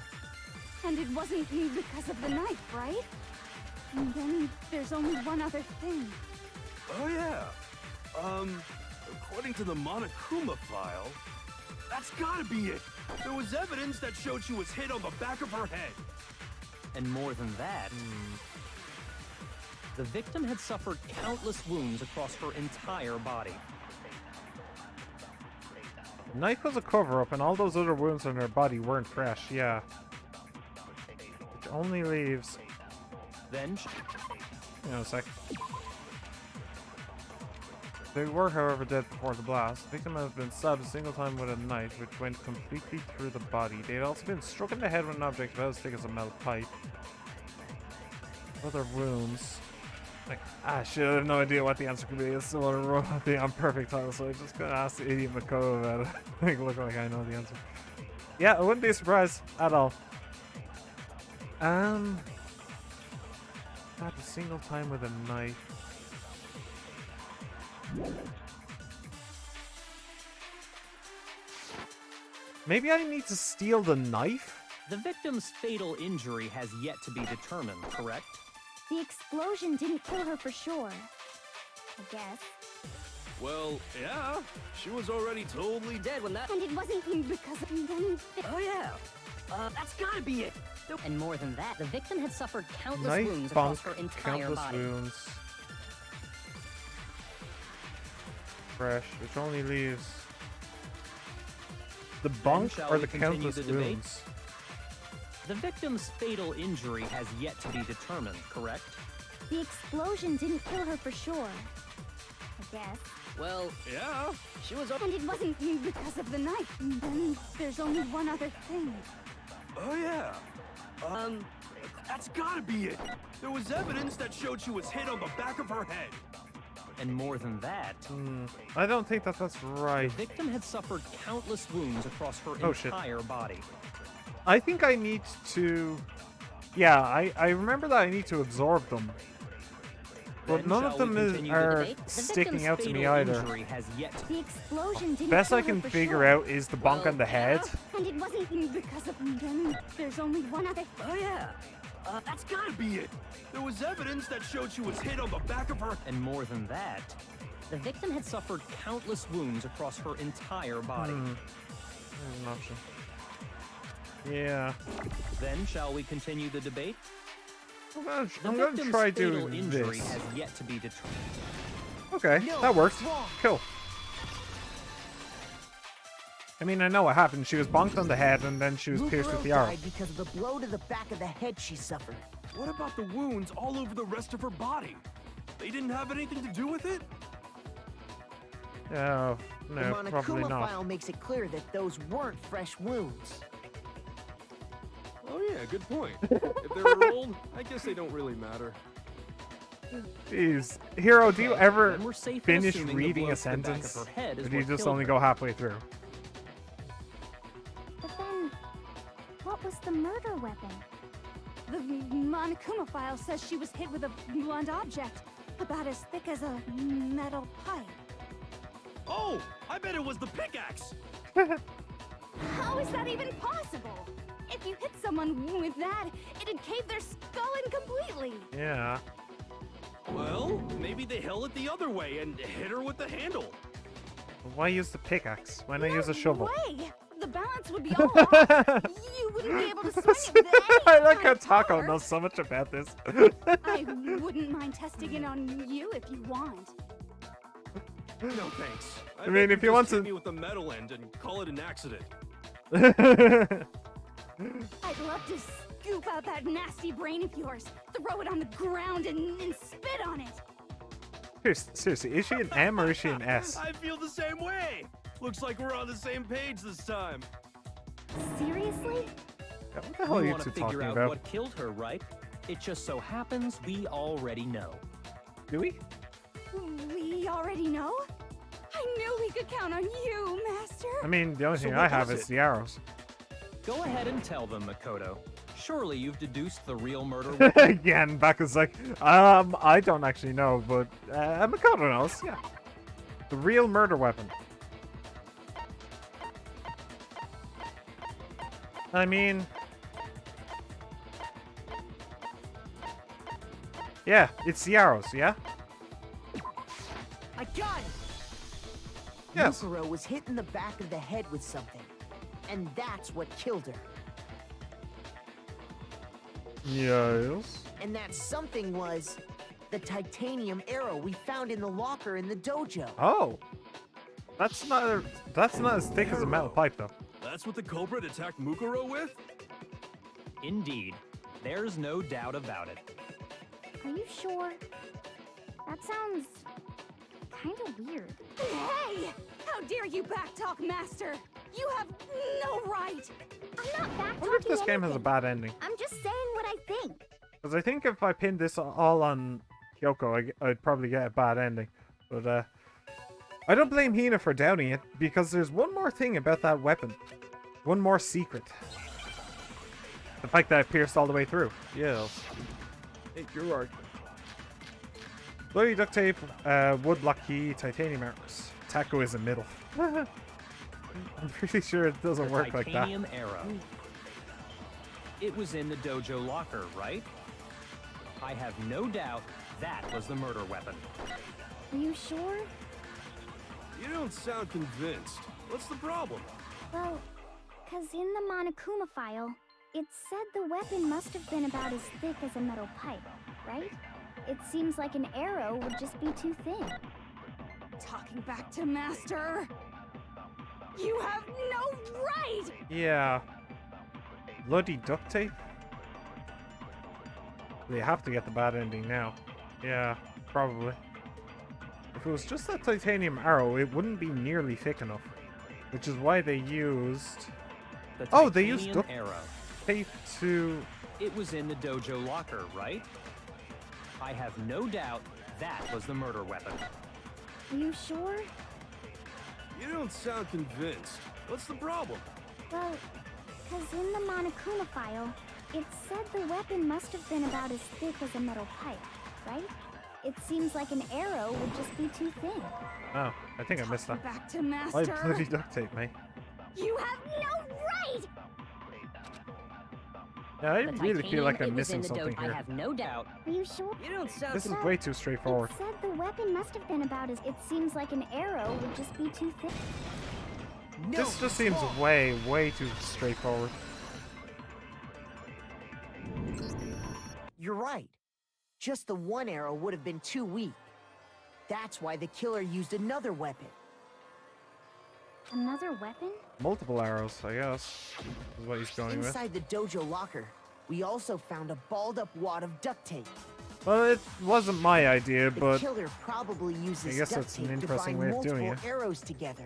And it wasn't because of the knife, right? And then there's only one other thing. Oh yeah. According to the Monokuma file, that's gotta be it. There was evidence that showed she was hit on the back of her head. And more than that, the victim had suffered countless wounds across her entire body. Knife was a cover-up, and all those other wounds on her body weren't fresh. Yeah. Which only leaves. Then, Hang on a sec. They were, however, dead before the blast. The victim had been stabbed a single time with a knife, which went completely through the body. They had also been struck in the head with an object about as thick as a metal pipe. Other wounds. Like, shit, I have no idea what the answer could be. It's still on the perfect title, so I'm just gonna ask the idiot Makoto about it. Make it look like I know the answer. Yeah, I wouldn't be surprised at all. Had a single time with a knife. Maybe I need to steal the knife? the victim's fatal injury has yet to be determined, correct? The explosion didn't kill her for sure. I guess. Well, yeah. She was already totally dead when that... And it wasn't because of them. Oh yeah. That's gotta be it. And more than that, the victim had suffered countless Knife wounds bunk, across her entire countless body. wounds. Fresh, which only leaves the bunk shall or we the continue countless the debate? wounds. The victim's fatal injury has yet to be determined, correct? The explosion didn't kill her for sure. I guess. Well, Yeah. she was... And it wasn't because of the knife. And then there's only one other thing. Oh, yeah. That's gotta be it. There was evidence that showed she was hit on the back of her head. And more than that, I don't think that that's right. the victim had suffered countless wounds across her Oh, shit. entire body. I think I need to... Yeah, I remember that I need to absorb them. But Then none shall of we them continue the are debate? The sticking victim's out to me Fatal either. injury has yet to... The explosion didn't Best kill I her can for figure sure. out is the bunk Well, on the head. And it wasn't because of them. There's only one other. Oh yeah. That's gotta be it. There was evidence that showed she was hit on the back of her... And more than that, the victim had suffered countless wounds across her entire body. There's an option. Yeah. Then shall we continue the debate? I'm The gonna victim's try fatal doing injury this. has yet to be determined. Okay, No, that worked. wrong. Cool. I mean, I know what happened. She was bonked on the head, and then she was pierced with the arrow. died because of the blow to the back of the head she suffered. What about the wounds all over the rest of her body? They didn't have anything to do with it? Oh, The no, probably Monokuma not. file makes it clear that those weren't fresh wounds. Oh yeah, good point. If they were old, I guess they don't really matter. Jeez. Hero, do you Okay, ever then we're safe in finish assuming the reading blow a to the back of sentence? her head is Or do you what just killed only her. go halfway through? But then, what was the murder weapon? The Monokuma file says she was hit with a blunt object, about as thick as a metal pipe. Oh, I bet it was the pickaxe. How is that even possible? If you hit someone with that, it'd cave their skull in completely. Yeah. Well, maybe they held it the other way and hit her with the handle. Why use the pickaxe? Why not No use a shovel? way! The balance would be all off. You wouldn't be able to swing it with any I like how kind of Taco power. knows so much about this. I wouldn't mind testing it on you if you want. No thanks. I mean, if you want to- hit me with the metal end and call it an accident. I'd love to scoop out that nasty brain of yours, throw it on the ground and spit on it. Seriously, is she an M or is she an S? I feel the same way. Looks like we're on the same page this time. Seriously? What the hell are We you want two to figure talking out about? what killed her, right? It just so happens we already know. Do we? We already know? I knew we could count on you, Master. I mean, the only So thing what I have was is it? the arrows. Go ahead and tell them, Makoto. Surely you've deduced the real murder weapon. Again, Becca's like, I don't actually know, but Makoto knows, yeah. The real murder weapon. I mean... Yeah, it's the arrows, yeah? I got it! Yes. Yukaro was hit in the back of the head with something, and that's what killed her. Yes. And that something was the titanium arrow we found in the locker in the dojo. Oh. That's not as thick as a metal pipe, though. That's what the culprit attacked Mukuro with? Indeed. There's no doubt about it. Are you sure? That sounds kind of weird. Hey! How dare you backtalk, Master? You have no right! I'm not backtalking I wonder if this game has a anything. bad ending. I'm just saying what I think. Because I think if I pinned this all on Kyoko, I'd probably get a bad ending. But, I don't blame Hina for doubting it, because there's one more thing about that weapon. One more secret. The fact that it pierced all the way through. Yes. Hey, you're right. Bloody duct tape, wood block key, titanium arrows. Taco is a middle. I'm pretty sure it doesn't work like that. Titanium arrow. It was in the dojo locker, right? I have no doubt that was the murder weapon. Are you sure? You don't sound convinced. What's the problem? Well, because in the Monokuma file, it said the weapon must have been about as thick as a metal pipe, right? It seems like an arrow would just be too thin. Talking back to Master! You have no right! Yeah. Bloody duct tape? They have to get the bad ending now. Yeah, probably. If it was just that titanium arrow, it wouldn't be nearly thick enough. Which is why they used... Oh, they used duct arrow. tape to... It was in the dojo locker, right? I have no doubt that was the murder weapon. Are you sure? You don't sound convinced. What's the problem? Well, because in the Monokuma file, it said the weapon must have been about as thick as a metal pipe, right? It seems like an arrow would just be too thin. Oh, I think I missed that. Back to Why Master! bloody duct tape, mate? You have no right! Yeah, I The really feel like titanium, I'm it was in missing the something dojo. here. I have no doubt. Are you sure? You don't sound. This is way too straightforward. It said the weapon must have been about as... It seems like an arrow would just be too thin. No, This just seems wrong. way too straightforward. You're right. Just the one arrow would have been too weak. That's why the killer used another weapon. Another weapon? Multiple arrows, I guess, is what he's going with. Inside the dojo locker, we also found a balled-up wad of duct tape. Well, it wasn't my idea, The but killer probably uses I guess duct that's an tape to interesting bind way of doing multiple it. arrows together.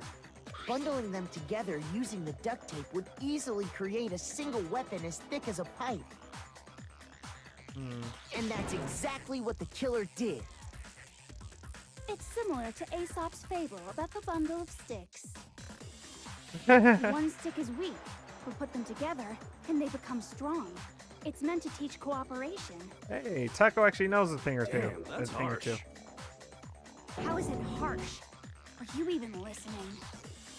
Bundling them together using the duct tape would easily create a single weapon as thick as a pipe. And that's exactly what the killer did. It's similar to Aesop's fable about the bundle of sticks. One stick is weak, but put them together, and they become strong. It's meant to teach cooperation. Hey, Taco actually knows a thing or two. Damn, that's a thing or two. harsh. How is it harsh? Are you even listening?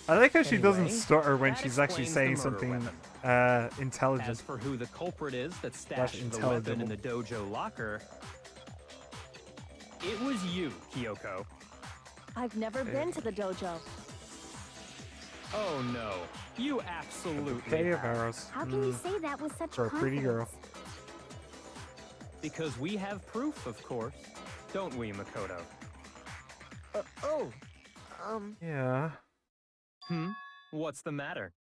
I like how she doesn't Anyway, stutter when that she's actually explains saying the murder something weapon. intelligent. As for who the culprit is that stashed the intelligible. weapon in the dojo locker, it was you, Kyoko. I've never been to the dojo. Oh no, you absolutely Bouquet of have. arrows. How can you say that with such For a pretty girl. confidence? Because we have proof, of course. Don't we, Makoto? Yeah. What's the matter?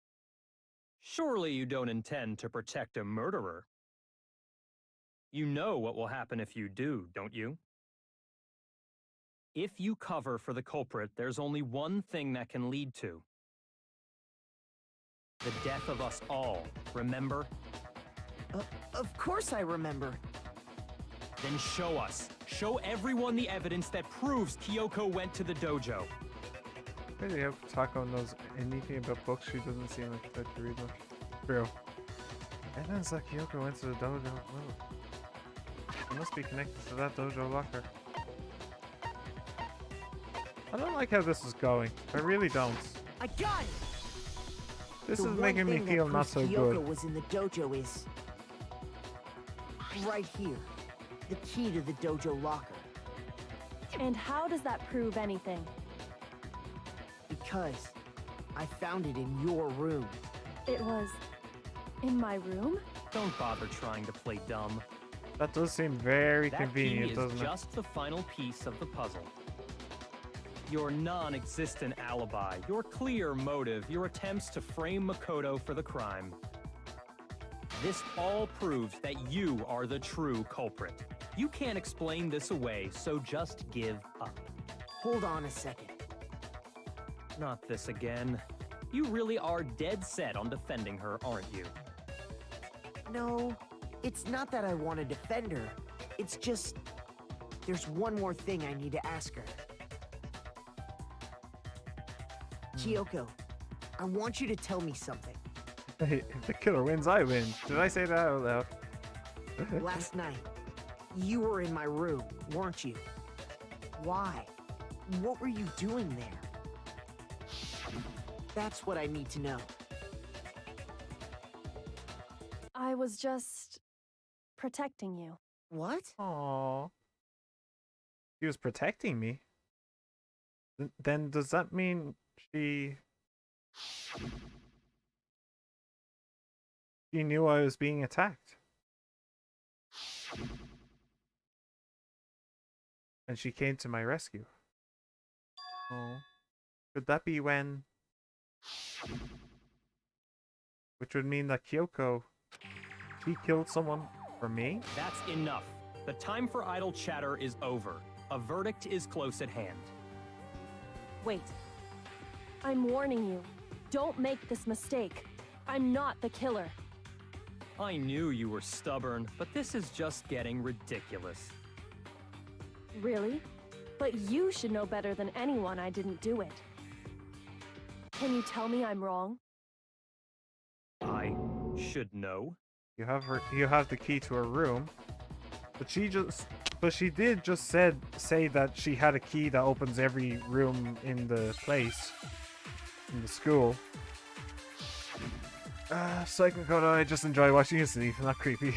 Surely you don't intend to protect a murderer. You know what will happen if you do, don't you? If you cover for the culprit, there's only one thing that can lead to. The death of us all, remember? Of course I remember. Then show us. Show everyone the evidence that proves Kyoko went to the dojo. Really hope Taco knows anything about books. She doesn't seem like the type to read them. True. Evidence that Kyoko went to the dojo. Oh. It must be connected to that dojo locker. I don't like how this is going. I really don't. I got it! This The is one making me thing feel that not so proves Kyoko good. was in the dojo is right here. The key to the dojo locker. And how does that prove anything? Because I found it in your room. It was in my room? Don't bother trying to play dumb. That does seem very That convenient, key doesn't is it? just the final piece of the puzzle. Your non-existent alibi, your clear motive, your attempts to frame Makoto for the crime. This all proves that you are the true culprit. You can't explain this away, so just give up. Hold on a second. Not this again. You really are dead set on defending her, aren't you? No, it's not that I want to defend her. It's just there's one more thing I need to ask her. Kyoko, I want you to tell me something. Hey, if the killer wins, I win. Did I say that out loud? Last night, you were in my room, weren't you? Why? What were you doing there? That's what I need to know. I was just protecting you. What? Aww. He was protecting me. Then does that mean she knew I was being attacked? And she came to my rescue. Oh. Could that be when... Which would mean that Kyoko... She killed someone for me? That's enough. The time for idle chatter is over. A verdict is close at hand. Wait. I'm warning you. Don't make this mistake. I'm not the killer. I knew you were stubborn, but this is just getting ridiculous. Really? But you should know better than anyone I didn't do it. Can you tell me I'm wrong? I should know. You have the key to her room. But she did just say that she had a key that opens every room in the place. In the school. Psycho Kodo, I just enjoy watching you sleep, not creepy.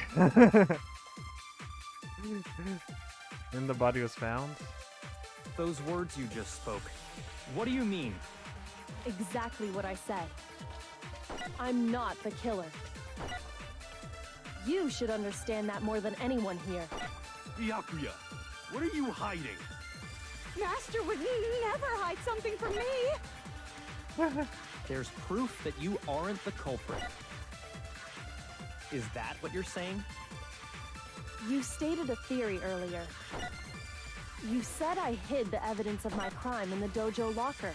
When the body was found. Those words you just spoke. What do you mean? Exactly what I said. I'm not the killer. You should understand that more than anyone here. Byakuya, what are you hiding? Master would never hide something from me. There's proof that you aren't the culprit. Is that what you're saying? You stated a theory earlier. You said I hid the evidence of my crime in the dojo locker,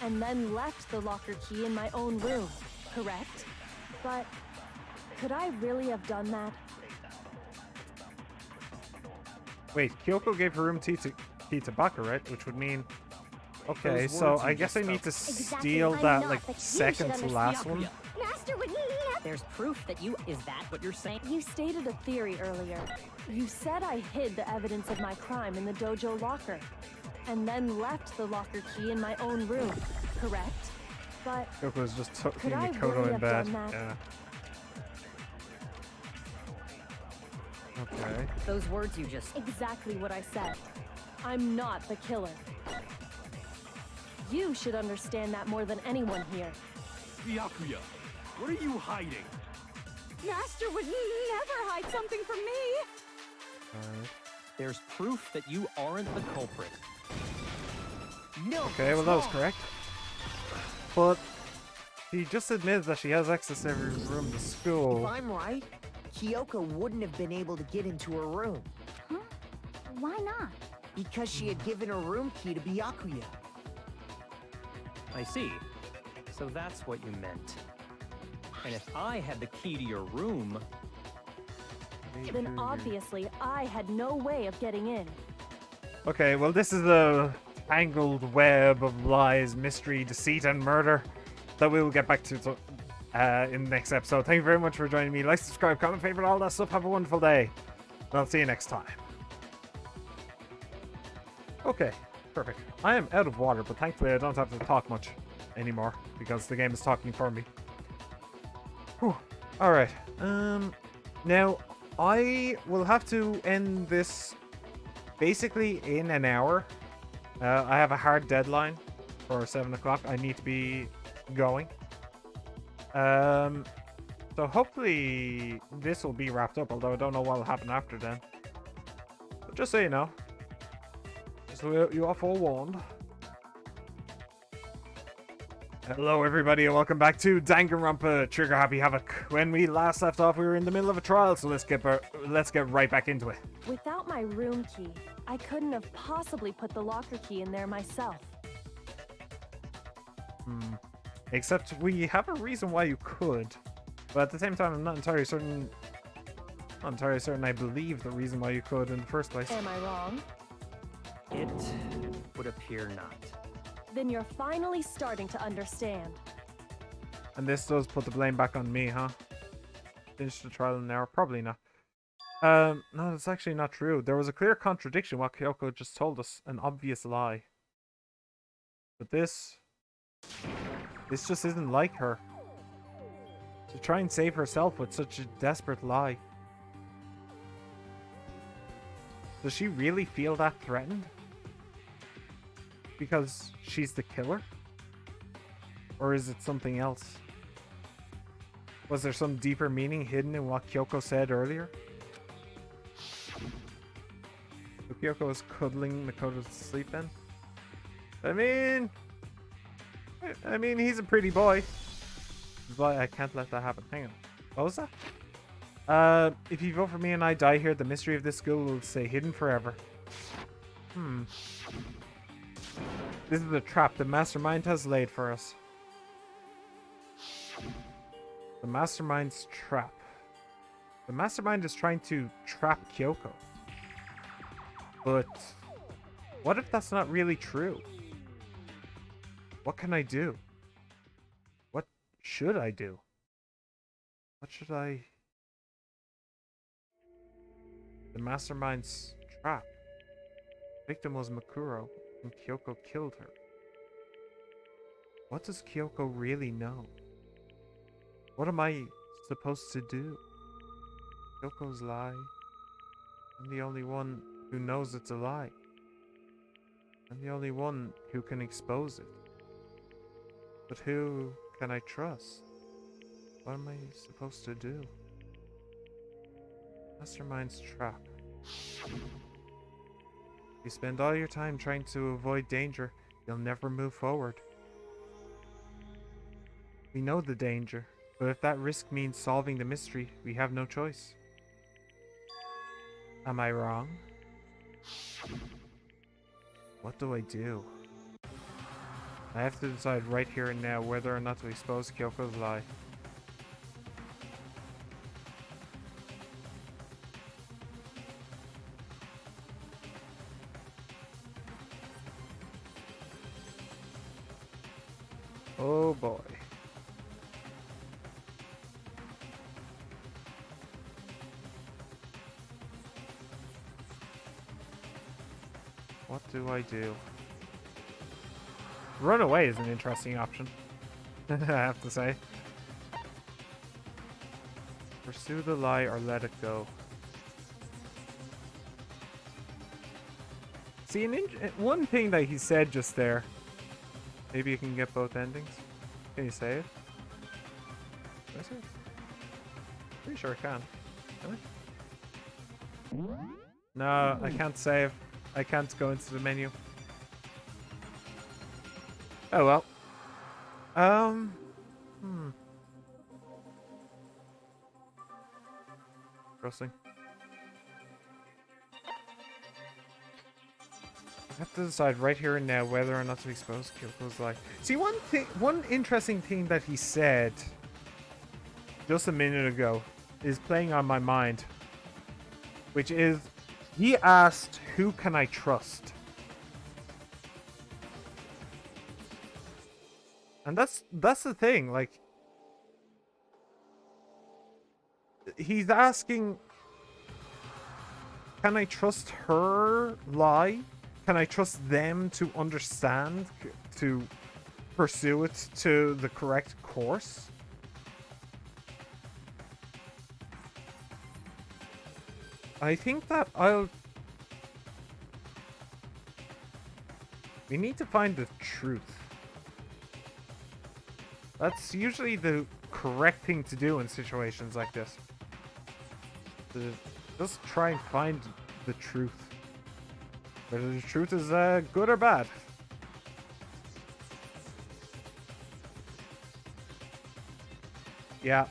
and then left the locker key in my own room, correct? But could I really have done that? Wait, Kyoko gave her room key to Baka, right? Which would mean... Okay, Those so words you I guess I just need to Exactly, steal I'm that, not, like, but you second should to last one. Master would never. There's proof that you... Is that what you're saying? You stated a theory earlier. You said I hid the evidence of my crime in the dojo locker, and then left the locker key in my own room, correct? But Kyoko was just could tucking I Makoto really in have bed. done that? Yeah. Okay. Those words you just... Exactly what I said. I'm not the killer. You should understand that more than anyone here. Byakuya, what are you hiding? Master would never hide something from me. Alright. There's proof that you aren't the culprit. No. Okay, well that was correct. But she just admitted that she has access to every room in the If school. I'm right, Kyoko wouldn't have been able to get into her room Huh? Why not? because she had given her room key to Byakuya. I see. So that's what you meant. And if I had the key to your room... Then obviously I had no way of getting in. Okay, well this is a tangled web of lies, mystery, deceit, and murder that we will get back to in the next episode. Thank you very much for joining me. Like, subscribe, comment, favorite, all that stuff. Have a wonderful day. And I'll see you next time. Okay, perfect. I am out of water, but thankfully I don't have to talk much anymore because the game is talking for me. Whew. Alright. Now, I will have to end this basically in an hour. I have a hard deadline for 7 o'clock. I need to be going. So hopefully this will be wrapped up, although I don't know what will happen after then. But just so you know. So you are forewarned. Hello everybody and welcome back to Danganronpa Trigger Happy Havoc. When we last left off, we were in the middle of a trial, so let's get right back into it. Without my room key, I couldn't have possibly put the locker key in there myself. Except we have a reason why you could. But at the same time, I'm not entirely certain I believe the reason why you could in the first place. Am I wrong? It would appear not. Then you're finally starting to understand. And this does put the blame back on me, huh? Finish the trial in an hour? Probably not. No, that's actually not true. There was a clear contradiction what Kyoko just told us. An obvious lie. But this just isn't like her. To try and save herself with such a desperate lie. Does she really feel that threatened? Because she's the killer? Or is it something else? Was there some deeper meaning hidden in what Kyoko said earlier? So Kyoko was cuddling Makoto to sleep then? I mean, he's a pretty boy. But I can't let that happen. Hang on. What was that? If you vote for me and I die here, the mystery of this school will stay hidden forever. This is the trap the mastermind has laid for us. The mastermind's trap. The mastermind is trying to trap Kyoko. But what if that's not really true? What can I do? What should I do? What should I... The mastermind's trap. The victim was Makuro, and Kyoko killed her. What does Kyoko really know? What am I supposed to do? Kyoko's lie. I'm the only one who knows it's a lie. I'm the only one who can expose it. But who can I trust? What am I supposed to do? Mastermind's trap. You spend all your time trying to avoid danger, you'll never move forward. We know the danger, but if that risk means solving the mystery, we have no choice. Am I wrong? What do I do? I have to decide right here and now whether or not to expose Kyoko's lie. Oh boy. What do I do? Run away is an interesting option. I have to say. Pursue the lie or let it go. See, one thing that he said just there. Maybe you can get both endings. Can you say it? Can I say it? Pretty sure I can. Can I? No, I can't save. I can't go into the menu. Oh well. Interesting. I have to decide right here and now whether or not to expose Kyoko's lie. See, one interesting thing that he said just a minute ago is playing on my mind, which is he asked, "Who can I trust?" And that's the thing. Like, he's asking, can I trust her lie? Can I trust them to understand, to pursue it to the correct course? I think that we need to find the truth. That's usually the correct thing to do in situations like this. Just try and find the truth. Whether the truth is good or bad. Yeah.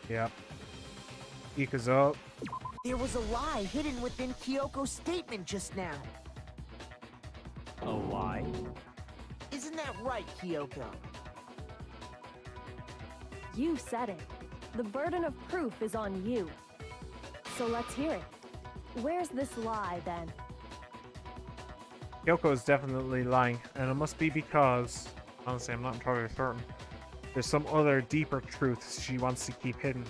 Yeah. Ikazo. There was a lie hidden within Kyoko's statement just now. A lie? Isn't that right, Kyoko? You said it. The burden of proof is on you. So let's hear it. Where's this lie, then? Kyoko is definitely lying, and it must be because, honestly, I'm not entirely certain. There's some other deeper truth she wants to keep hidden.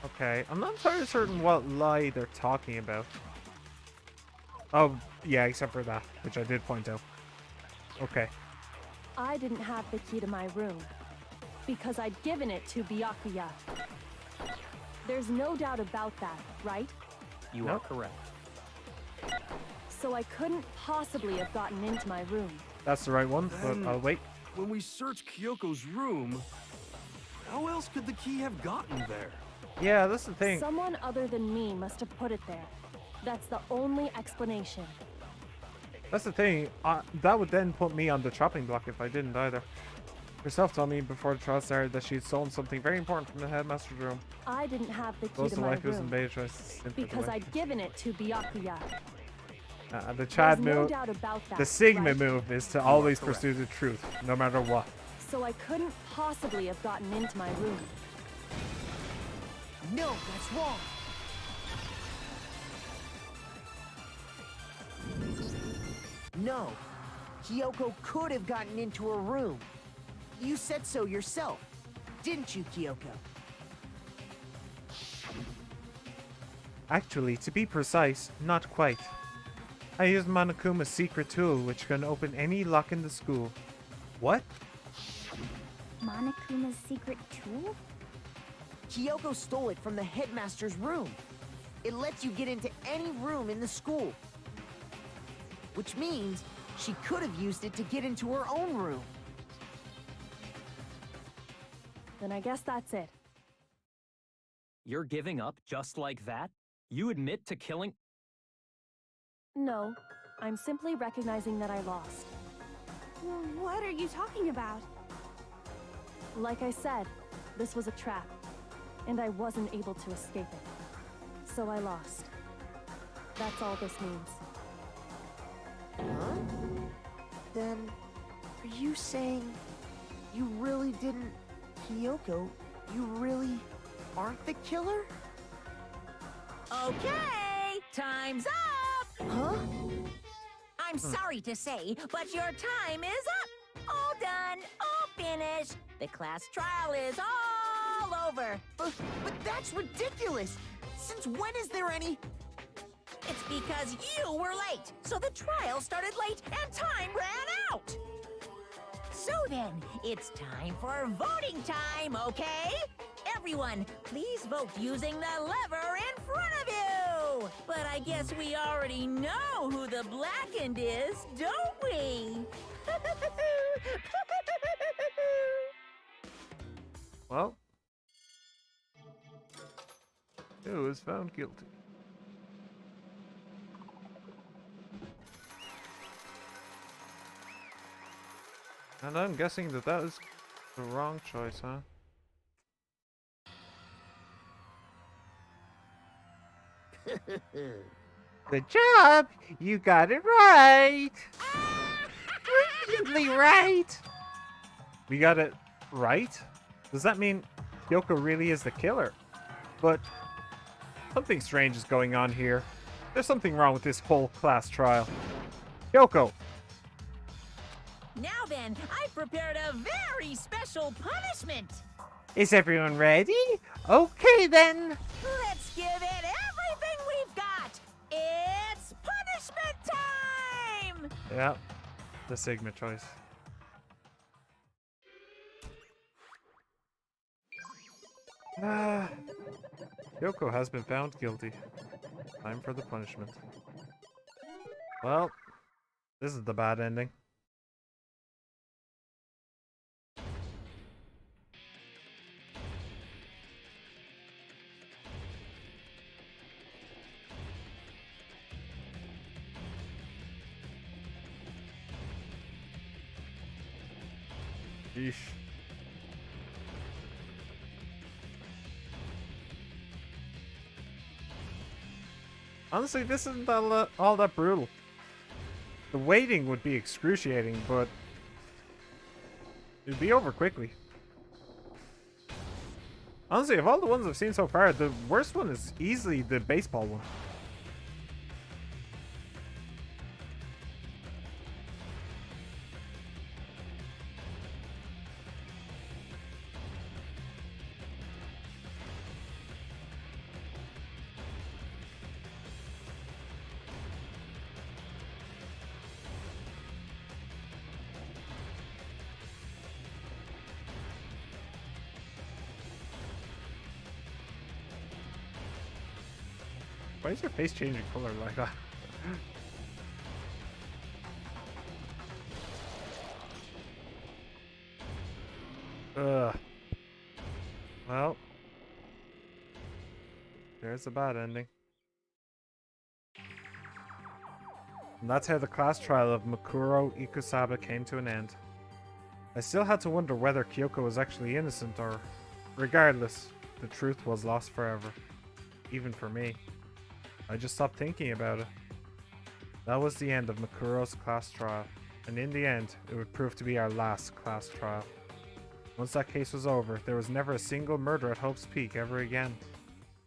Okay, I'm not entirely certain what lie they're talking about. Oh, yeah, except for that, which I did point out. Okay. I didn't have the key to my room because I'd given it to Byakuya. There's no doubt about that, right? You are correct. So I couldn't possibly have gotten into my room. That's the right one, but I'll wait. When we searched Kyoko's room, how else could the key have gotten there? Yeah, that's the thing. Someone other than me must have put it there. That's the only explanation. That's the thing. That would then put me on the chopping block if I didn't either. Herself told me before the trial started that she had stolen something very important from the headmaster's room. I didn't have the key Close to to my life isn't room beta choice. because I'd given it to Byakuya. The Chad There's no move, doubt about that, the Sigma right? move is to always pursue the truth, no matter what. So I couldn't possibly have gotten into my room. No, that's wrong. No, Kyoko could have gotten into her room. You said so yourself, didn't you, Kyoko? Actually, to be precise, not quite. I used Monokuma's secret tool, which can open any lock in the school. What? Monokuma's secret tool? Kyoko stole it from the headmaster's room. It lets you get into any room in the school. Which means she could have used it to get into her own room. Then I guess that's it. You're giving up just like that? You admit to killing... No, I'm simply recognizing that I lost. What are you talking about? Like I said, this was a trap, and I wasn't able to escape it. So I lost. That's all this means. Huh? Then, are you saying you really didn't... Kyoko, you really aren't the killer? Okay, time's up! Huh? I'm sorry to say, but your time is up! All done, all finished. The class trial is all over. But that's ridiculous! Since when is there any... It's because you were late, so the trial started late and time ran out! So then, it's time for voting time, okay? Everyone, please vote using the lever in front of you! But I guess we already know who the blackened is, don't we? Well, who was found guilty? And I'm guessing that that is the wrong choice, huh? Good job! You got it right! Brilliantly right! We got it right? Does that mean Kyoko really is the killer? But something strange is going on here. There's something wrong with this whole class trial. Kyoko! Now then, I've prepared a very special punishment. Is everyone ready? Okay then. Let's give it everything we've got. It's punishment time! Yep. The Sigma choice. Kyoko has been found guilty. Time for the punishment. Well, this is the bad ending. Yeesh. Honestly, this isn't all that brutal. The waiting would be excruciating, but it'd be over quickly. Honestly, of all the ones I've seen so far, the worst one is easily the baseball one. Why is your face changing color like that? Ugh. Well, there's a bad ending. And that's how the class trial of Makuro Ikusaba came to an end. I still had to wonder whether Kyoko was actually innocent or... Regardless, the truth was lost forever. Even for me. I just stopped thinking about it. That was the end of Makuro's class trial, and in the end, it would prove to be our last class trial. Once that case was over, there was never a single murder at Hope's Peak ever again.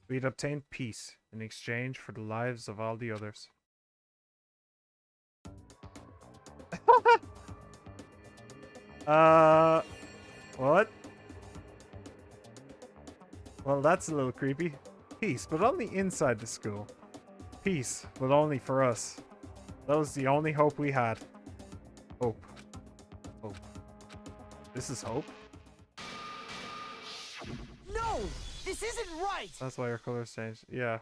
We'd obtained peace in exchange for the lives of all the others. What? Well, that's a little creepy. Peace, but only inside the school. Peace, but only for us. That was the only hope we had. Hope. Hope. This is hope? No! This isn't right! That's why your colors changed. Yeah.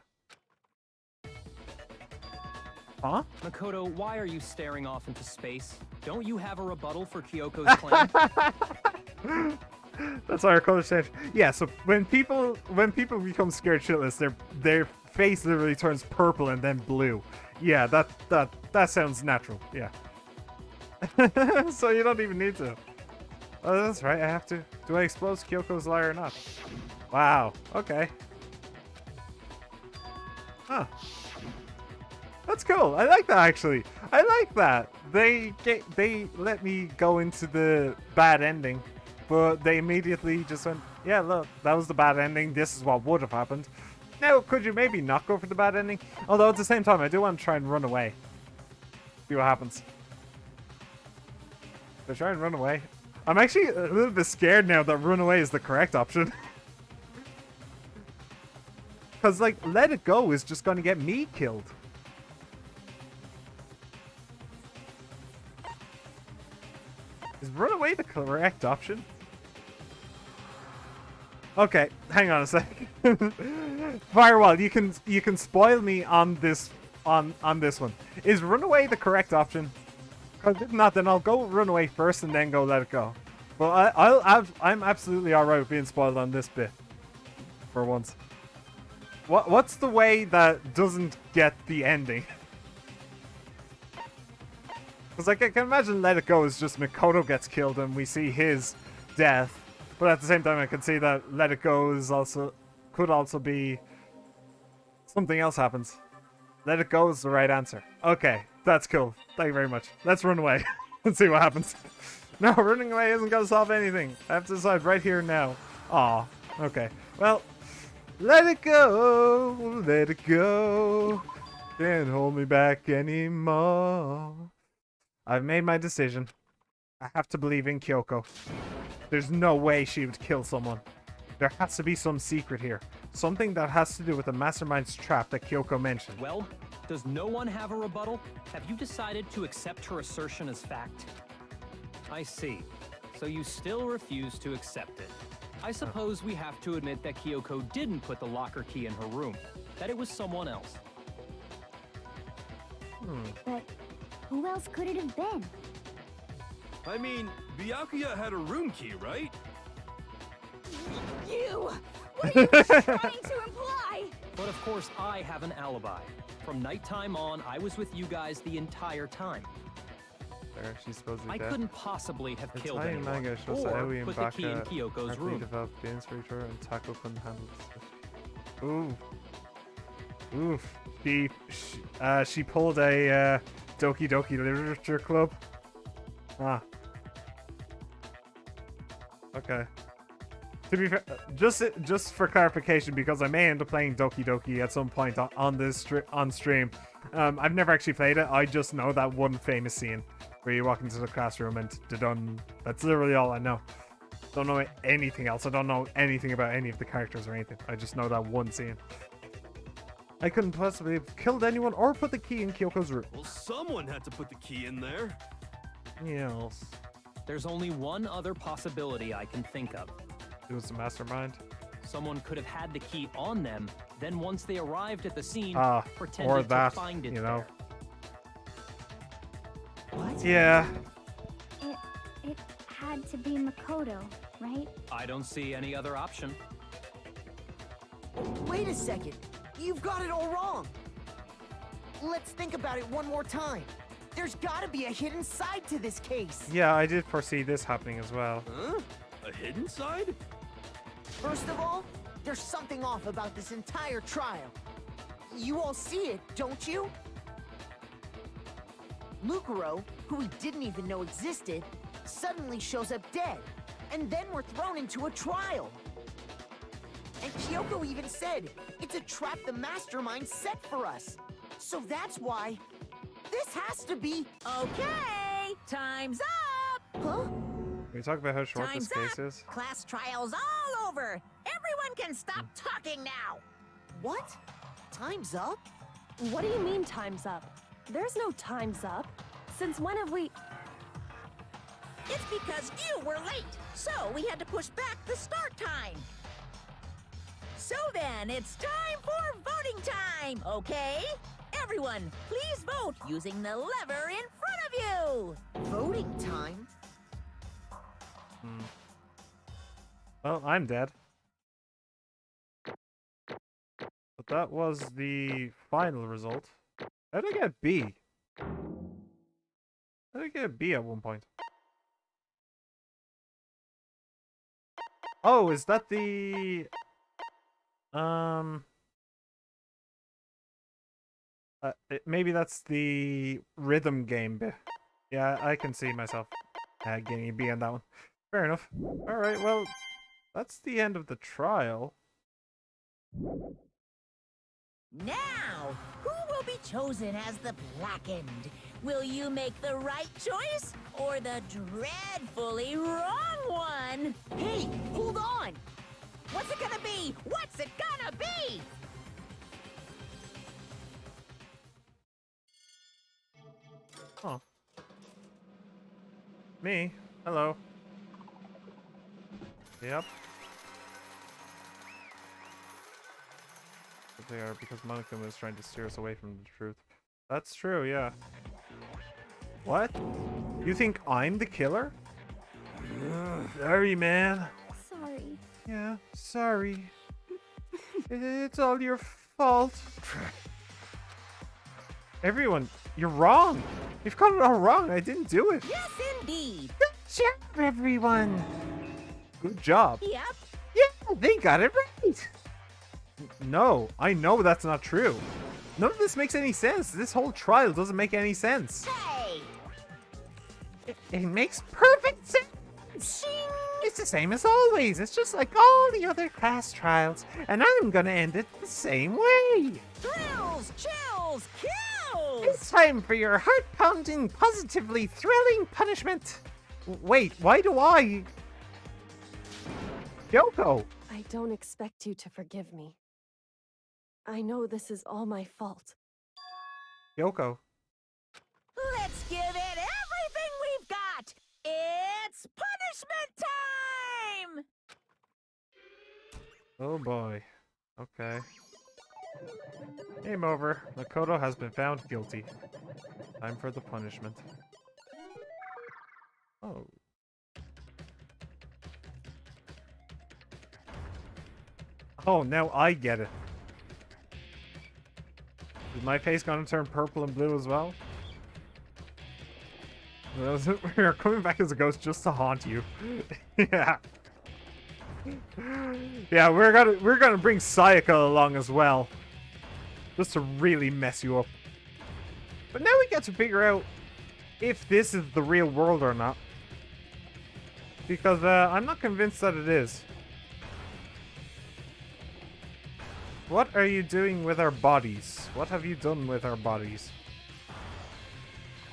Huh? Makoto, why are you staring off into space? Don't you have a rebuttal for Kyoko's claim? That's why our colors changed. Yeah, so when people become scared shitless, their face literally turns purple and then blue. Yeah, that sounds natural. Yeah. So you don't even need to. Oh, that's right. I have to. Do I expose Kyoko's lie or not? Wow. Okay. Huh. That's cool. I like that actually. I like that. They let me go into the bad ending, but they immediately just went, yeah, look, that was the bad ending. This is what would have happened. Now, could you maybe not go for the bad ending? Although at the same time, I do want to try and run away. See what happens. If I try and run away. I'm actually a little bit scared now that run away is the correct option. Because, like, let it go is just going to get me killed. Is run away the correct option? Okay, hang on a sec. Firewall, you can spoil me on this on this one. Is run away the correct option? Because if not, then I'll go run away first and then go let it go. Well, I'm absolutely alright with being spoiled on this bit. For once. What's the way that doesn't get the ending? Because like, I can imagine Let It Go is just Mikoto gets killed and we see his death. But at the same time, I can see that Let It Go is could also be something else happens. Let It Go is the right answer. Okay, that's cool. Thank you very much. Let's run away and see what happens. No, running away isn't going to solve anything. I have to decide right here and now. Aw, okay. Well, let it go, let it go. Can't hold me back anymore. I've made my decision. I have to believe in Kyoko. There's no way she would kill someone. There has to be some secret here. Something that has to do with the mastermind's trap that Kyoko mentioned. Well, does no one have a rebuttal? Have you decided to accept her assertion as fact? I see. So you still refuse to accept it. I suppose we have to admit that Kyoko didn't put the locker key in her room. That it was someone else. But who else could it have been? I mean, Byakuya had a room key, right? You! What are you trying to imply? But of course, I have an alibi. From nighttime on, I was with you guys the entire time. There, she's supposedly I dead. couldn't possibly have The killed Italian anyone, manga shows or Aoi and put the key in Baka Kyoko's rapidly room. developed games for each other and tackle couldn't handle this. Ooh. Oof. She pulled a Doki Doki Literature Club. Ah. Okay. To be fair, just for clarification, because I may end up playing Doki Doki at some point on this on stream. I've never actually played it. I just know that one famous scene where you walk into the classroom and done. That's literally all I know. Don't know anything else. I don't know anything about any of the characters or anything. I just know that one scene. I couldn't possibly have killed anyone or put the key in Kyoko's room. Well, someone had to put the key in there. Yes. There's only one other possibility I can think of. It was the mastermind. Someone could have had the key on them, then once they arrived at the scene, Or pretended that, to find it you know. there. What? Yeah. It had to be Makoto, right? I don't see any other option. Wait a second. You've got it all wrong. Let's think about it one more time. There's gotta be a hidden side to this case. Yeah, I did foresee this happening as well. Huh? A hidden side? First of all, there's something off about this entire trial. You all see it, don't you? Mukuro, who we didn't even know existed, suddenly shows up dead, and then we're thrown into a trial. And Kyoko even said, it's a trap the mastermind set for us. So that's why this has to be... Okay, time's up! Huh? Can we talk about how short Time's this case up! is? Class trial's all over! Everyone can stop talking now! What? Time's up? What do you mean time's up? There's no time's up. Since when have we... It's because you were late, so we had to push back the start time. So then, it's time for voting time, okay? Everyone, please vote using the lever in front of you! Voting time? Well, I'm dead. But that was the final result. How did I get B? How did I get a B at one point? Oh, is that the... maybe that's the rhythm game bit. Yeah, I can see myself getting a B on that one. Fair enough. Alright, well, that's the end of the trial. Now, who will be chosen as the blackened? Will you make the right choice or the dreadfully wrong one? Hey, hold on! What's it gonna be? What's it gonna be? Oh. Me? Hello. Yep. But they are because Monica was trying to steer us away from the truth. That's true, yeah. What? You think I'm the killer? Sorry, man. Sorry. Yeah, sorry. It's all your fault. Everyone, you're wrong. You've got it all wrong. I didn't do it. Yes, indeed. Good job, everyone. Good job. Yep. Yeah, they got it right. No, I know that's not true. None of this makes any sense. This whole trial doesn't make any sense. Hey! It makes perfect sense. It's the same as always. It's just like all the other class trials. And I'm gonna end it the same way. Thrills, chills, kills! It's time for your heart-pounding, positively thrilling punishment. Wait, why do I? Kyoko! I don't expect you to forgive me. I know this is all my fault. Kyoko. Let's give it everything we've got! It's punishment time! Oh boy. Okay. Game over. Makoto has been found guilty. Time for the punishment. Oh. Oh, now I get it. Is my face gonna turn purple and blue as well? We're coming back as a ghost just to haunt you. Yeah. Yeah, we're gonna bring Sayaka along as well. Just to really mess you up. But now we get to figure out if this is the real world or not. Because I'm not convinced that it is. What are you doing with our bodies? What have you done with our bodies?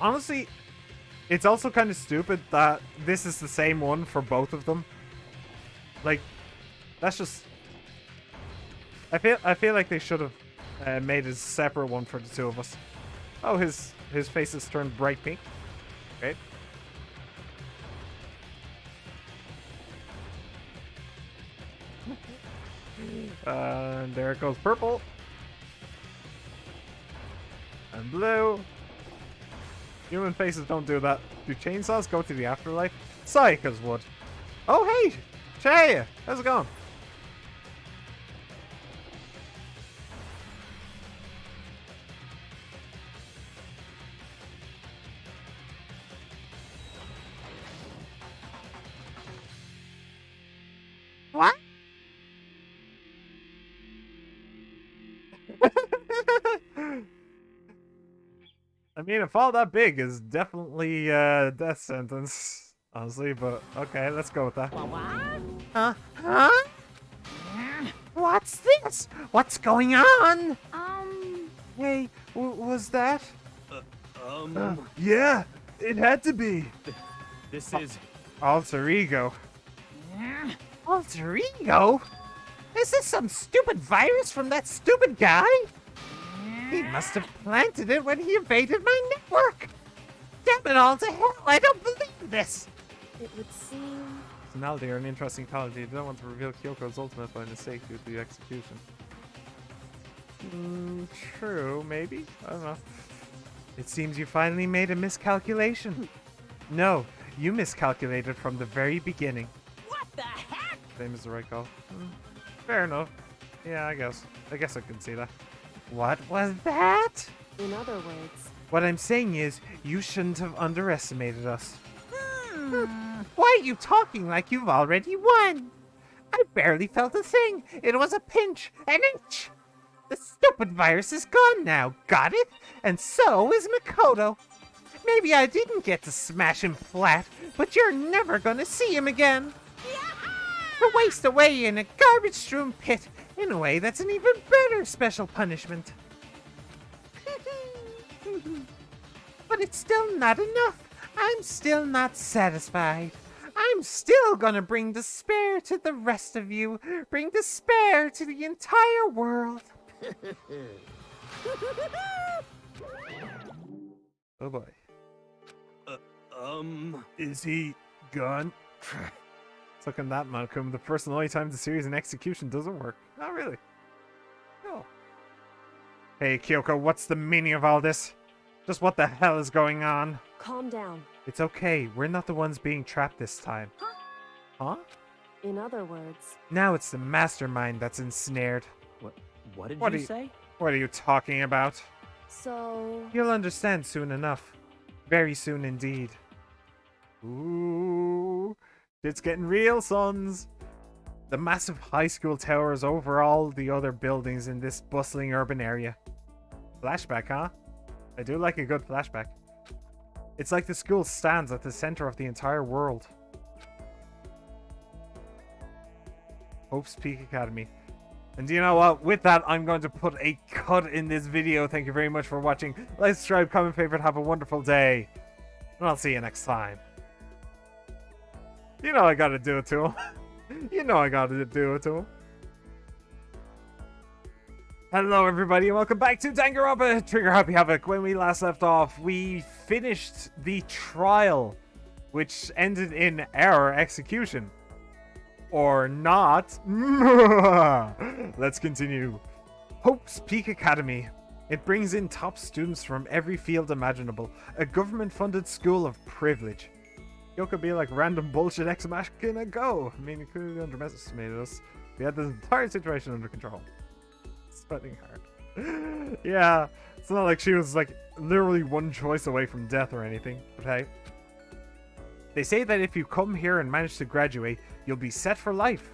Honestly, it's also kind of stupid that this is the same one for both of them. Like, that's just... I feel like they should have made a separate one for the two of us. Oh, his face has turned bright pink. Great. And there it goes, purple. And blue. Human faces don't do that. Do chainsaws go to the afterlife? Sayaka's would. Oh, hey! Chaya! How's it going? What? I mean, a fall that big is definitely a death sentence, honestly, but okay, let's go with that. What? Huh? What's this? What's going on? Hey, was that? Yeah, it had to be. This is... Alter ego. Alter ego? Is this some stupid virus from that stupid guy? He must have planted it when he invaded my network. Damn it all to hell, I don't believe this. It would seem... Personality are an interesting quality. You don't want to reveal Kyoko's ultimate by mistake due to the execution. True, maybe? I don't know. It seems you finally made a miscalculation. No, you miscalculated from the very beginning. What the heck? Same as the right call. Fair enough. Yeah, I guess I can see that. What was that? In other words... What I'm saying is, you shouldn't have underestimated us. Why are you talking like you've already won? I barely felt a thing. It was a pinch, an inch. The stupid virus is gone now, got it? And so is Makoto. Maybe I didn't get to smash him flat, but you're never gonna see him again. To waste away in a garbage-strewn pit, in a way that's an even better special punishment. But it's still not enough. I'm still not satisfied. I'm still gonna bring despair to the rest of you. Bring despair to the entire world. Oh boy. Is he gone? Look at that, Malcolm. The first and only time the series in execution doesn't work. Not really. No. Hey, Kyoko, what's the meaning of all this? Just what the hell is going on? Calm down. It's okay. We're not the ones being trapped this time. Huh? In other words... Now it's the mastermind that's ensnared. What did What you do you- say? What are you talking about? So... You'll understand soon enough. Very soon indeed. Ooh. It's getting real, sons. The massive high school towers over all the other buildings in this bustling urban area. Flashback, huh? I do like a good flashback. It's like the school stands at the center of the entire world. Hope's Peak Academy. And you know what? With that, I'm going to put a cut in this video. Thank you very much for watching. Like, subscribe, comment, favorite. Have a wonderful day. And I'll see you next time. You know I gotta do it to him. You know I gotta do it to him. Hello everybody and welcome back to Danganronpa Trigger Happy Havoc. When we last left off, we finished the trial, which ended in our execution. Or not. Let's continue. Hope's Peak Academy. It brings in top students from every field imaginable. A government-funded school of privilege. Yo could be like random bullshit ex machina go. I mean, it could have underestimated us. We had the entire situation under control. Sweating hard. Yeah, it's not like she was like literally one choice away from death or anything. But hey, they say that if you come here and manage to graduate, you'll be set for life.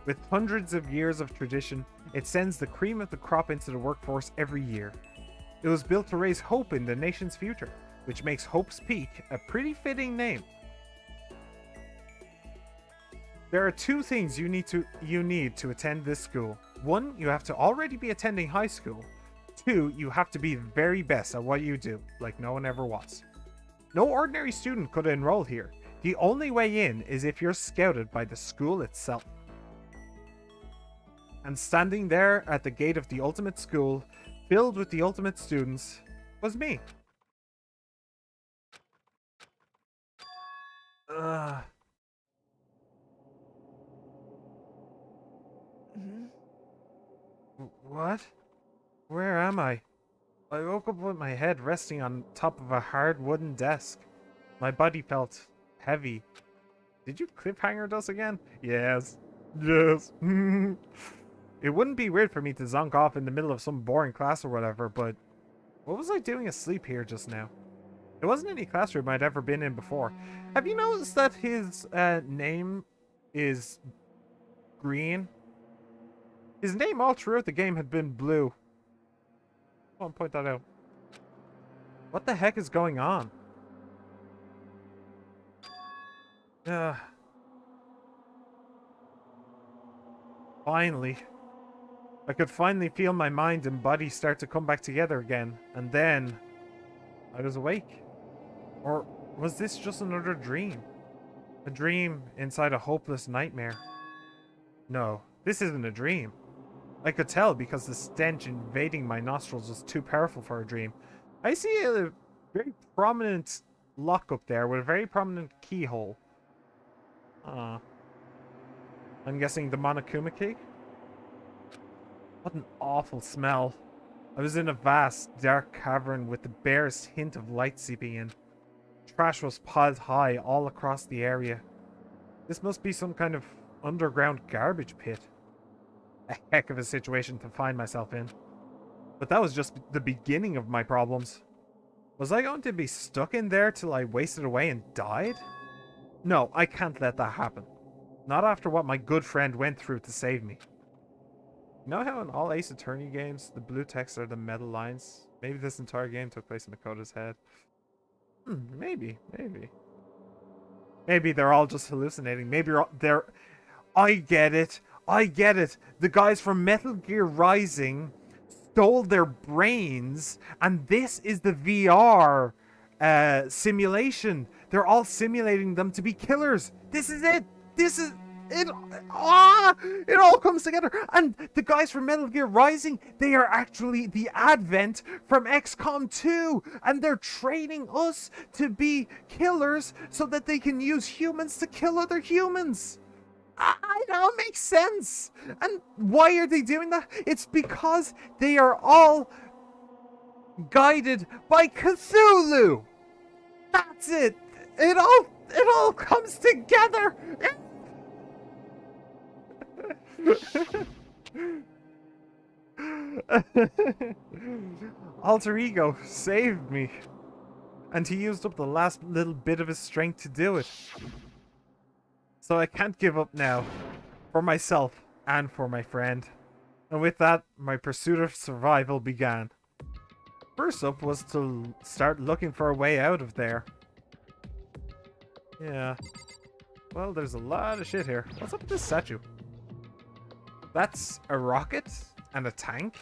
With hundreds of years of tradition, it sends the cream of the crop into the workforce every year. It was built to raise hope in the nation's future, which makes Hope's Peak a pretty fitting name. There are two things you need to attend this school. One, you have to already be attending high school. Two, you have to be the very best at what you do, like no one ever was. No ordinary student could enroll here. The only way in is if you're scouted by the school itself. And standing there at the gate of the ultimate school, filled with the ultimate students, was me. What? Where am I? I woke up with my head resting on top of a hard wooden desk. My body felt heavy. Did you cliffhanger us again? Yes. Yes. It wouldn't be weird for me to zonk off in the middle of some boring class or whatever, but what was I doing asleep here just now? It wasn't any classroom I'd ever been in before. Have you noticed that his name is green? His name all throughout the game had been blue. I want to point that out. What the heck is going on? Finally. I could finally feel my mind and body start to come back together again. And then I was awake. Or was this just another dream? A dream inside a hopeless nightmare? No, this isn't a dream. I could tell because the stench invading my nostrils was too powerful for a dream. I see a very prominent lock up there with a very prominent keyhole. I'm guessing the Monokuma cake? What an awful smell. I was in a vast, dark cavern with the barest hint of light seeping in. Trash was piled high all across the area. This must be some kind of underground garbage pit. A heck of a situation to find myself in. But that was just the beginning of my problems. Was I going to be stuck in there till I wasted away and died? No, I can't let that happen. Not after what my good friend went through to save me. You know how in all Ace Attorney games, the blue text are the metal lines? Maybe this entire game took place in Makoto's head. Maybe. Maybe they're all just hallucinating. Maybe they're... I get it. The guys from Metal Gear Rising stole their brains, and this is the VR simulation. They're all simulating them to be killers. This is it. It all comes together. And the guys from Metal Gear Rising, they are actually the Advent from XCOM 2, and they're training us to be killers so that they can use humans to kill other humans. I know, it makes sense. And why are they doing that? It's because they are all guided by Cthulhu. That's it. It all comes together. Alter Ego saved me. And he used up the last little bit of his strength to do it. So I can't give up now. For myself and for my friend. And with that, my pursuit of survival began. First up was to start looking for a way out of there. Yeah. Well, there's a lot of shit here. What's up with this statue? That's a rocket and a tank?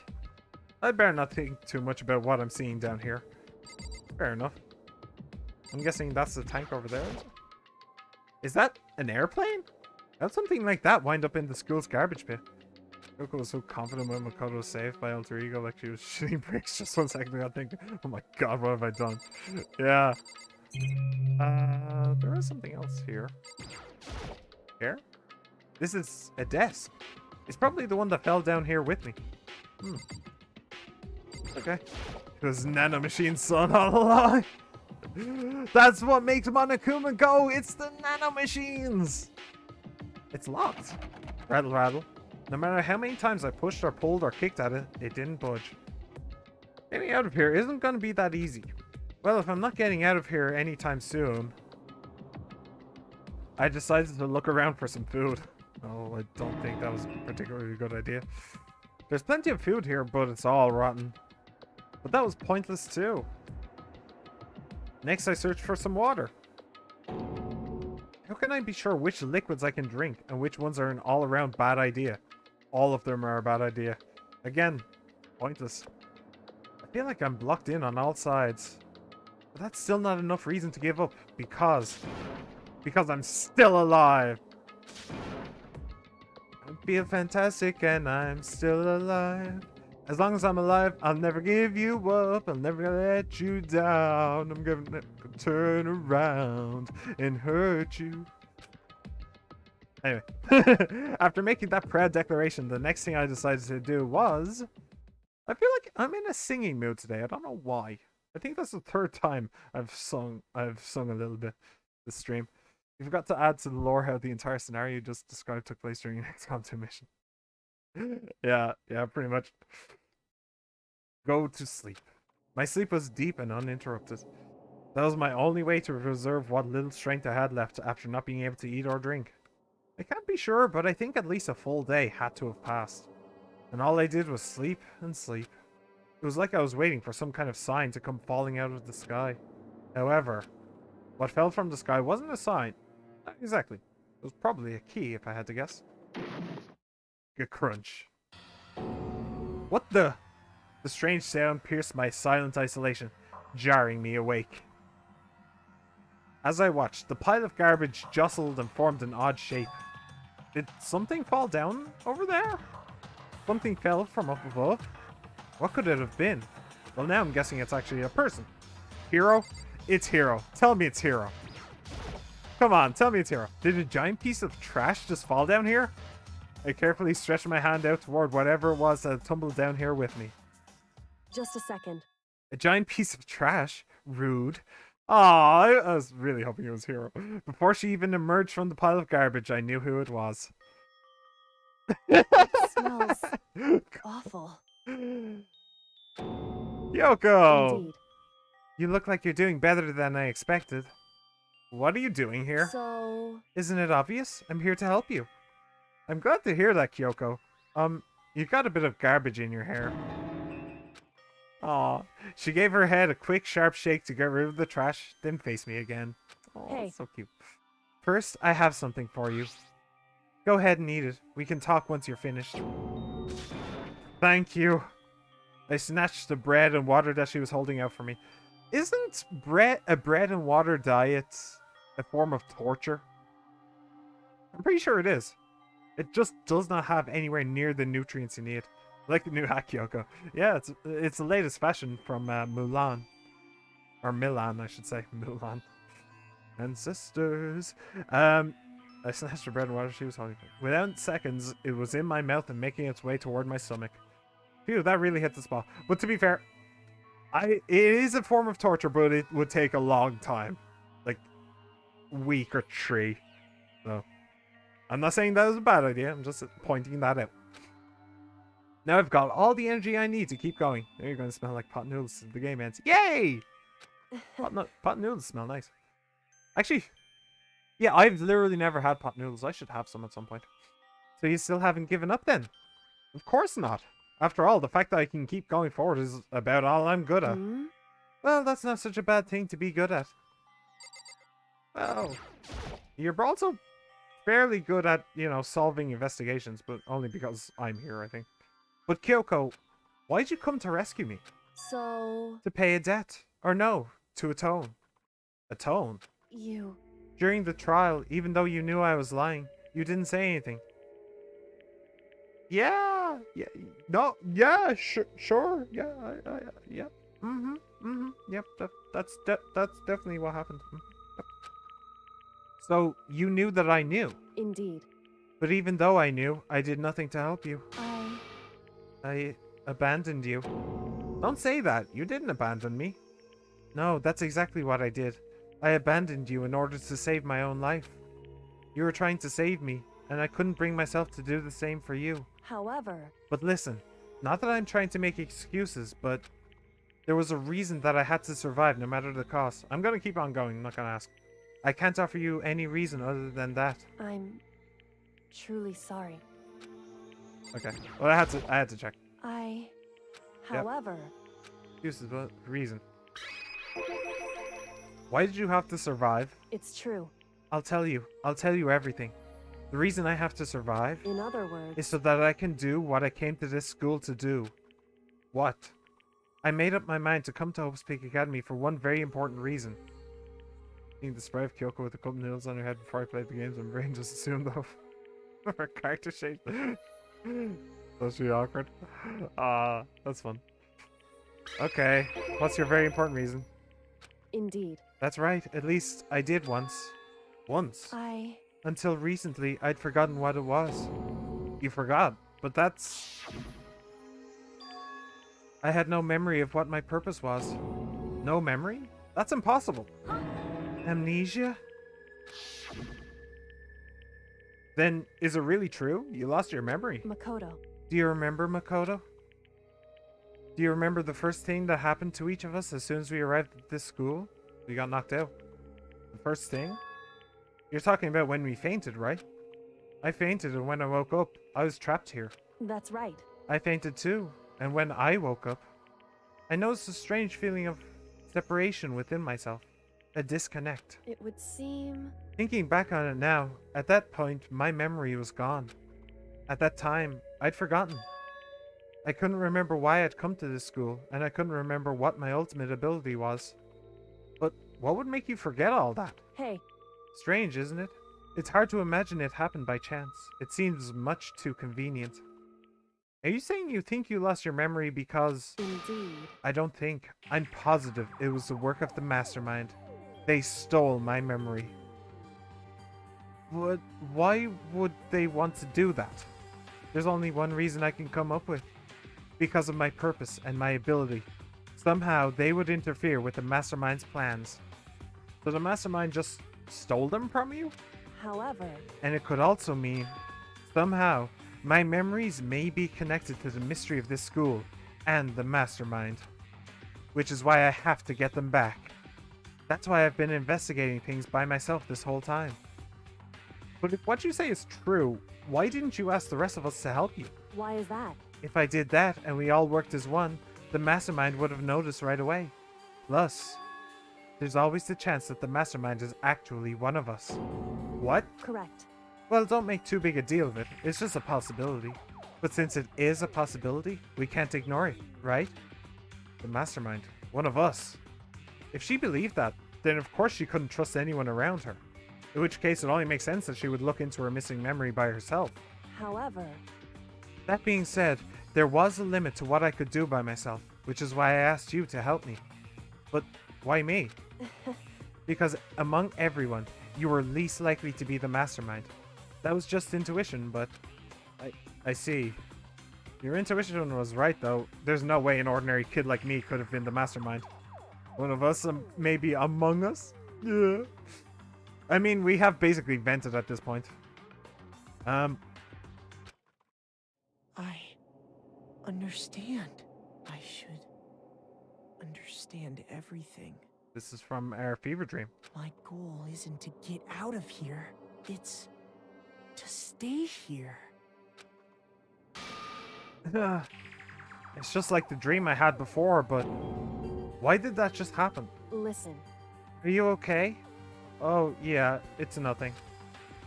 I better not think too much about what I'm seeing down here. Fair enough. I'm guessing that's the tank over there. Is that an airplane? How'd something like that wind up in the school's garbage pit? Kyoko was so confident when Makoto was saved by alter ego, like she was shitting bricks just 1 second ago, thinking, oh my god, what have I done? Yeah. There is something else here. Here? This is a desk. It's probably the one that fell down here with me. Okay. It was Nanomachine's son all along. That's what makes Monokuma go! It's the Nanomachines! It's locked. Rattle, rattle. No matter how many times I pushed or pulled or kicked at it, it didn't budge. Getting out of here isn't going to be that easy. Well, if I'm not getting out of here anytime soon, I decided to look around for some food. Oh, I don't think that was a particularly good idea. There's plenty of food here, but it's all rotten. But that was pointless too. Next, I searched for some water. How can I be sure which liquids I can drink and which ones are an all-around bad idea? All of them are a bad idea. Again, pointless. I feel like I'm blocked in on all sides. But that's still not enough reason to give up, because I'm still alive. I feel fantastic and I'm still alive. As long as I'm alive, I'll never give you up. I'll never let you down. I'm gonna turn around and hurt you. Anyway, after making that proud declaration, the next thing I decided to do was... I feel like I'm in a singing mood today. I don't know why. I think that's the 3rd time I've sung a little bit this stream. You forgot to add to the lore how the entire scenario you just described took place during an XCOM 2 mission. yeah, pretty much. Go to sleep. My sleep was deep and uninterrupted. That was my only way to preserve what little strength I had left after not being able to eat or drink. I can't be sure, but I think at least a full day had to have passed. And all I did was sleep and sleep. It was like I was waiting for some kind of sign to come falling out of the sky. However, what fell from the sky wasn't a sign. Not exactly. It was probably a key, if I had to guess. A crunch. What the? The strange sound pierced my silent isolation, jarring me awake. As I watched, the pile of garbage jostled and formed an odd shape. Did something fall down over there? Something fell from up above? What could it have been? Well, now I'm guessing it's actually a person. Hero? It's Hero. Tell me it's Hero. Come on, tell me it's Hero. Did a giant piece of trash just fall down here? I carefully stretched my hand out toward whatever it was that had tumbled down here with me. Just a second. A giant piece of trash? Rude. Aw, I was really hoping it was Hero. Before she even emerged from the pile of garbage, I knew who it was. It smells awful. Yoko! Indeed. You look like you're doing better than I expected. What are you doing here? So... Isn't it obvious? I'm here to help you. I'm glad to hear that, Kyoko. You've got a bit of garbage in your hair. Aw. She gave her head a quick, sharp shake to get rid of the trash, then faced me again. Aw, Hey. so cute. First, I have something for you. Go ahead and eat it. We can talk once you're finished. Thank you. I snatched the bread and water that she was holding out for me. Isn't a bread and water diet a form of torture? I'm pretty sure it is. It just does not have anywhere near the nutrients you need. Like the new hack, Yoko. Yeah, it's the latest fashion from Mulan. Or Milan, I should say. Mulan. And sisters. I snatched the bread and water she was holding. Without seconds, it was in my mouth and making its way toward my stomach. Phew, that really hit the spot. But to be fair, it is a form of torture, but it would take a long time. Like, week or 3. So, I'm not saying that was a bad idea. I'm just pointing that out. Now I've got all the energy I need to keep going. Now you're going to smell like pot noodles as the game ends. Yay! Pot noodles smell nice. Actually, yeah, I've literally never had pot noodles. I should have some at some point. So you still haven't given up then? Of course not. After all, the fact that I can keep going forward is about all I'm good at. Hmm? Well, that's not such a bad thing to be good at. Well, you're also fairly good at, you know, solving investigations, but only because I'm here, I think. But Kyoko, why'd you come to rescue me? So... To pay a debt. Or no, to atone. Atone? You During the trial, even though you knew I was lying, you didn't say anything. Yeah, yeah, no, yeah, sure, yeah, yeah, yep, that's definitely what happened. Yep. So, you knew that I knew. Indeed. But even though I knew, I did nothing to help you. I I abandoned you. Don't say that. You didn't abandon me. No, that's exactly what I did. I abandoned you in order to save my own life. You were trying to save me, and I couldn't bring myself to do the same for you. However, But listen, not that I'm trying to make excuses, but there was a reason that I had to survive no matter the cost. I'm gonna keep on going, I'm not gonna ask. I can't offer you any reason other than that. I'm truly sorry. Okay. Well, I had to check. However, Excuses, but reason. Why did you have to survive? it's true. I'll tell you everything. The reason I have to survive In other words, is so that I can do what I came to this school to do. What? I made up my mind to come to Hope's Peak Academy for one very important reason. Seeing the spray of Kyoko with a cup of noodles on her head before I played the games, my brain just assumed of her character shape. That's really awkward. That's fun. Okay, what's your very important reason? indeed. That's right, at least I did once. Once. Until recently, I'd forgotten what it was. You forgot, but that's... I had no memory of what my purpose was. No memory? That's impossible. Amnesia? Then, is it really true? You lost your memory. Makoto. Do you remember, Makoto? Do you remember the first thing that happened to each of us as soon as we arrived at this school? We got knocked out. The first thing? You're talking about when we fainted, right? I fainted, and when I woke up, I was trapped here. That's right. I fainted too, and when I woke up, I noticed a strange feeling of separation within myself. A disconnect. It would seem... Thinking back on it now, at that point, my memory was gone. At that time, I'd forgotten. I couldn't remember why I'd come to this school, and I couldn't remember what my ultimate ability was. But what would make you forget all that? Hey. Strange, isn't it? It's hard to imagine it happened by chance. It seems much too convenient. Are you saying you think you lost your memory because... Indeed. I don't think. I'm positive it was the work of the mastermind. They stole my memory. But why would they want to do that? There's only one reason I can come up with. Because of my purpose and my ability. Somehow they would interfere with the mastermind's plans. So the mastermind just stole them from you? However... And it could also mean, somehow, my memories may be connected to the mystery of this school and the mastermind. Which is why I have to get them back. That's why I've been investigating things by myself this whole time. But if what you say is true, why didn't you ask the rest of us to help you? Why is that? If I did that and we all worked as one, the mastermind would have noticed right away. Plus, there's always the chance that the mastermind is actually one of us. What? Correct. Well, don't make too big a deal of it. It's just a possibility. But since it is a possibility, we can't ignore it, right? The mastermind. One of us. If she believed that, then of course she couldn't trust anyone around her. In which case it only makes sense that she would look into her missing memory by herself. However... That being said, there was a limit to what I could do by myself, which is why I asked you to help me. But why me? Because among everyone, you were least likely to be the mastermind. That was just intuition, but I see. Your intuition was right, though. There's no way an ordinary kid like me could have been the mastermind. One of us, maybe among us? Yeah. I mean, we have basically vented at this point. I understand. I should understand everything. This is from our fever dream. My goal isn't to get out of here. It's to stay here. It's just like the dream I had before, but why did that just happen? Listen. Are you okay? Oh, yeah, it's nothing.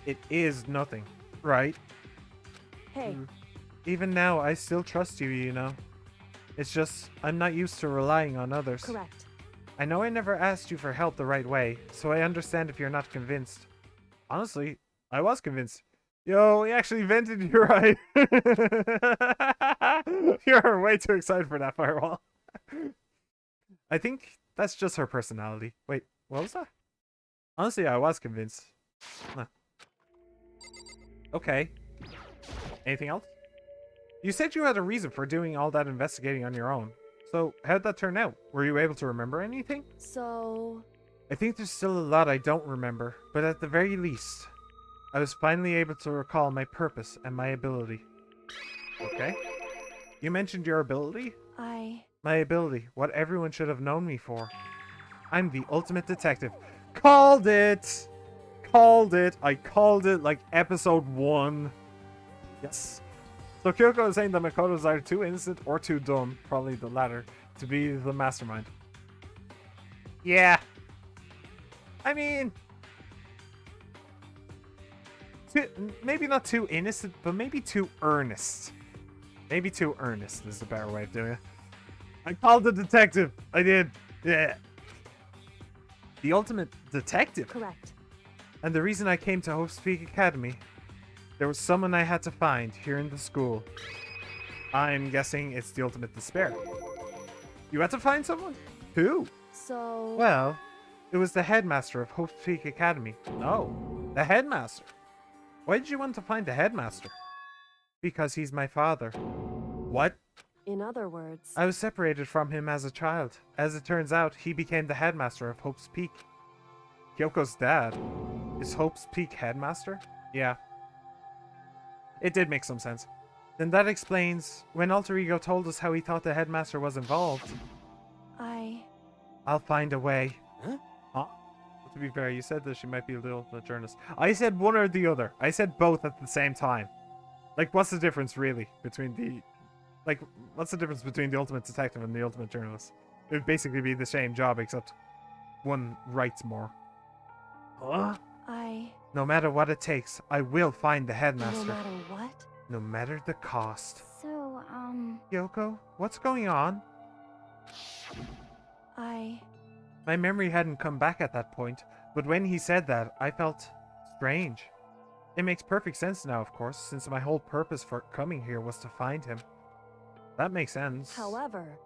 It is nothing, right? Hey. Even now, I still trust you, you know. It's just, I'm not used to relying on others. Correct. I know I never asked you for help the right way, so I understand if you're not convinced. Honestly, I was convinced. Yo, he actually vented your eye. You're way too excited for that firewall. I think that's just her personality. Wait, what was that? Honestly, I was convinced. Huh. Okay. Anything else? You said you had a reason for doing all that investigating on your own. So, how'd that turn out? Were you able to remember anything? So... I think there's still a lot I don't remember, but at the very least, I was finally able to recall my purpose and my ability. Okay. You mentioned your ability? My ability, what everyone should have known me for. I'm the ultimate detective. Called it! Called it! I called it like episode 1. Yes. So Kyoko is saying that Makoto is either too innocent or too dumb, probably the latter, to be the mastermind. Yeah. I mean... maybe not too innocent, but maybe too earnest. Maybe too earnest is a better way of doing it. I called the detective. I did. Yeah. The ultimate detective? Correct. And the reason I came to Hope's Peak Academy, there was someone I had to find here in the school. I'm guessing it's the ultimate despair. You had to find someone? Who? So... Well, it was the headmaster of Hope's Peak Academy. No, the headmaster. Why did you want to find the headmaster? Because he's my father. What? In other words... I was separated from him as a child. As it turns out, he became the headmaster of Hope's Peak. Kyoko's dad is Hope's Peak headmaster? Yeah. It did make some sense. Then that explains when Alter Ego told us how he thought the headmaster was involved. I'll find a way. Huh? To be fair, you said that she might be a little journalist. I said one or the other. I said both at the same time. Like, what's the difference really between the... Like, what's the difference between the ultimate detective and the ultimate journalist? It would basically be the same job, except one writes more. Huh? No matter what it takes, I will find the headmaster. No matter what? No matter the cost. So, Yoko, what's going on? My memory hadn't come back at that point, but when he said that, I felt strange. It makes perfect sense now, of course, since my whole purpose for coming here was to find him. That makes sense. However...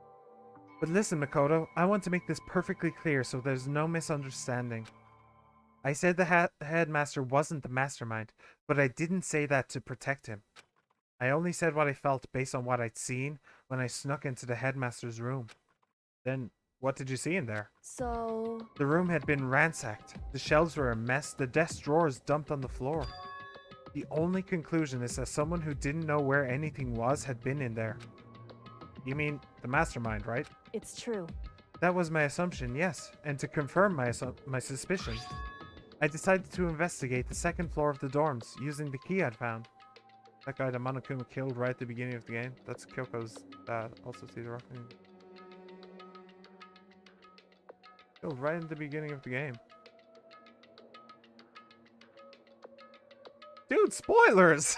But listen, Makoto, I want to make this perfectly clear so there's no misunderstanding. I said the headmaster wasn't the mastermind, but I didn't say that to protect him. I only said what I felt based on what I'd seen when I snuck into the headmaster's room. Then, what did you see in there? So... The room had been ransacked. The shelves were a mess, the desk drawers dumped on the floor. The only conclusion is that someone who didn't know where anything was had been in there. You mean the mastermind, right? It's true. That was my assumption, yes. And to confirm my suspicion, I decided to investigate the second floor of the dorms using the key I'd found. That guy that Monokuma killed right at the beginning of the game. That's Kyoko's dad. Also see the rocking. Killed right at the beginning of the game. Dude, spoilers!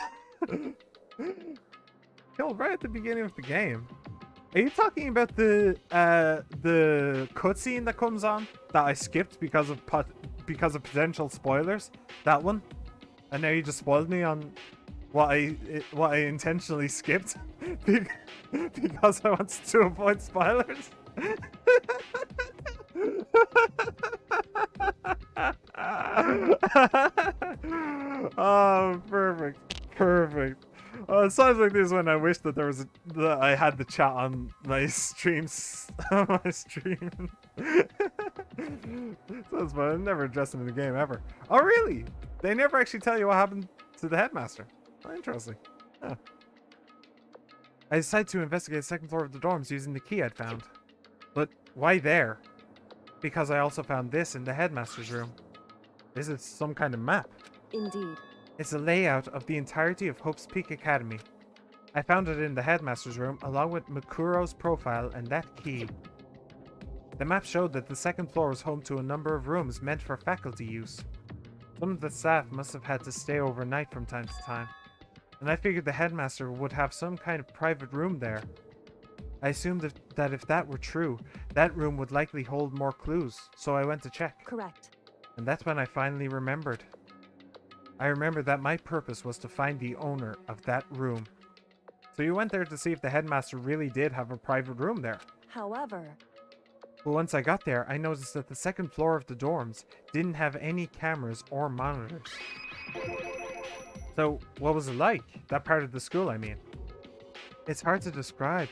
Killed right at the beginning of the game. Are you talking about the cutscene that comes on that I skipped because of potential spoilers? That one? And now you just spoiled me on what I intentionally skipped because I wanted to avoid spoilers. Oh, perfect. It sounds like this when I wish that I had the chat on my streams. On my stream. Sounds fun. I've never addressed it in the game ever. Oh, really? They never actually tell you what happened to the headmaster. Oh, interesting. Yeah. I decided to investigate the second floor of the dorms using the key I'd found. But why there? Because I also found this in the headmaster's room. This is some kind of map. Indeed. It's a layout of the entirety of Hope's Peak Academy. I found it in the headmaster's room along with Makuro's profile and that key. The map showed that the second floor was home to a number of rooms meant for faculty use. Some of the staff must have had to stay overnight from time to time, and I figured the headmaster would have some kind of private room there. I assumed that that if that were true, that room would likely hold more clues, so I went to check. Correct. And that's when I finally remembered. I remembered that my purpose was to find the owner of that room. So you went there to see if the headmaster really did have a private room there. However, But once I got there, I noticed that the second floor of the dorms didn't have any cameras or monitors. So, what was it like? That part of the school, I mean. It's hard to describe.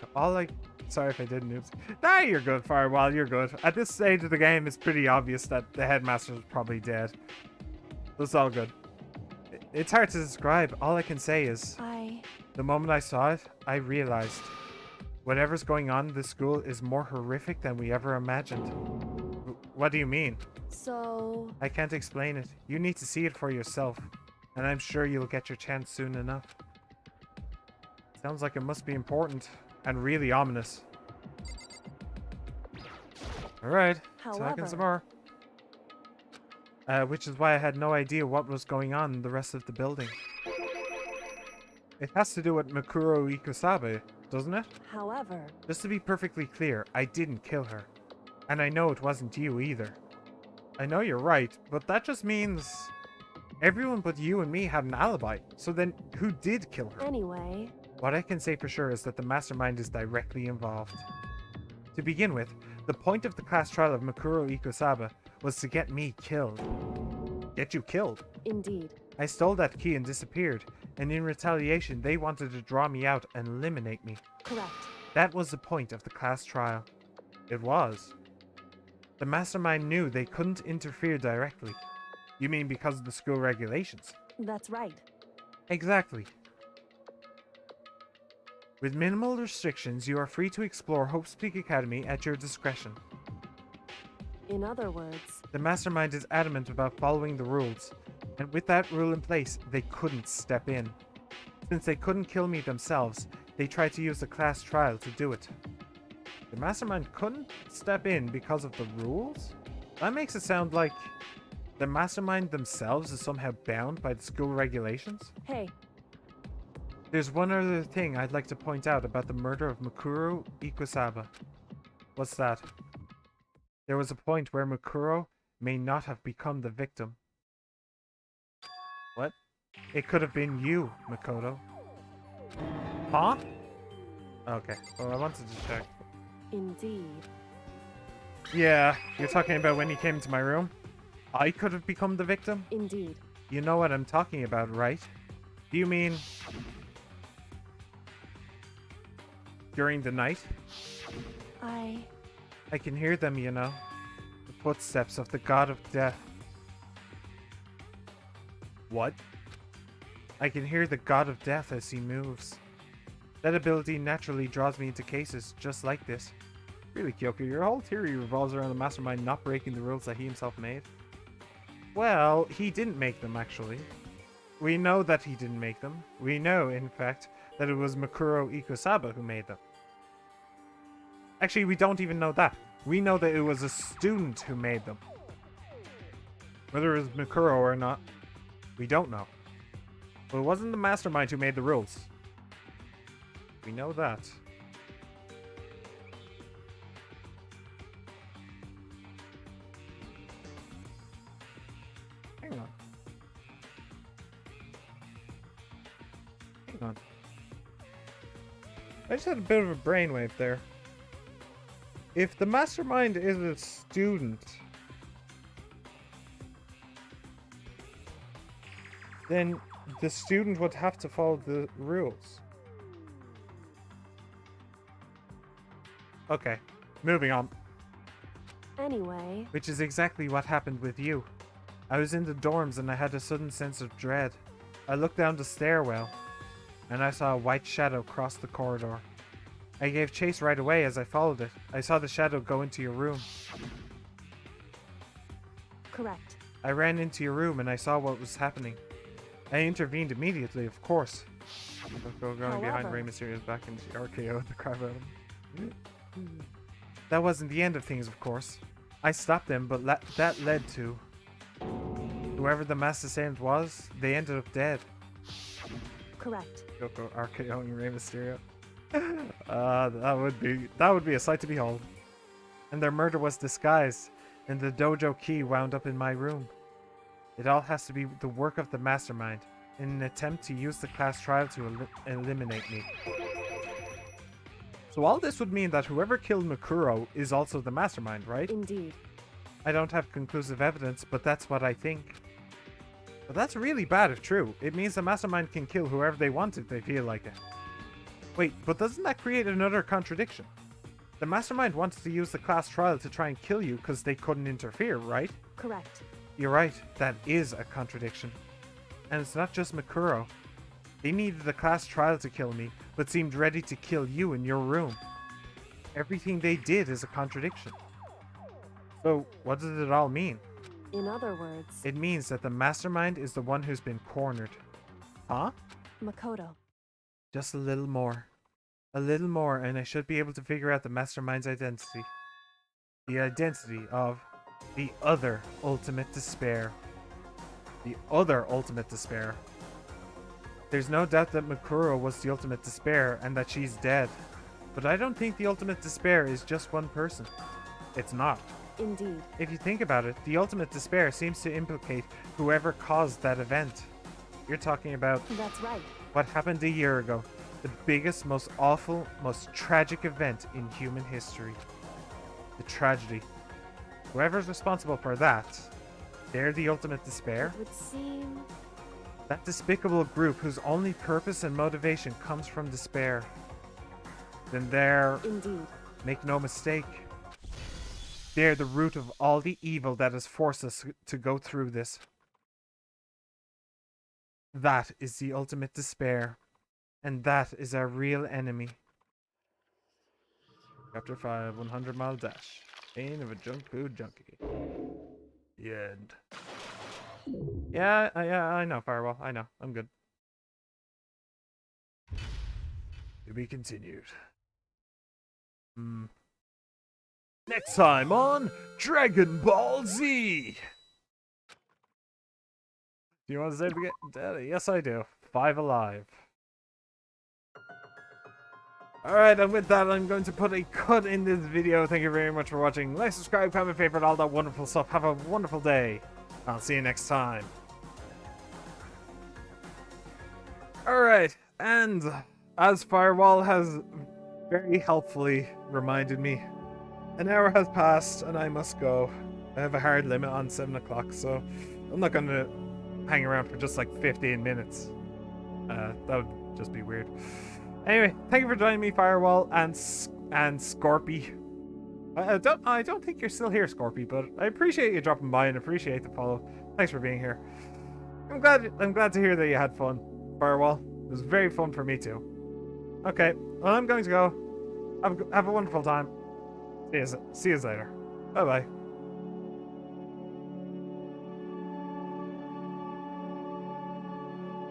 Sorry if I didn't. Oops. Nah, you're good, Firewall, you're good. At this stage of the game, it's pretty obvious that the headmaster is probably dead. That's all good. It's hard to describe. All I can say is, the moment I saw it, I realized whatever's going on in this school is more horrific than we ever imagined. What do you mean? so... I can't explain it. You need to see it for yourself. And I'm sure you'll get your chance soon enough. Sounds like it must be important. And really ominous. Alright, talking some more. Which is why I had no idea what was going on in the rest of the building. It has to do with Mikuro Ikusabe, doesn't it? However... Just to be perfectly clear, I didn't kill her. And I know it wasn't you either. I know you're right, but that just means... everyone but you and me had an alibi. So then, who did kill her? Anyway... What I can say for sure is that the mastermind is directly involved. To begin with, the point of the class trial of Mikuro Ikusabe was to get me killed. Get you killed? Indeed. I stole that key and disappeared, and in retaliation they wanted to draw me out and eliminate me. Correct. That was the point of the class trial. It was. The mastermind knew they couldn't interfere directly. You mean because of the school regulations? That's right. Exactly. With minimal restrictions, you are free to explore Hope's Peak Academy at your discretion. In other words... The mastermind is adamant about following the rules, and with that rule in place, they couldn't step in. Since they couldn't kill me themselves, they tried to use the class trial to do it. The mastermind couldn't step in because of the rules? That makes it sound like the mastermind themselves is somehow bound by the school regulations? Hey. There's one other thing I'd like to point out about the murder of Mikuro Ikusabe. What's that? There was a point where Mikuro may not have become the victim. What? It could have been you, Makoto. Huh? Okay, well I wanted to check. Indeed. Yeah, you're talking about when he came into my room? I could have become the victim? Indeed. You know what I'm talking about, right? Do you mean... during the night? I can hear them, you know. The footsteps of the god of death. What? I can hear the god of death as he moves. That ability naturally draws me into cases just like this. Really, Kyoko, your whole theory revolves around the mastermind not breaking the rules that he himself made? Well, he didn't make them, actually. We know that he didn't make them. We know, in fact, that it was Mikuro Ikusabe who made them. Actually, we don't even know that. We know that it was a student who made them. Whether it was Mikuro or not, we don't know. But it wasn't the mastermind who made the rules. We know that. Hang on. Hang on. I just had a bit of a brainwave there. If the mastermind is a student, then the student would have to follow the rules. Okay, moving on. Anyway... Which is exactly what happened with you. I was in the dorms and I had a sudden sense of dread. I looked down the stairwell and I saw a white shadow cross the corridor. I gave chase right away as I followed it. I saw the shadow go into your room. Correct. I ran into your room and I saw what was happening. I intervened immediately, of course. Going behind Rey Mysterio's back into the RKO the crap out of him. That wasn't the end of things, of course. I stopped them, but that led to... whoever the mass assailant was, they ended up dead. Correct. Yoko RKOing Rey Mysterio. That would be a sight to behold. And their murder was disguised, and the dojo key wound up in my room. It all has to be the work of the mastermind, in an attempt to use the class trial to eliminate me. So all this would mean that whoever killed Mikuro is also the mastermind, right? Indeed. I don't have conclusive evidence, but that's what I think. But that's really bad if true. It means the mastermind can kill whoever they want if they feel like it. Wait, but doesn't that create another contradiction? The mastermind wanted to use the class trial to try and kill you because they couldn't interfere, right? Correct. You're right, that is a contradiction. And it's not just Mikuro. They needed the class trial to kill me, but seemed ready to kill you in your room. Everything they did is a contradiction. So, what does it all mean? In other words, It means that the mastermind is the one who's been cornered. Huh? Makoto. Just a little more. A little more, and I should be able to figure out the mastermind's identity. The identity of the other ultimate despair. The other ultimate despair. There's no doubt that Mikuro was the ultimate despair and that she's dead. But I don't think the ultimate despair is just one person. It's not. Indeed. If you think about it, the ultimate despair seems to implicate whoever caused that event. You're talking about That's right. what happened a year ago. The biggest, most awful, most tragic event in human history. The tragedy. Whoever's responsible for that, they're the ultimate despair. It would seem... That despicable group whose only purpose and motivation comes from despair. Then they're, Indeed. make no mistake, they're the root of all the evil that has forced us to go through this. That is the ultimate despair. And that is our real enemy. Chapter 5, 100 Mile Dash. Pain of a junk food junkie. The end. Yeah, I know, Firewall. I know. I'm good. To be continued. Next time on Dragon Ball Z! Do you want to say it again? Yes, I do. 5 Alive. Alright, and with that, I'm going to put a cut in this video. Thank you very much for watching. Like, subscribe, comment, favorite, all that wonderful stuff. Have a wonderful day. I'll see you next time. Alright, and as Firewall has very helpfully reminded me, an hour has passed and I must go. I have a hard limit on 7 o'clock, so I'm not going to hang around for just like 15 minutes. That would just be weird. Anyway, thank you for joining me, Firewall and Scorpy. I don't think you're still here, Scorpy, but I appreciate you dropping by and appreciate the follow. Thanks for being here. I'm glad to hear that you had fun, Firewall. It was very fun for me too. Okay, well, I'm going to go. Have a wonderful time. See you later. Bye bye.